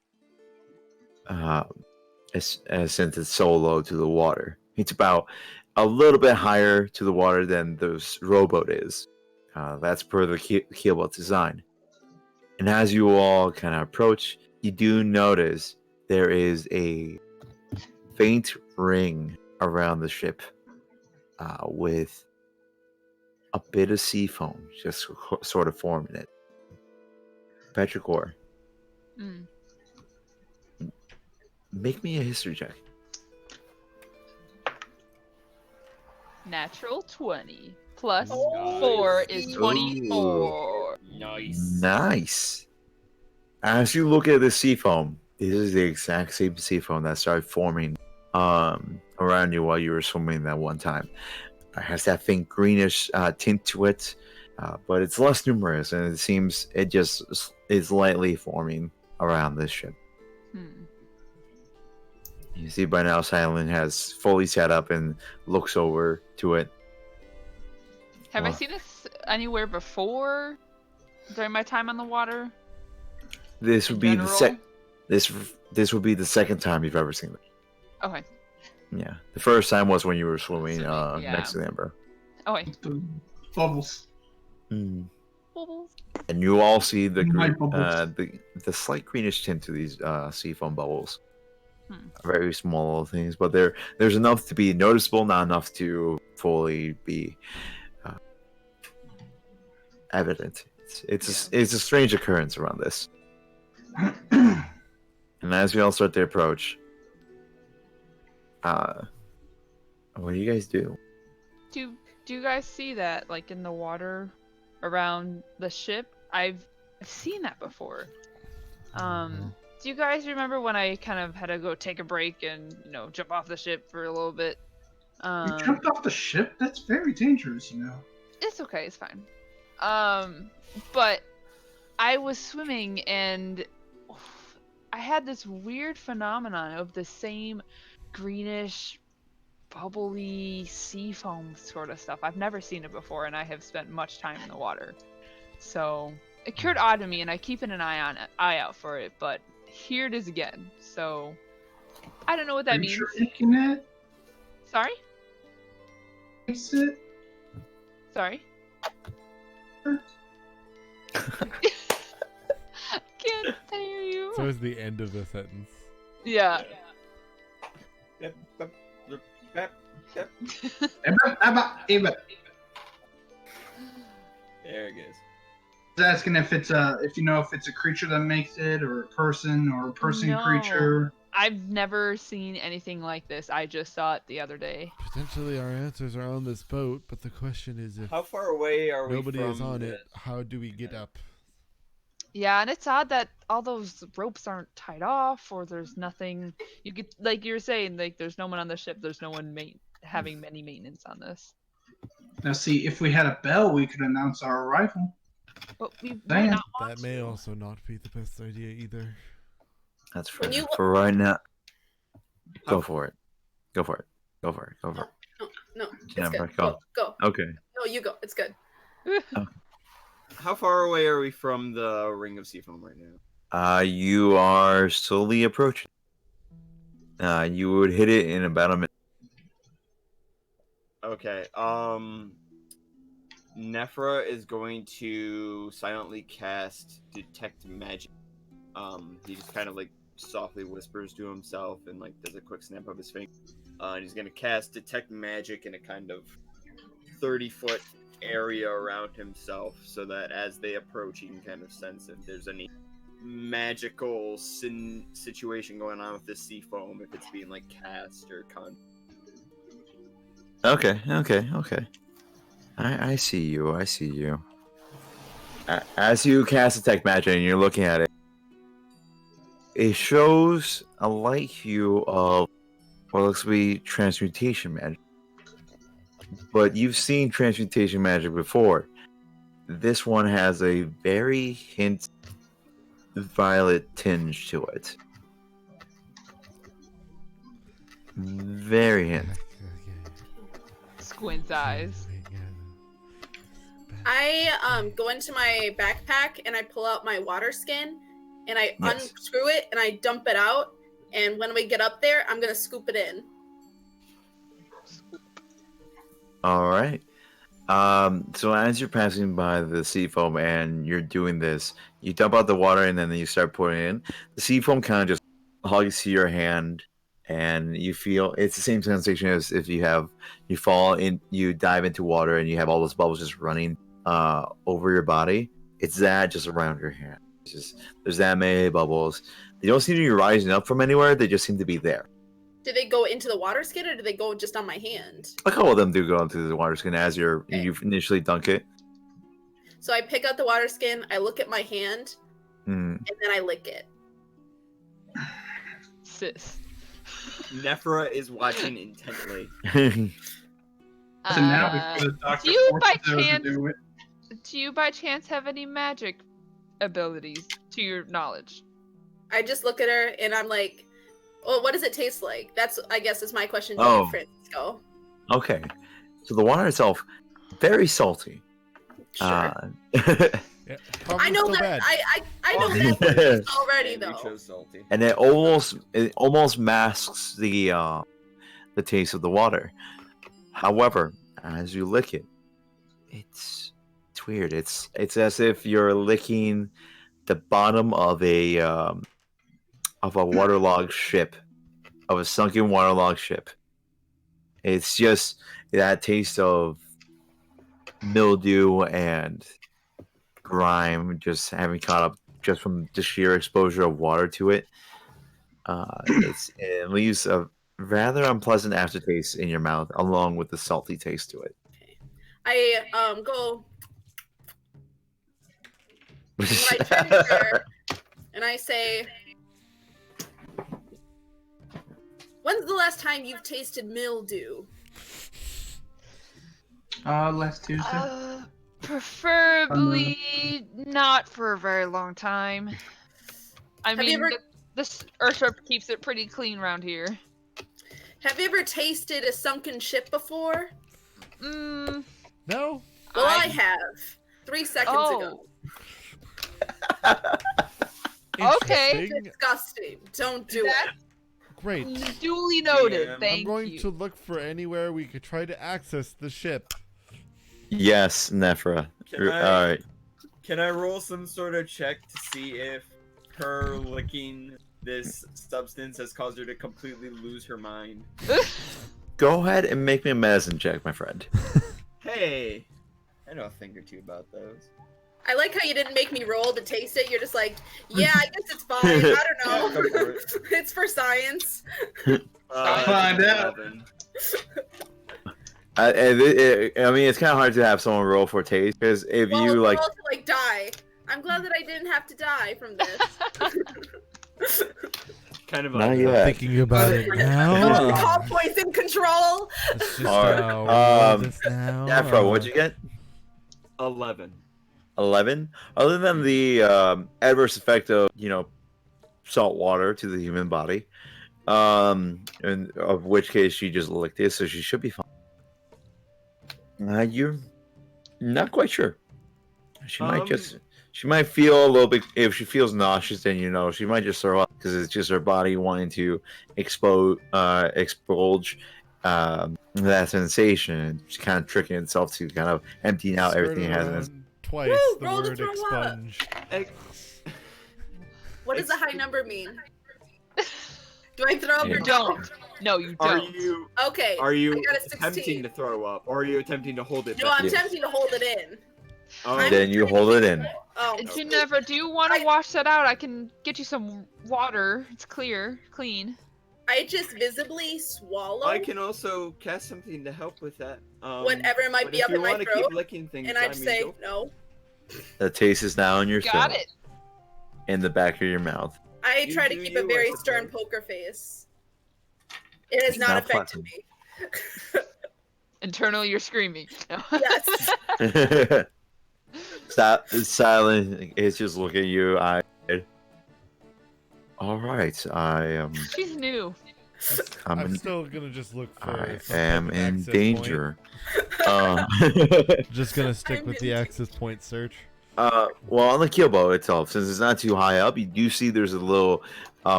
S2: Since it's so low to the water, it's about a little bit higher to the water than this rowboat is. That's per the keelboat design. And as you all kind of approach, you do notice there is a faint ring around the ship with a bit of sea foam just sort of forming it. Petrichor,
S6: Mm.
S2: make me a history check.
S6: Natural 20 plus
S8: Nice.
S6: 4 is
S8: Ooh.
S6: 24.
S8: Nice.
S2: Nice. As you look at the sea foam, this is the exact same sea foam that started forming around you while you were swimming that one time. It has that faint greenish tint to it, but it's less numerous, and it seems it just is lightly forming around this ship.
S6: Hmm.
S2: You see by now Silent has fully set up and looks over to it.
S6: Have I
S2: Wow.
S6: seen this anywhere before during my time on the water?
S2: This would
S6: In
S2: be
S6: general?
S2: this would be the second time you've ever seen it.
S6: Okay.
S2: Yeah, the first time was when you were swimming
S6: Swimming, yeah.
S2: next to the Ember.
S6: Okay.
S5: The bubbles.
S6: Bubbles.
S2: And you all see the
S5: My
S2: green,
S5: bubbles.
S2: the slight greenish tint to these seafoam bubbles.
S6: Hmm.
S2: Very small little things, but there's enough to be noticeable, not enough to fully be evident. It's a strange occurrence around this. And as we all start to approach, what do you guys do?
S6: Do you guys see that like in the water around the ship? I've seen that before. Do you guys remember when I kind of had to go take a break and jump off the ship for a little bit?
S5: You jumped off the ship? That's very dangerous, you know.
S6: It's okay, it's fine. But I was swimming and I had this weird phenomenon of the same greenish bubbly sea foam sort of stuff. I've never seen it before, and I have spent much time in the water. So it occurred odd to me, and I keep an eye out for it. But here it is again. So I don't know what that
S5: Are you
S6: means.
S5: sure you can
S6: Sorry.
S5: taste it?
S6: Sorry. Can't hear you.
S1: So is the end of the sentence.
S6: Yeah.
S7: Yep, yep, yep, yep. There it goes.
S5: I was asking if it's if you know if it's a creature that makes it, or a person
S6: No.
S5: creature.
S6: I've never seen anything like this. I just saw it the other day.
S1: Potentially our answers are on this boat, but the question is if
S7: How far away are we
S1: nobody
S7: from
S1: is on
S7: the-
S1: it, how do we get up?
S6: Yeah, and it's odd that all those ropes aren't tied off, or there's nothing. You could, like you were saying, like there's no one on the ship. There's no one having any maintenance on this.
S5: Now, see, if we had a bell, we could announce our arrival.
S6: But we might
S5: Damn.
S6: not want
S1: That may
S6: to.
S1: also not be the best idea either.
S2: That's
S4: When
S2: fair.
S4: you-
S2: For right now, go for it. Go for it. Go for it. Go for it.
S4: No, it's
S2: Jennifer,
S4: good.
S2: go.
S4: Go.
S2: Okay.
S4: No, you go. It's good.
S7: How far away are we from the ring of seafoam right now?
S2: You are slowly approaching. You would hit it in about a minute.
S7: Okay. Nephra is going to silently cast Detect Magic. He just kind of like softly whispers to himself and like does a quick snap of his finger. And he's gonna cast Detect Magic in a kind of 30-foot area around himself, so that as they approach, he can kind of sense if there's any magical situation going on with this sea foam, if it's being like cast or
S2: Okay. I see you. I see you. As you cast Detect Magic and you're looking at it, it shows a light hue of what looks to be transmutation magic. But you've seen transmutation magic before. This one has a very hint violet tinge to it. Very hint.
S6: Squint's eyes.
S4: I go into my backpack and I pull out my water skin and I
S2: Yes.
S4: unscrew it and I dump it out. And when we get up there, I'm gonna scoop it in.
S2: All right. So as you're passing by the sea foam and you're doing this, you dump out the water and then you start pouring it in. The sea foam kind of just hugs to your hand, and you feel it's the same sensation as if you fall in, you dive into water and you have all those bubbles just running over your body. It's that just around your hand. It's just there's that many bubbles. They don't seem to be rising up from anywhere. They just seem to be there.
S4: Do they go into the water skin or do they go just on my hand?
S2: A couple of them do go into the water skin as you
S4: Okay.
S2: initially dunk it.
S4: So I pick out the water skin, I look at my hand,
S2: Mm.
S4: and then I lick it.
S6: Sis.
S7: Nephra is watching intently.
S5: So now before the doctor
S6: do you
S5: forces
S6: by
S5: her to
S6: chance
S5: do it.
S6: do you by chance have any magic abilities to your knowledge?
S4: I just look at her and I'm like, well, what does it taste like? That's, I guess, is my question to
S2: Oh.
S4: you, Francisco.
S2: Okay, so the water itself, very salty.
S4: Sure.
S1: Yeah,
S4: I know
S1: still
S4: that.
S1: bad.
S4: I know
S7: Oh,
S4: that already,
S7: And we
S4: though.
S7: chose salty.
S2: And it almost masks the taste of the water. However, as you lick it, it's weird. It's as if you're licking the bottom of a waterlogged ship, of a sunken waterlogged ship. It's just that taste of mildew and grime just having caught up just from the sheer exposure of water to it. It leaves a rather unpleasant aftertaste in your mouth, along with the salty taste to it.
S4: I go and I turn to her and I say, when's the last time you've tasted mildew?
S5: Last Tuesday.
S6: Preferably not for a very long time. I
S4: Have you
S6: mean,
S4: ever-
S6: this Earthship keeps it pretty clean around here.
S4: Have you ever tasted a sunken ship before?
S6: Mm,
S1: No.
S4: Well, I have. 3 seconds ago.
S6: Okay.
S1: Interesting.
S4: Disgusting. Don't do it.
S1: Great.
S6: Duly noted.
S7: Yeah,
S6: Thank
S1: I'm going
S6: you.
S1: to look for anywhere we could try to access the ship.
S2: Yes, Nephra.
S7: Can
S2: All
S7: I-
S2: right.
S7: Can I roll some sort of check to see if her licking this substance has caused her to completely lose her mind?
S2: Go ahead and make me a medicine check, my friend.
S7: Hey, I know a thing or two about those.
S4: I like how you didn't make me roll to taste it. You're just like, yeah, I guess it's fine. I don't
S7: Yeah, go for
S4: know.
S7: it.
S4: It's for science.
S5: Find out.
S7: 11.
S2: I mean, it's kind of hard to have someone roll for taste because if
S4: Well,
S2: you
S4: we're
S2: like,
S4: all to like die. I'm glad that I didn't have to die from this.
S7: Kind of
S2: not
S7: like
S2: yet.
S1: Thinking about it now.
S4: Call poison control.
S1: Let's just
S2: Alright,
S1: roll this now.
S2: Nephra, what'd you get?
S7: 11.
S2: 11. Other than the adverse effect of salt water to the human body, and of which case she just licked it, so she should be fine. You're not quite sure. She might feel a little bit. If she feels nauseous, then she might just throw up because it's just her body wanting to expulge that sensation. She's kind of tricking itself to kind of emptying out everything it has in its.
S1: Twice
S4: Woo,
S1: the
S4: roll to
S1: word
S4: throw up.
S1: expunge.
S4: What does a high number mean? Do I throw up
S2: Yeah.
S4: or
S6: You
S4: don't?
S6: don't. No, you
S7: Are
S6: don't.
S7: you
S4: Okay.
S7: are you
S4: I got a 16.
S7: attempting to throw up, or are you attempting to hold it
S4: No,
S7: back?
S4: I'm
S2: Yeah.
S4: attempting to hold it in.
S7: Oh,
S2: Then you hold it in.
S4: Oh.
S6: Ginevra, do you want to wash that out? I can get you some water. It's clean.
S4: I just visibly swallow
S7: I can also cast something to help with that.
S4: whatever might
S7: but
S4: be
S7: if
S4: up
S7: you
S4: in my
S7: wanna
S4: throat,
S7: keep licking things,
S4: and I'd
S7: I mean,
S4: say
S7: go-
S4: no.
S2: The taste is now in your
S6: Got
S2: throat,
S6: it.
S2: in the back of your mouth.
S4: I
S7: You
S4: try to
S7: do
S4: keep
S7: you,
S4: a
S7: I
S4: very
S7: suppose.
S4: stern poker face. It has
S2: It's
S4: not
S2: not
S4: affected
S2: pleasant.
S4: me.
S6: Internally, you're screaming. No.
S4: Yes.
S2: Stop. It's silent. It's just looking at you. All right. I am.
S6: She's new.
S1: I'm still gonna just look for.
S2: I
S1: some
S2: am
S1: type of
S2: in
S1: access
S2: danger.
S1: Point. Just gonna stick
S4: I'm
S1: with
S4: in
S1: the
S4: danger.
S1: access point search.
S2: Well, on the keelboat itself, since it's not too high up, you do see there's a little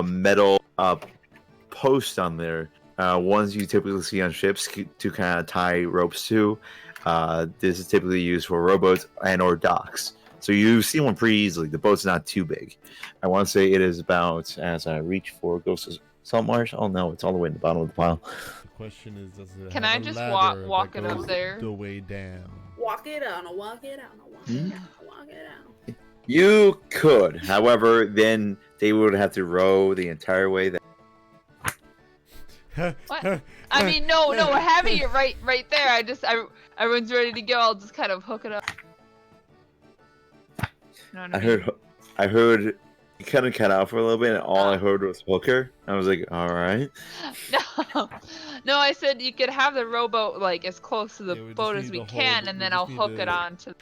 S2: metal post on there. Ones you typically see on ships to kind of tie ropes to. This is typically used for rowboats and or docks. So you see one pretty easily. The boat's not too big. I want to say it is about, as I reach for Ghost of Salt Marsh. Oh no, it's all the way in the bottom of the pile.
S1: The question is, does it
S6: Can
S1: have
S6: I
S1: a
S6: just
S1: ladder
S6: walk
S1: that
S6: it up
S1: goes
S6: there?
S1: the way down?
S4: Walk it out, walk it out, walk it out, walk it out.
S2: You could, however, then they would have to row the entire way there.
S6: What? I mean, no, having it right there. Everyone's ready to go. I'll just kind of hook it up. You know what I mean?
S2: I heard you kind of cut out for a little bit, and all I heard was hooker. I was like, all right.
S6: No, I said you could have the rowboat like as close to the
S1: Yeah, we just
S6: boat as
S1: need
S6: we
S1: to
S6: can,
S1: hold-
S6: and
S1: we
S6: then
S1: just
S6: I'll
S1: need
S6: hook
S1: to-
S6: it on to.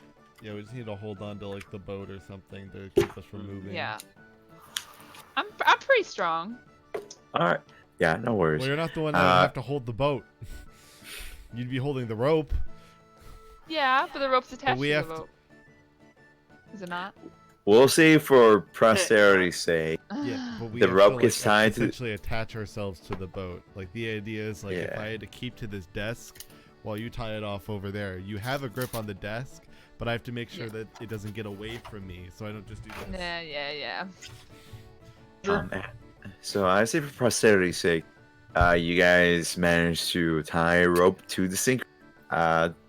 S1: Yeah, we just need to hold on to like the boat or something to keep us from moving.
S6: Yeah. I'm pretty strong.
S2: All right. Yeah, no worries.
S1: Well, you're not the one that would have to hold the boat. You'd be holding the rope.
S6: Yeah, but the rope's attached
S1: we
S6: to
S1: have
S6: the
S1: to-
S6: boat. Is it not?
S2: We'll say for posterity's sake.
S1: Yeah, but we
S2: The
S1: have
S2: rope
S1: to,
S2: gets tied to-
S1: essentially attach ourselves to the boat. Like the idea is like if
S2: Yeah.
S1: I had to keep to this desk while you tie it off over there, you have a grip on the desk, but I have to make sure that it doesn't get away from me, so I don't just do this.
S6: Yeah.
S2: So I say for posterity's sake, you guys managed to tie a rope to the sink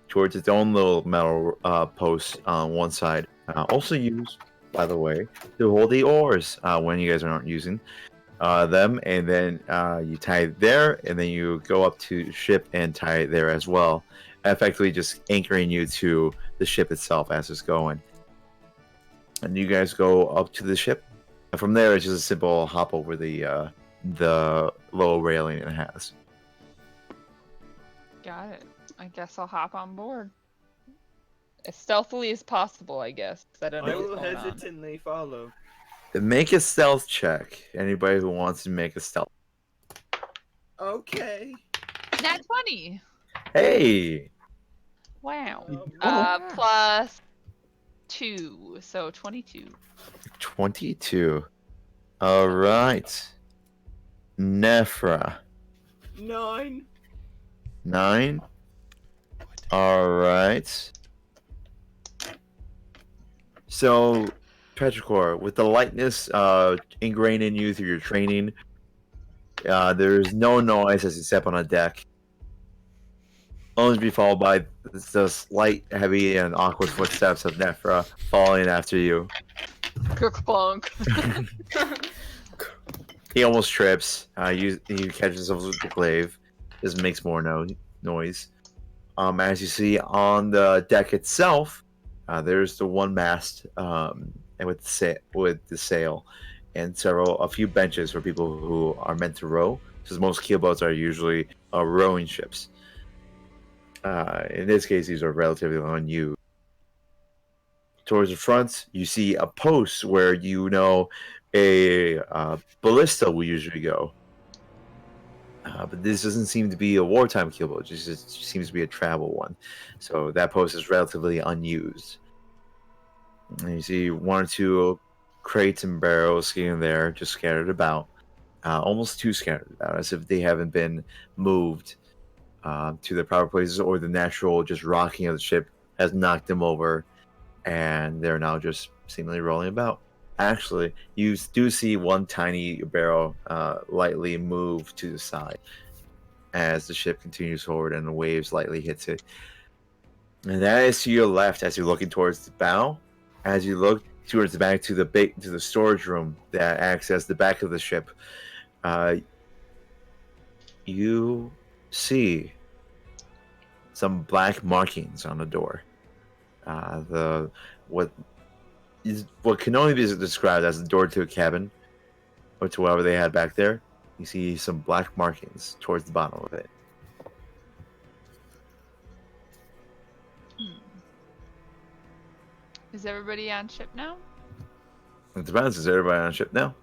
S2: towards its own little metal post on one side. Also used, by the way, to hold the oars when you guys aren't using them. And then you tie it there, and then you go up to ship and tie it there as well, effectively just anchoring you to the ship itself as it's going. And you guys go up to the ship. And from there, it's just a simple hop over the low railing it has.
S6: Got it. I guess I'll hop on board. As stealthily as possible, I guess. 'Cause I don't know
S7: I
S6: what's
S7: will
S6: going on.
S7: hesitantly follow.
S2: Make a stealth check. Anybody who wants to make a stealth.
S7: Okay.
S6: Nat 20.
S2: Hey,
S6: Wow.
S7: Oh.
S6: Plus 2, so 22.
S2: 22. All right. Nephra,
S7: 9.
S2: 9. All right. So, Petrichor, with the lightness ingrained in you through your training, there's no noise as you step on a deck. Only to be followed by the slight, heavy, and awkward footsteps of Nephra following after you.
S6: Clunk.
S2: He almost trips. He catches himself with the glaive. Just makes more noise. As you see on the deck itself, there's the one mast and with the sail, and a few benches for people who are meant to row. Because most keelboats are usually rowing ships. In this case, these are relatively unused. Towards the front, you see a post where a ballista will usually go. But this doesn't seem to be a wartime keelboat; it just seems to be a travel one. So that post is relatively unused. And you see one or two crates and barrels here and there, just scattered about, almost too scattered about, as if they haven't been moved to their proper places, or the natural just rocking of the ship has knocked them over, and they're now just seemingly rolling about. Actually, you do see one tiny barrel lightly move to the side as the ship continues forward and the waves lightly hits it. And that is to your left as you're looking towards the bow. As you look towards the back to the storage room that access the back of the ship, you see some black markings on the door. What can only be described as the door to a cabin, or to whatever they had back there. You see some black markings towards the bottom of it.
S6: Is everybody on ship now?
S2: It depends. Is everybody on ship now?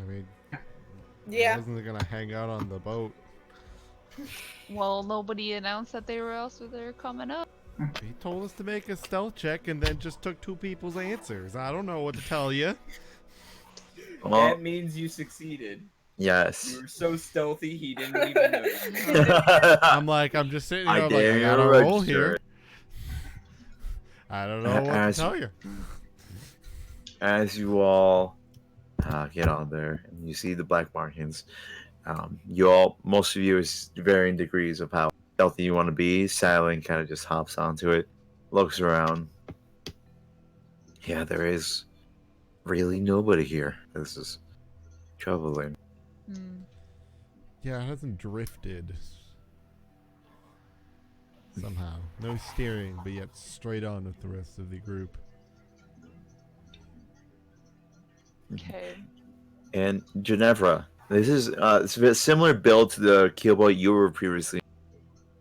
S1: I mean,
S4: Yeah.
S1: wasn't gonna hang out on the boat.
S6: Well, nobody announced that they were coming up.
S1: He told us to make a stealth check and then just took 2 people's answers. I don't know what to tell you.
S2: Well,
S7: That means you succeeded. You
S2: yes.
S7: were so stealthy, he didn't even notice.
S1: I'm just sitting here,
S2: I
S1: I'm like, I
S2: dare
S1: got a roll
S2: register
S1: here.
S2: it.
S1: I don't know what to
S2: As-
S1: tell you.
S2: As you all get on there and you see the black markings, most of you is varying degrees of how stealthy you want to be. Silent kind of just hops onto it, looks around. Yeah, there is really nobody here. This is troubling.
S6: Hmm.
S1: Yeah, it hasn't drifted. Somehow. No steering, but yet straight on with the rest of the group.
S6: Okay.
S2: And Ginevra, this is it's a bit similar build to the keelboat you were previously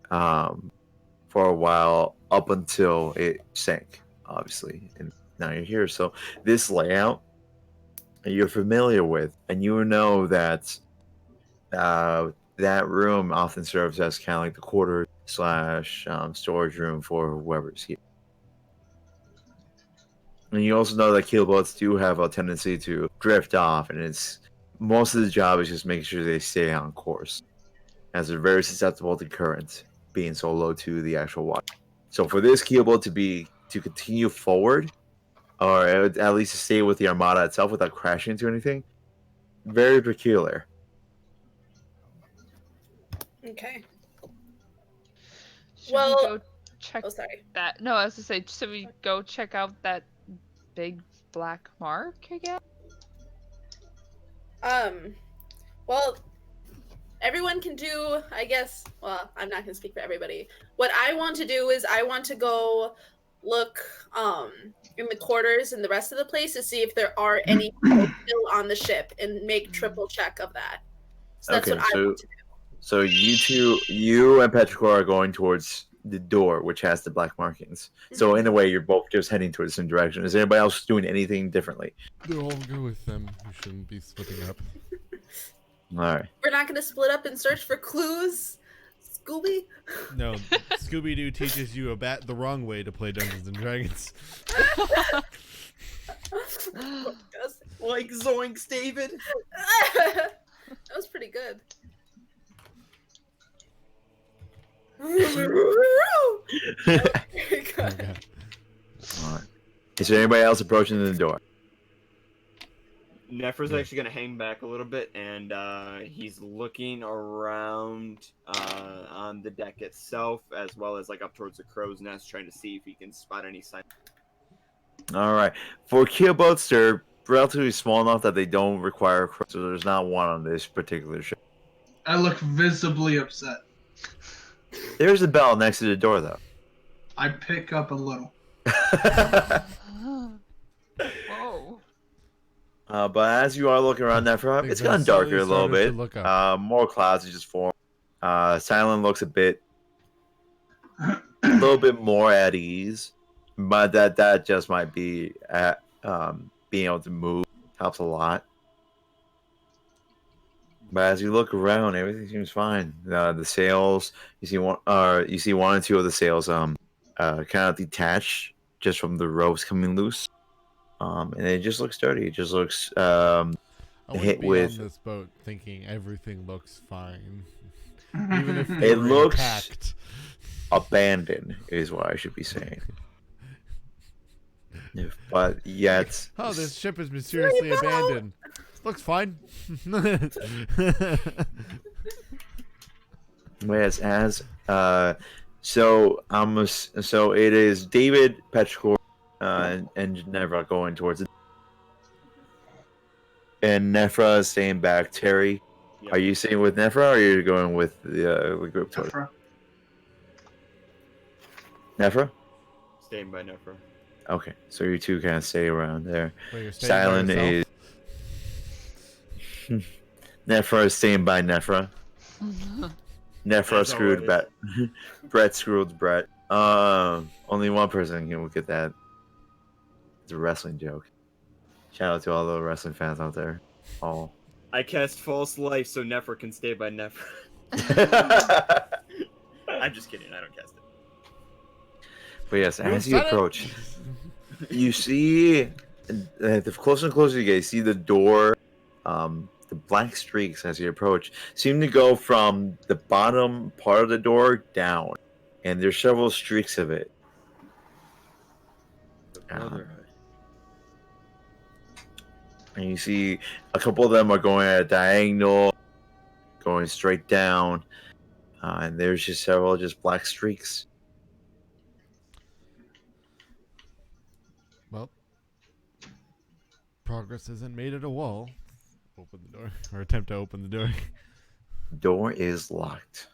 S2: for a while up until it sank, obviously, and now you're here. So this layout you're familiar with, and you know that that room often serves as kind of like the quarters / storage room for whoever's here. And you also know that keelboats do have a tendency to drift off, and it's most of the job is just making sure they stay on course, as they're very susceptible to current being so low to the actual water. So for this keelboat to continue forward, or at least to stay with the armada itself without crashing into anything, very peculiar.
S4: Okay.
S6: Should
S4: Well-
S6: we go check
S4: Oh, sorry.
S6: that? No, I was to say, should we go check out that big black mark again?
S4: Well, everyone can do, I guess. Well, I'm not gonna speak for everybody. What I want to do is I want to go look in the quarters and the rest of the place to see if there are any people still on the ship and make triple check of that. So that's
S2: Okay,
S4: what I want to do.
S2: So you and Petrichor are going towards the door, which has the black markings. So in a way, you're both just heading towards the same direction. Is anybody else doing anything differently?
S1: They'll all go with them. You shouldn't be splitting up.
S2: All right.
S4: We're not gonna split up and search for clues, Scooby.
S1: No, Scooby Doo teaches you the wrong way to play Dungeons and Dragons.
S7: Like Zoinks, David.
S4: That was pretty good.
S1: Oh, God.
S2: All right. Is there anybody else approaching the door?
S7: Nephra's actually gonna hang back a little bit, and he's looking around on the deck itself, as well as like up towards the crow's nest, trying to see if he can spot any sign.
S2: All right. For keelboats, they're relatively small enough that they don't require a crew, so there's not one on this particular ship.
S5: I look visibly upset.
S2: There's a bell next to the door, though.
S5: I pick up a little.
S6: Whoa.
S2: But as you are looking around that front,
S1: Things
S2: it's
S1: have
S2: gotten darker a
S1: slowly
S2: little
S1: started to
S2: bit.
S1: look up.
S2: More clouds have just formed. Silent looks a little bit more at ease, but that just might be being able to move helps a lot. But as you look around, everything seems fine. The sails, you see one or two of the sails kind of detached just from the ropes coming loose. And it just looks dirty. It just looks
S1: I wouldn't
S2: hit
S1: be
S2: with.
S1: on this boat thinking everything looks fine, even if
S2: It
S1: they were
S2: looks
S1: intact.
S2: abandoned, is what I should be saying. But yet,
S1: Oh, this ship is mysteriously abandoned. Looks fine.
S2: yes, so it is David, Petrichor, and Nephra going towards it, and Nephra is staying back. Terry,
S7: Yep.
S2: are you staying with Nephra, or are you going with the group towards
S5: Nephra.
S2: Nephra?
S7: Staying by Nephra.
S2: Okay, so you two kind of stay around there.
S1: Wait, you're staying by
S2: Silent
S1: yourself?
S2: is Nephra is staying by Nephra. Nephra
S7: As
S2: screwed
S7: always.
S2: Brett. Brett screwed Brett. Only one person can get that. It's a wrestling joke. Shout out to all the wrestling fans out there. All.
S7: I cast false life so Nephra can stay by Nephra. I'm just kidding. I don't cast it.
S2: But yes,
S1: You
S2: as you
S1: said it.
S2: approach, you see the closer and closer you get, you see the door. The black streaks as you approach seem to go from the bottom part of the door down, and there's several streaks of it.
S7: The Brotherhood.
S2: And you see a couple of them are going at a diagonal, going straight down, and there's just several just black streaks.
S1: Well, progress isn't made at a wall. Open the door, or attempt to open the door.
S2: Door is locked.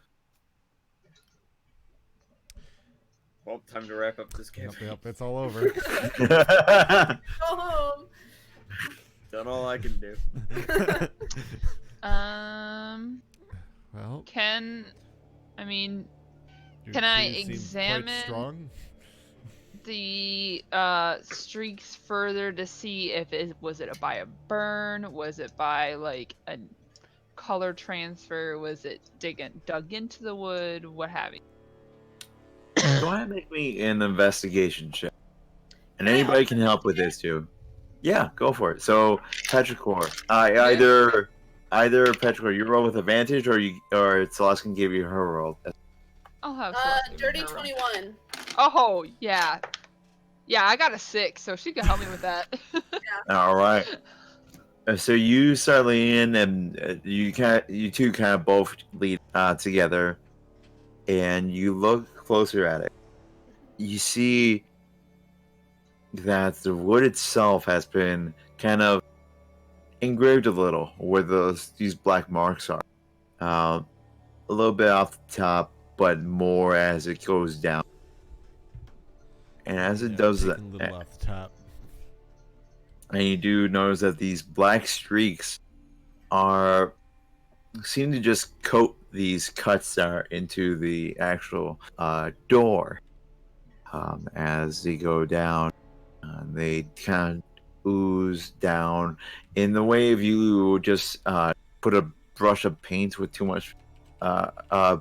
S7: Well, time to wrap up this game.
S1: Yep, it's all over.
S4: Go home.
S7: Done all I can do.
S1: Well,
S6: I mean,
S1: your
S6: Can I
S1: team seemed quite
S6: examine-
S1: strong.
S6: the streaks further to see if was it by a burn, was it by like a color transfer, was it dug into the wood, what have you.
S2: Go ahead and make me an investigation check. And anybody can help with this too. Yeah, go for it. So, Petrichor, either Petrichor, you roll with advantage, or Celeste can give you her roll.
S6: I'll have Celeste give me
S4: Dirty
S6: her roll.
S4: 21.
S6: Oh yeah, I got a 6, so she can help me with that.
S2: All right. So you start leaning, and you two kind of both lead together, and you look closer at it. You see that the wood itself has been kind of engraved a little where these black marks are. A little bit off the top, but more as it goes down. And as it does that,
S1: taking a little off the top.
S2: and you do notice that these black streaks seem to just coat these cuts that are into the actual door. As they go down, they kind of ooze down in the way if you just put a brush of paint with too much,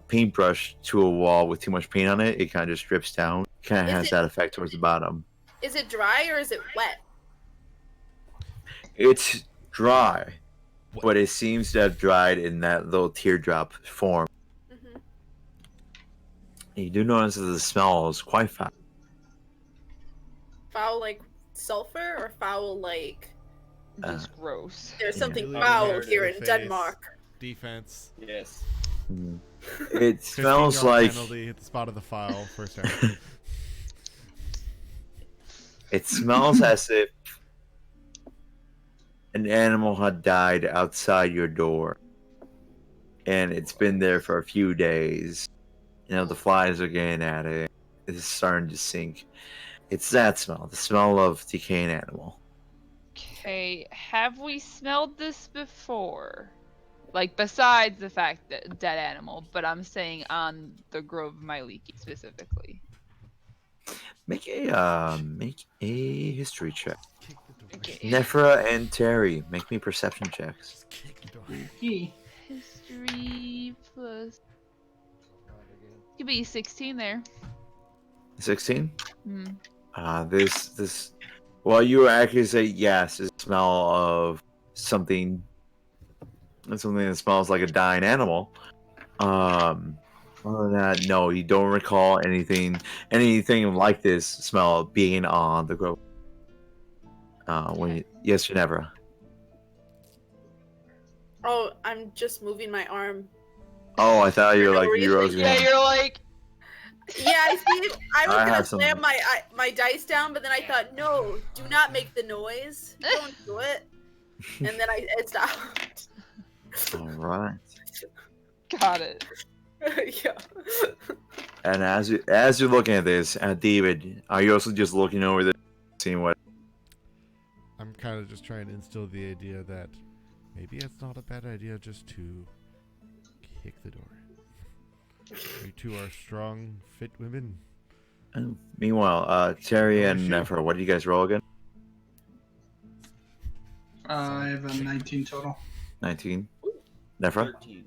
S2: paintbrush to a wall with too much paint on it, it kind of just drips down. Kind of
S4: Is
S2: has
S4: it-
S2: that effect towards the bottom.
S4: Is it dry or is it wet?
S2: It's dry, but it seems to have dried in that little teardrop form.
S4: Hmm.
S2: You do notice that the smell is quite foul.
S4: Foul like sulfur or foul like
S6: Just gross.
S4: there's
S2: Yeah.
S4: something
S1: Really
S4: foul
S1: hard
S4: here
S1: in
S4: in
S1: the
S4: Denmark?
S1: Defense.
S7: Yes.
S2: Mm. It smells
S1: 15-yard
S2: like
S1: penalty. Hit the spot of the file. First down.
S2: it smells as if an animal had died outside your door, and it's been there for a few days. You know, the flies are getting at it. It's starting to sink. It's that smell, the smell of decaying animal.
S6: Okay, have we smelled this before? Like, besides the fact that dead animal, but I'm saying on the Grove of Myliki specifically.
S2: Make a history check.
S1: Kick the door.
S6: Okay.
S2: Nephra and Terry, make me perception checks.
S1: Just kick the door.
S5: He.
S6: History plus. Could be 16 there.
S2: 16.
S6: Hmm.
S2: This. Well, you actually say yes. It smell of something. Something that smells like a dying animal. Other than that, no, you don't recall anything like this smell being on the grove. Yes, Ginevra.
S4: Oh, I'm just moving my arm.
S2: Oh, I thought you were
S4: For no
S2: like you
S4: reason.
S2: rose your
S6: Yeah,
S2: hand.
S6: you're like.
S4: Yeah, I see. I was
S2: I
S4: gonna
S2: have some-
S4: slam my dice down, but then I thought, no, do not make the noise. Don't do it. And then it stopped.
S2: All right.
S6: Got it.
S4: Yeah.
S2: And as you're looking at this, David, are you also just looking over this, seeing what?
S1: I'm kind of just trying to instill the idea that maybe it's not a bad idea just to kick the door. You two are strong, fit women.
S2: And meanwhile, Terry
S1: No
S2: and
S1: issue.
S2: Nephra, what do you guys roll again?
S5: I have a 19 total.
S2: 19. Nephra?
S7: 13.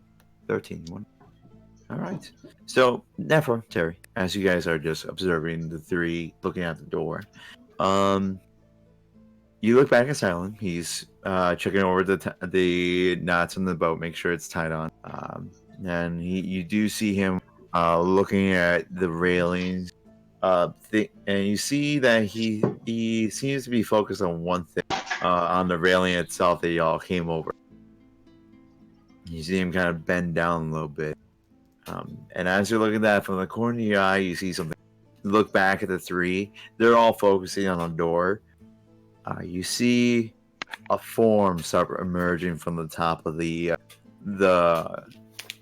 S2: 13. One. All right. So, Nephra, Terry, as you guys are just observing the three looking at the door, you look back at Silent. He's checking over the knots on the boat, make sure it's tied on. And you do see him looking at the railings, and you see that he seems to be focused on one thing, on the railing itself that y'all came over. You see him kind of bend down a little bit. And as you're looking at that from the corner of your eye, you see something. Look back at the three. They're all focusing on a door. You see a form start emerging from the top of the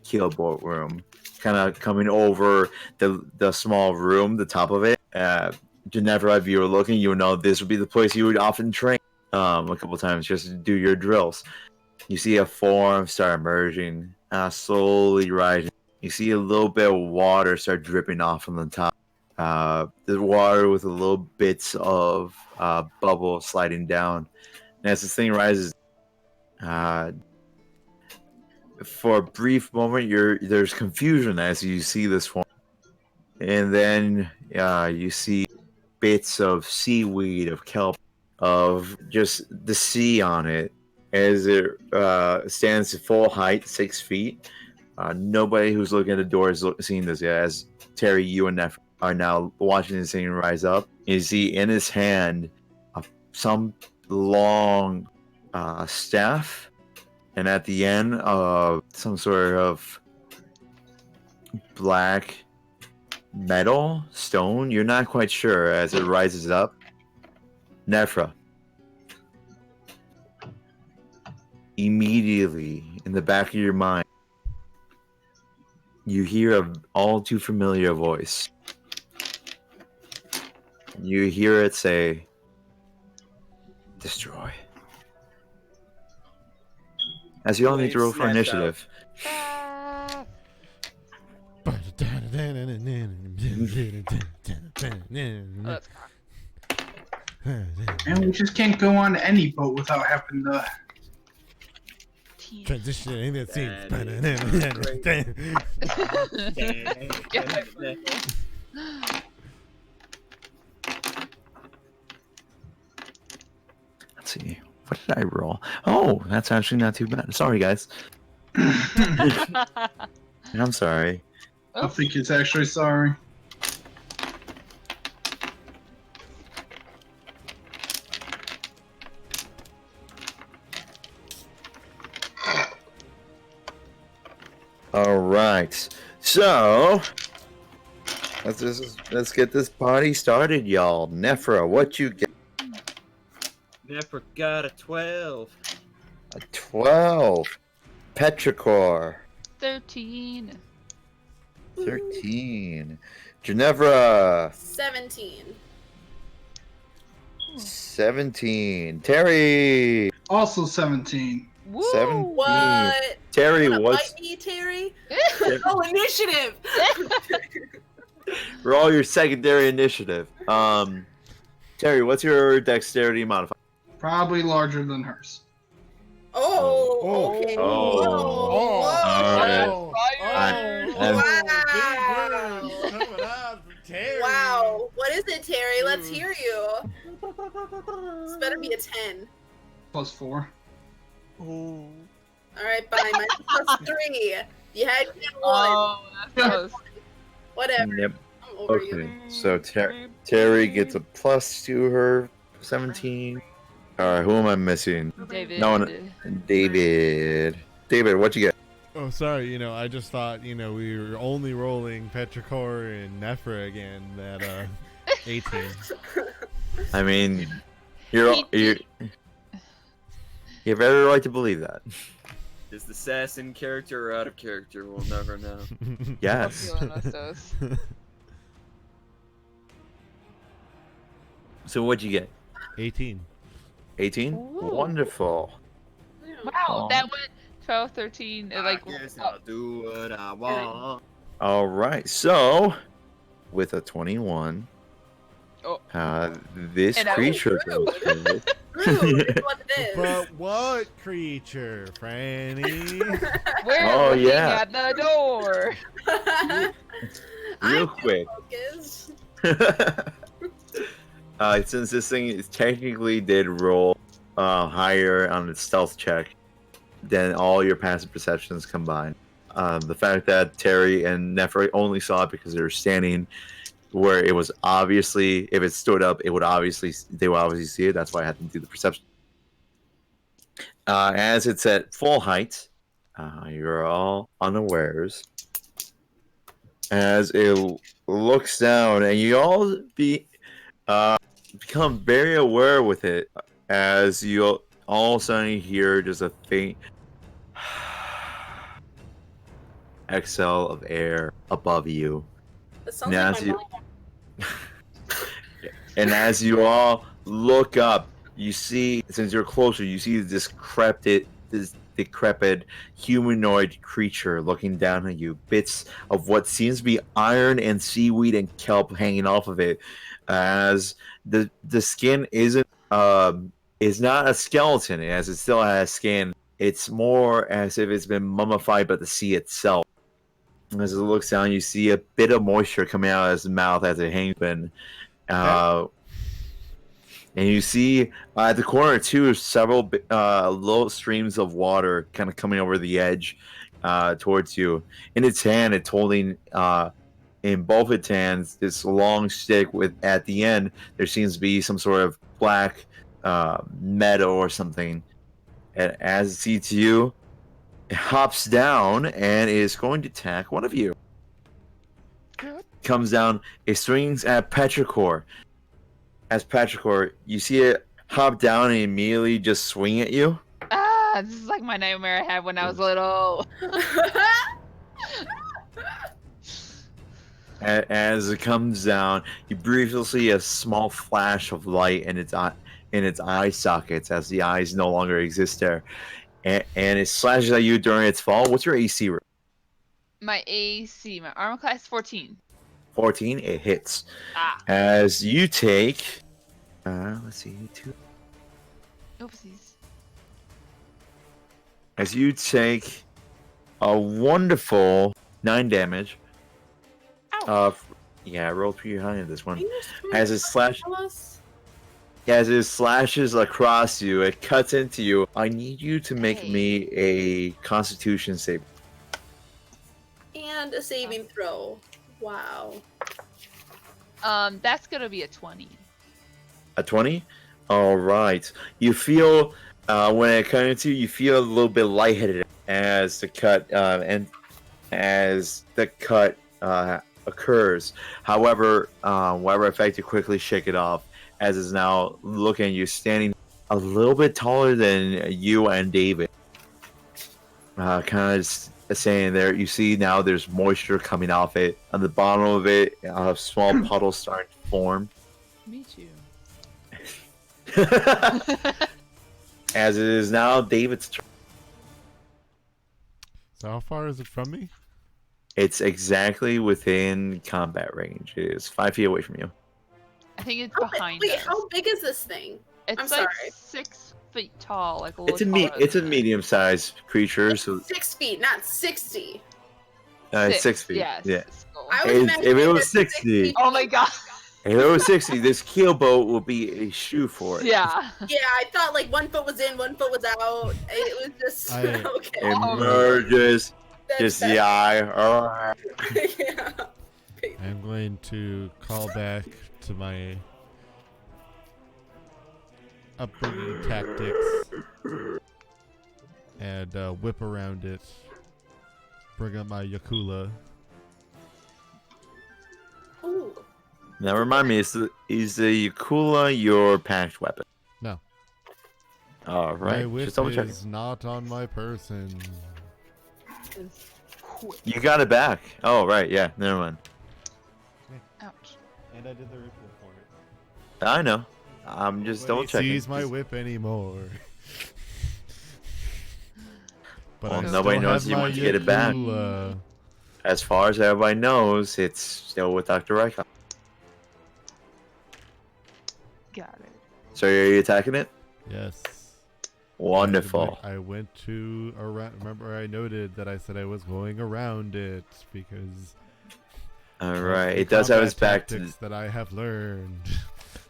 S2: keelboat room, kind of coming over the small room, the top of it. Ginevra, if you were looking, you would know this would be the place you would often train a couple times just to do your drills. You see a form start emerging, slowly rising. You see a little bit of water start dripping off from the top. The water with a little bits of bubble sliding down. And as this thing rises, for a brief moment, there's confusion as you see this form. And then you see bits of seaweed, of kelp, of just the sea on it as it stands at full height, 6 feet. Nobody who's looking at the door is seeing this yet. As Terry, you and Neff are now watching this thing rise up. You see in his hand some long staff, and at the end, some sort of black metal stone. You're not quite sure as it rises up. Nephra. Immediately, in the back of your mind, you hear an all too familiar voice. You hear it say, "Destroy." As you all need to roll for
S7: Wave snaps
S2: initiative.
S6: Ah.
S1: Oh,
S6: Oh, that's cocked.
S5: And we just can't go on any boat without having to
S6: 17.
S1: Transitioning it seems.
S6: Get my foot.
S2: Let's see. What did I roll? Oh, that's actually not too bad. Sorry, guys. I'm sorry.
S5: I think it's actually sorry.
S2: All right. So let's get this party started, y'all. Nephra, what you get?
S7: Never got a 12.
S2: A 12. Petrichor,
S6: 13.
S2: 13. Ginevra,
S4: 17.
S2: 17. Terry,
S5: Also 17.
S6: Woo!
S2: 17.
S4: What?
S2: Terry,
S4: You wanna
S2: what's
S4: fight me, Terry? Oh, initiative!
S2: roll your secondary initiative? Terry, what's your dexterity modifier?
S5: Probably larger than hers.
S4: Oh, okay.
S2: Oh.
S4: Whoa, whoa.
S2: Alright.
S4: Wow. What is it, Terry? Let's hear you. This better be a 10.
S5: +4.
S4: All right, fine. Mine's +3. You had to get one.
S6: Oh, that's close.
S4: Whatever.
S2: Yep.
S4: I'm over
S2: Okay.
S4: you.
S2: So Terry gets a plus to her 17. Alright, who am I missing?
S6: David.
S2: No one. David. David, what you get?
S1: Oh, sorry. I just thought, we were only rolling Petrichor and Nephra again at 18.
S2: I mean, you're you have every right to believe that.
S7: Is the Sass in character or out of character? We'll never know.
S2: Yes. So what'd you get?
S1: 18.
S2: 18?
S6: Ooh.
S2: Wonderful.
S6: Wow, that went 12, 13.
S7: I guess I'll do what I want.
S2: All right. So, with a 21,
S6: Oh.
S2: this
S6: And that was
S2: creature
S4: rude.
S2: goes through.
S4: Rude is what it is.
S1: But what creature, Franny?
S6: We're
S2: Oh,
S6: looking
S2: yeah.
S6: at the door.
S2: Real
S4: I'm
S2: quick.
S4: focused.
S2: Since this thing is technically did roll higher on its stealth check than all your passive perceptions combined, the fact that Terry and Nephra only saw it because they were standing where it was obviously, if it stood up, they would obviously see it. That's why I had to do the perception. As it's at full height, you're all unawares. As it looks down, and you all become very aware with it, as you all of a sudden hear just a faint exhale of air above you.
S4: That sounds
S2: And
S4: like
S2: as
S4: my
S2: you
S4: mom.
S2: and as you all look up, you see, since you're closer, you see this decrepit humanoid creature looking down at you. Bits of what seems to be iron and seaweed and kelp hanging off of it, as the skin is not a skeleton, as it still has skin. It's more as if it's been mummified by the sea itself. As it looks down, you see a bit of moisture coming out of its mouth as it hangs in. And you see at the corner too several little streams of water kind of coming over the edge towards you. In its hand, it's holding in both its hands this long stick with, at the end, there seems to be some sort of black metal or something. And as it sees you, it hops down and is going to attack one of you. Comes down, it swings at Petrichor. As Petrichor, you see it hop down and immediately just swing at you.
S6: Ah, this is like my nightmare I had when I was little.
S2: As it comes down, you briefly see a small flash of light in its eye sockets as the eyes no longer exist there, and it slashes at you during its fall. What's your AC?
S6: My AC, my armor class 14.
S2: 14. It hits.
S6: Ah.
S2: As you take, let's see, 2.
S6: Oopsies.
S2: as you take a wonderful 9 damage. Yeah, I rolled pretty high in this one. As it slashes across you, it cuts into you. I need you to make me a Constitution save.
S4: And a saving throw. Wow.
S6: That's gonna be a 20.
S2: A 20? All right. You feel when it comes into you, you feel a little bit lightheaded as the cut occurs. However, whatever effect, you quickly shake it off as it's now looking at you, standing a little bit taller than you and David. Kind of saying there, you see now there's moisture coming off it. On the bottom of it, a small puddle starting to form.
S6: Me too.
S2: As it is now David's turn.
S1: So how far is it from me?
S2: It's exactly within combat range. It is 5 feet away from you.
S6: I think it's
S4: How
S6: behind
S4: wait,
S6: us.
S4: how big is this thing?
S6: It's
S4: I'm
S6: like
S4: sorry.
S6: 6 feet tall, like a little
S2: It's a medium-sized creature, so
S4: 6 feet, not 60.
S2: 6 feet.
S6: Yes.
S2: Yeah.
S4: I was
S2: If
S4: imagining
S2: it was
S4: that
S2: 60,
S6: Oh my god.
S2: if it was 60, this keel boat will be a shoe for it.
S6: Yeah.
S4: Yeah, I thought like 1 foot was in, 1 foot was out. It was just okay.
S2: It
S6: Oh,
S2: merges.
S4: That's
S2: Just
S4: better.
S2: the eye.
S4: Yeah.
S1: I'm going to call back to my upbringing tactics and whip around it. Bring up my Yakula.
S4: Ooh.
S2: Now remind me, is the Yakula your packed weapon?
S1: No.
S2: All
S1: My
S2: right.
S1: whip
S2: Just double check.
S1: is not on my person.
S2: You got it back. Oh right, yeah. Never mind.
S6: Ouch.
S1: And I did the refill for it.
S2: I know. I'm just double checking.
S1: Sees my whip anymore. But
S2: Well,
S1: I
S2: nobody
S1: still
S2: knows
S1: have
S2: you
S1: my
S2: want to get it back.
S1: Yakula.
S2: As far as everybody knows, it's still with Dr. Reichel.
S6: Got it.
S2: So are you attacking it?
S1: Yes.
S2: Wonderful.
S1: I went to around. Remember, I noted that I said I was going around it because.
S2: All
S1: of
S2: right.
S1: the
S2: It does have
S1: combat
S2: its back to.
S1: tactics that I have learned.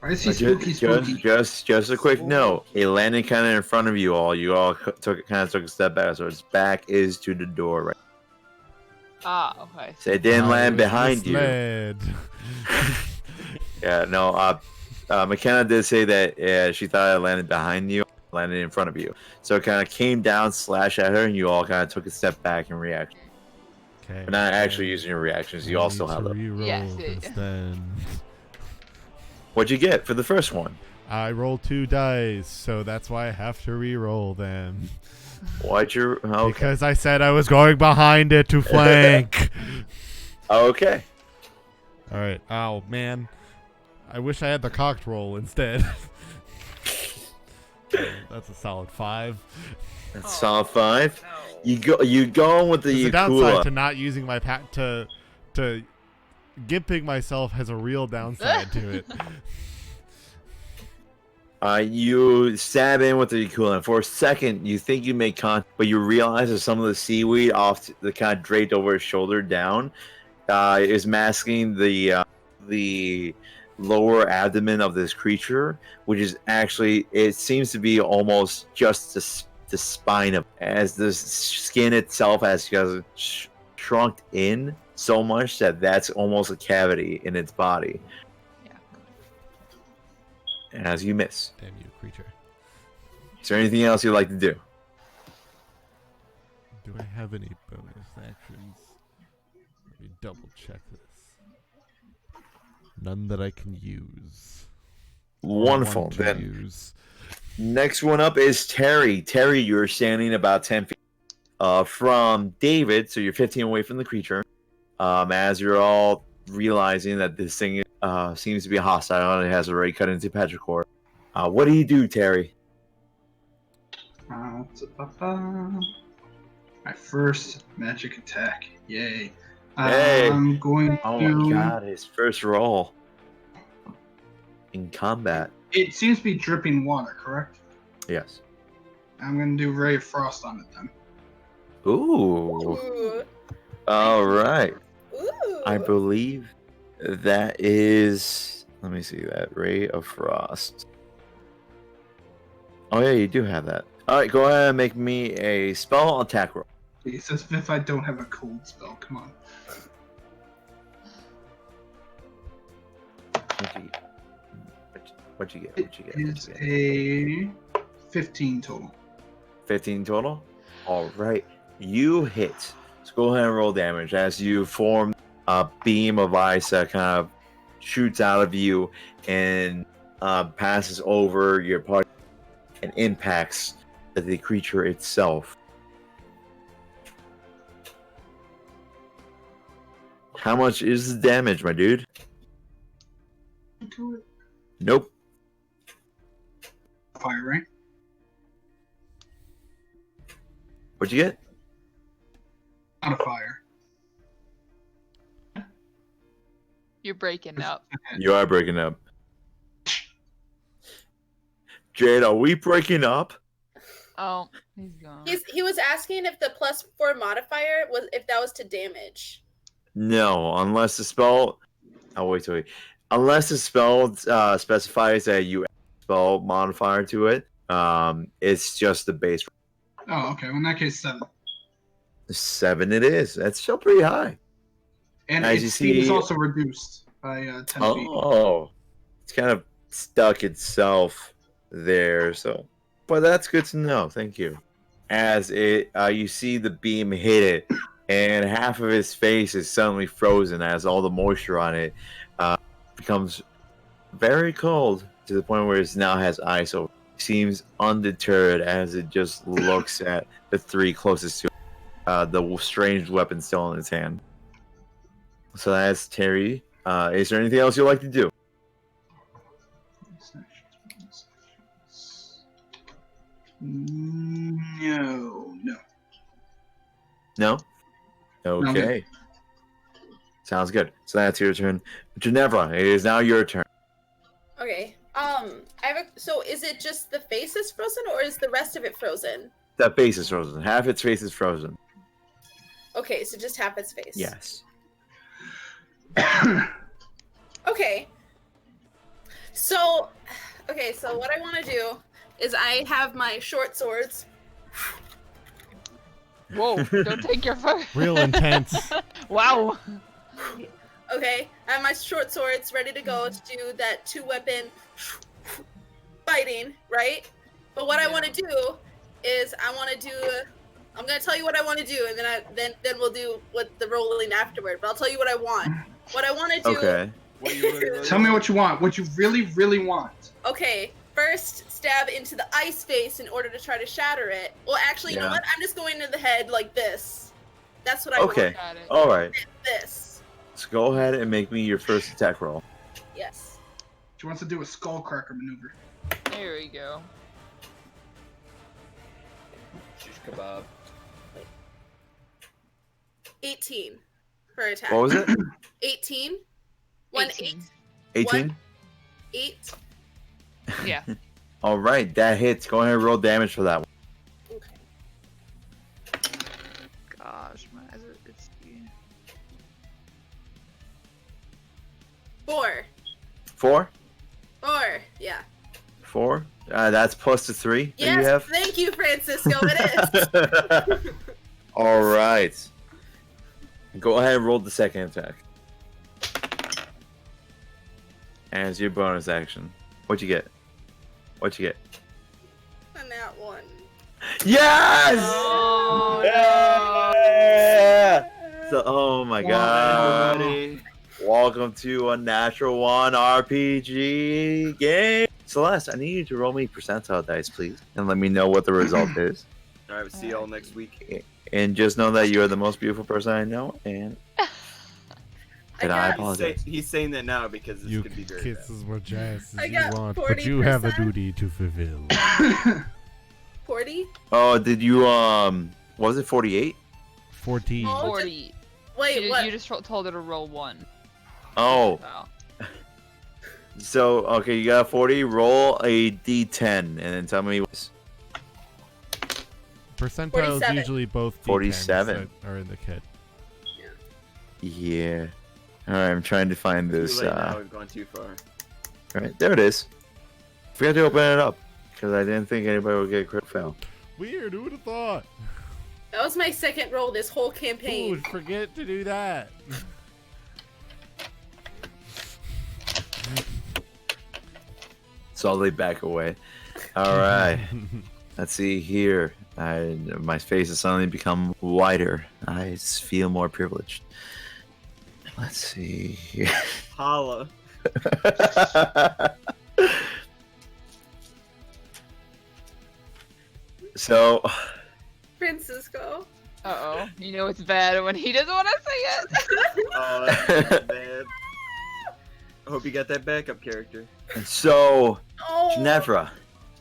S5: I see spooky.
S2: Just a quick note. It landed kind of in front of you all. You all took a step back, so its back is to the door. Right.
S6: Ah, okay.
S2: So it didn't
S1: I
S2: land
S1: was
S2: behind you.
S1: misled.
S2: Yeah. No. McKenna did say that she thought it landed behind you, landed in front of you. So it kind of came down, slashed at her, and you all kind of took a step back in reaction.
S1: Okay.
S2: But not actually using your reactions. You
S1: I
S2: also
S1: need
S2: have
S1: to
S2: them.
S1: reroll
S6: Yes,
S1: this then.
S2: What'd you get for the first one?
S1: I rolled 2 dice, so that's why I have to re-roll them.
S2: Why'd you? Okay.
S1: Because I said I was going behind it to flank.
S2: Okay.
S1: All right. Oh man, I wish I had the cocked roll instead. That's a solid 5.
S2: That's solid 5. You go with
S1: There's
S2: the
S1: a downside
S2: Yakula.
S1: to not using my to gimping myself has a real downside to it.
S2: You stab in with the Yakula, and for a second you think you make contact, but you realize that some of the seaweed off the kind of draped over his shoulder down is masking the lower abdomen of this creature, which is actually, it seems to be almost just the spine of, as the skin itself has shrunk in so much that that's almost a cavity in its body.
S6: Yeah.
S2: And as you miss.
S1: Damn you, creature.
S2: Is there anything else you'd like to do?
S1: Do I have any bonus actions? Let me double check this. None that I can use. Or
S2: Wonderful.
S1: want to
S2: Then
S1: use.
S2: next one up is Terry. Terry, you're standing about 10 feet from David, so you're 15 away from the creature. As you're all realizing that this thing seems to be hostile and it has already cut into petrichor. What do you do, Terry?
S5: My first magic attack. Yay.
S2: Hey.
S5: I'm going
S2: Oh
S5: to...
S2: my god, his first roll in combat.
S5: It seems to be dripping water, correct?
S2: Yes.
S5: I'm gonna do Ray of Frost on it then.
S2: Ooh.
S4: Ooh.
S2: All right.
S4: Ooh.
S2: I believe that is. Let me see that Ray of Frost. Oh yeah, you do have that. All right, go ahead and make me a spell attack roll.
S5: He says if I don't have a cold spell, come on.
S2: What'd you get?
S5: It is a 15 total.
S2: 15 total. All right, you hit. So go ahead and roll damage as you form a beam of ice that kind of shoots out of you and passes over your party and impacts the creature itself. How much is the damage, my dude? Nope.
S5: Fire, right?
S2: What'd you get?
S5: Not a fire.
S6: You're breaking up.
S2: You are breaking up. Jade, are we breaking up?
S6: Oh, he's gone.
S4: He was asking if the +4 modifier was if that was to damage.
S2: No, unless the spell. Oh wait. Unless the spell specifies that you add a spell modifier to it, it's just the base.
S5: Oh, okay. Well, in that case, 7.
S2: 7 it is. That's still pretty high.
S5: And
S2: As you
S5: its speed is
S2: see-
S5: also reduced by 10 feet.
S2: Oh, it's kind of stuck itself there. So, but that's good to know. Thank you. As it, you see the beam hit it, and half of his face is suddenly frozen as all the moisture on it becomes very cold to the point where it now has ice over. Seems undeterred as it just looks at the 3 closest to it, the strange weapon still in its hand. So that's Terry. Is there anything else you'd like to do?
S5: No.
S2: No? Okay. Sounds good. So that's your turn. Ginevra, it is now your turn.
S4: Okay. So is it just the face is frozen, or is the rest of it frozen?
S2: That face is frozen. Half its face is frozen.
S4: Okay, so just half its face.
S2: Yes.
S4: Okay. So what I want to do is I have my short swords.
S6: Whoa, don't take your foot.
S1: Real intense.
S6: Wow.
S4: Okay, I have my short swords ready to go to do that 2-weapon fighting, right? But what I want to do is I'm gonna tell you what I want to do, and then we'll do what the rolling afterward. But I'll tell you what I want. What I want to do.
S2: Okay.
S7: What you really
S5: Tell me what you want. What you really, really want.
S4: Okay, first stab into the ice face in order to try to shatter it. Well, actually, you know
S2: Yeah.
S4: what? I'm just going to the head like this. That's what I
S2: Okay.
S6: Got it.
S2: All right.
S4: want. This.
S2: So go ahead and make me your first attack roll.
S4: Yes.
S5: She wants to do a skull cracker maneuver.
S6: There we go.
S7: shish kebab?
S4: 18 for attack.
S2: What was it?
S4: 18. 1
S6: 18.
S4: 8.
S2: 18?
S4: 8.
S6: Yeah.
S2: All right. That hits. Go ahead and roll damage for that one.
S4: Okay.
S6: Gosh, it's
S4: 4.
S2: 4?
S4: 4. Yeah.
S2: 4? That's plus the 3 that
S4: Yes.
S2: you have?
S4: Thank you, Francisco. It is.
S2: All right. Go ahead and roll the second attack. As your bonus action. What'd you get? What'd you get?
S4: And that one.
S2: Yes!
S6: Oh,
S2: Yeah! So, oh my god.
S7: Everybody.
S2: Welcome to a Natural One RPG game. Celeste, I need you to roll me percentile dice, please. And let me know what the result is.
S7: All right, see y'all next week.
S2: And just know that you are the most beautiful person I know. And I
S4: got-
S2: apologize.
S7: He's saying that now because this
S1: You
S7: could be very
S1: kiss
S7: bad.
S1: as much ass
S4: I
S1: as you
S4: got
S1: want, but you have a
S4: 40%.
S1: duty to fulfill.
S4: 40?
S2: Oh, did you, was it 48?
S1: 14.
S4: Oh.
S6: 40.
S4: Wait,
S6: you,
S4: what?
S6: you just told her to roll 1.
S2: Oh,
S6: Wow.
S2: so, okay, you got 40. Roll a d10 and then tell me what's.
S1: Percentiles
S4: 47.
S1: usually both D10s
S2: 47.
S1: that are in the kit.
S2: Yeah. All right, I'm trying to find this.
S7: Too late now. We've gone too far.
S2: All right, there it is. Forgot to open it up because I didn't think anybody would get a crit fail.
S1: Weird. Who would have thought?
S4: That was my second roll this whole
S1: Who
S4: campaign.
S1: would forget to do that?
S2: Slowly back away. All right. Let's see here. My face has suddenly become wider. I feel more privileged. Let's see here.
S7: Holla.
S2: So,
S4: Francisco.
S6: Uh-oh. You know it's bad when he doesn't want to say it.
S7: Oh, that's bad. I hope you got that backup character.
S2: so
S4: Oh.
S2: Ginevra,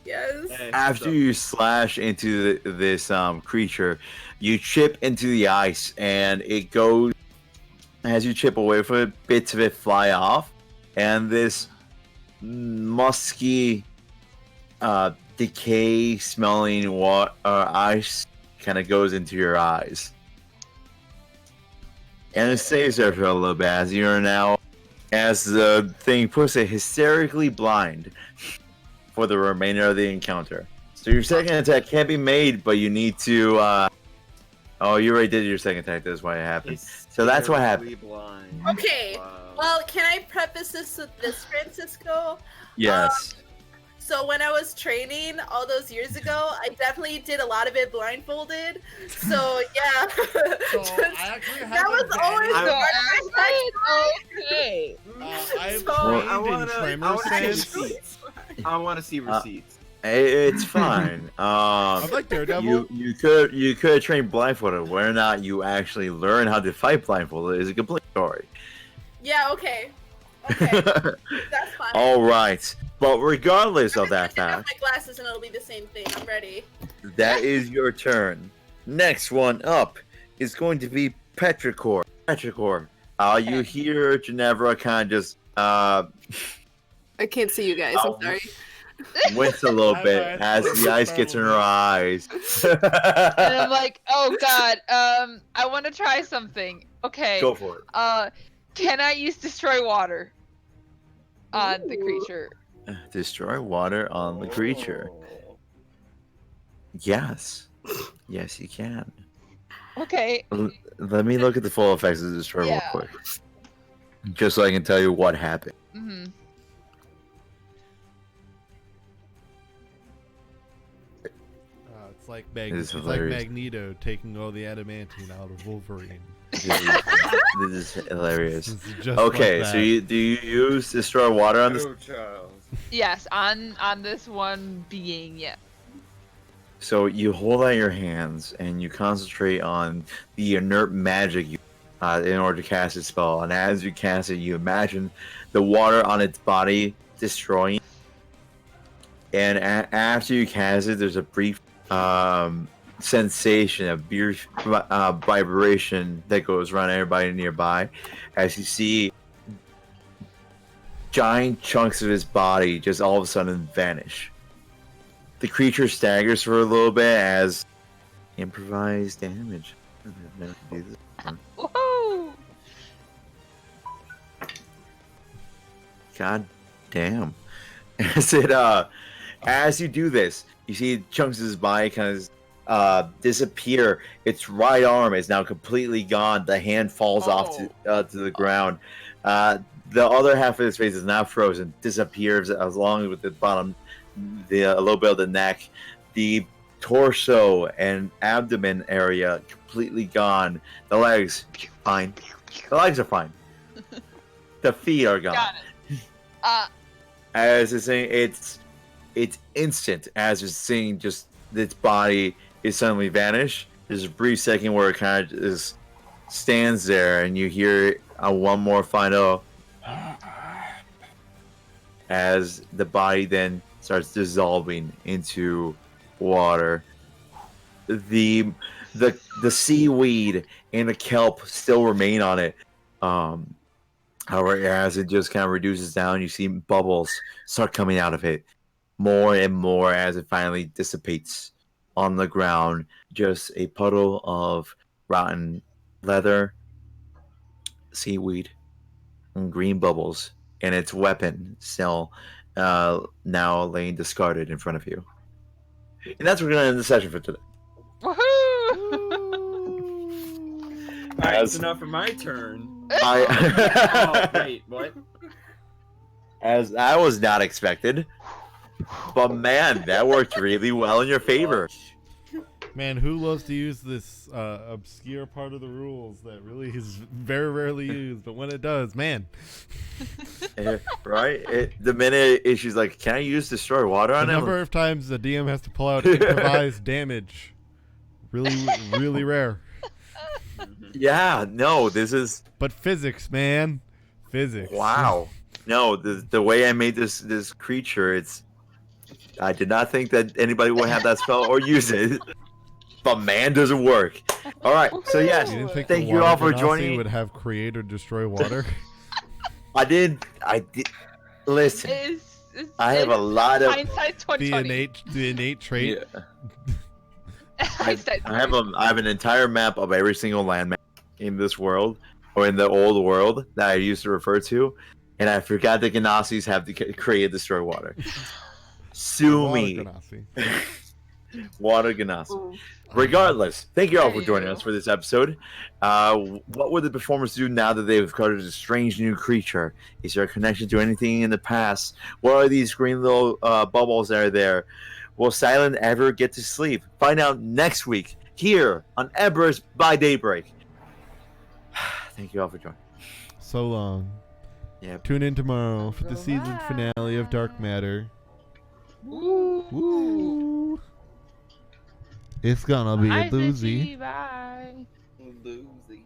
S4: Yes.
S7: Hey,
S2: after
S7: what's
S2: you slash into this creature, you chip into the ice, and it goes. As you chip away from it, bits of it fly off, and this musky, decay-smelling ice kind of goes into your eyes, and it stays there for a little bit as you're now, as the thing puts it, hysterically blind for the remainder of the encounter. So your second attack can't be made, but you need to. Oh, you already did your second attack. That's why it happened. So that's what happened.
S7: Hysterically blind.
S4: Okay.
S7: Wow.
S4: Well, can I preface this with this, Francisco?
S2: Yes.
S4: So when I was training all those years ago, I definitely did a lot of it blindfolded. So yeah. That was always
S7: I-
S4: the
S6: Actually, okay.
S1: I've
S4: So,
S1: trained
S7: I
S1: in
S7: wanna see
S1: tremor
S7: receipts.
S1: sense.
S7: I want to see receipts.
S2: It's fine.
S1: I'm like Daredevil.
S2: you could train blindfolded. Whether or not you actually learn how to fight blindfolded is a complete story.
S4: Yeah. Okay. Okay. That's fine.
S2: All right, but regardless of that
S4: Take off
S2: fact,
S4: my glasses and it'll be the same thing. I'm ready.
S2: that is your turn. Next one up is going to be Petrichor. Petrichor, you hear Ginevra kind of just
S4: I can't see you guys.
S2: I'm sorry. wince a little bit as the ice gets in her eyes.
S6: And I'm like, oh god, I want to try something. Okay.
S2: Go for it.
S6: Can I use destroy water on the creature?
S2: Destroy water on the creature.
S7: Oh.
S2: Yes. Yes, you can.
S6: Okay.
S2: Let me look at the full effects of destroy real
S6: Yeah.
S2: quick. Just so I can tell you what happened.
S6: Mm-hmm.
S1: It's like
S2: It's
S1: it's like
S2: hilarious.
S1: Magneto taking all the adamantine out of Wolverine.
S2: This is hilarious.
S1: This is just
S2: Okay,
S1: like
S2: so
S1: that.
S2: do you use destroy water on this?
S7: Oh, Charles.
S6: Yes, on this one being, yeah.
S2: So you hold out your hands and you concentrate on the inert magic in order to cast a spell. And as you cast it, you imagine the water on its body destroying. And after you cast it, there's a brief sensation, a brief vibration that goes around everybody nearby, as you see giant chunks of his body just all of a sudden vanish. The creature staggers for a little bit as improvised damage. I've never do this before.
S6: Woohoo!
S2: God damn. As you do this, you see chunks of his body kind of disappear. Its right arm is now completely gone. The hand falls off to the ground. The other half of his face is now frozen, disappears along with the bottom, a little bit of the neck. The torso and abdomen area completely gone. The legs, fine. The legs are fine. The feet are gone.
S6: Got it.
S2: As it's saying, it's instant. As it's seeing just its body is suddenly vanish. There's a brief second where it kind of just stands there, and you hear one more final as the body then starts dissolving into water. The seaweed and the kelp still remain on it. However, as it just kind of reduces down, you see bubbles start coming out of it more and more as it finally dissipates on the ground, just a puddle of rotten leather, seaweed, and green bubbles, and its weapon still now laying discarded in front of you. And that's where we're going to end the session for today.
S6: Woohoo!
S7: Alright, so now for my turn.
S2: I,
S7: Oh, wait, what?
S2: as that was not expected, but man, that worked really well in your favor.
S1: Man, who loves to use this obscure part of the rules that really is very rarely used, but when it does, man.
S2: Right? The minute she's like, "Can I use destroy water
S1: The
S2: on him?"
S1: number of times the DM has to pull out improvised damage, really rare.
S2: Yeah, no, this is
S1: But physics, man, physics.
S2: wow. No, the way I made this creature, I did not think that anybody would have that spell or use it. But man, does it work. All right, so yes,
S1: You didn't think
S2: thank
S1: the
S2: you all
S1: water
S2: for
S1: genasi
S2: joining.
S1: would have create or destroy water?
S2: I did. Listen, I have a lot of
S6: hindsight
S1: the
S6: 2020.
S1: innate trait.
S2: Yeah.
S6: Hindsight
S2: I have an entire map of every single landmass in this world, or in the old world that I used to refer to, and I forgot the Ganasis have to create destroy water. Sue
S1: Water
S2: me,
S1: genasi.
S2: water Ganassi.
S6: Ooh.
S2: Regardless, thank you all for
S6: There
S2: joining
S6: you
S2: us for this episode. What would the performers do now that they've caught a strange new creature? Is there a connection to anything in the past? What are these green little bubbles that are there? Will Silent ever get to sleep? Find out next week here on Embers by Daybreak. Thank you all for joining.
S1: So long.
S2: Yep.
S1: Tune in tomorrow for the season finale of Dark Matter.
S6: Woo.
S1: Woo! It's gonna be a
S6: Bye,
S1: doozy.
S6: Ziggy, bye.
S7: Losing.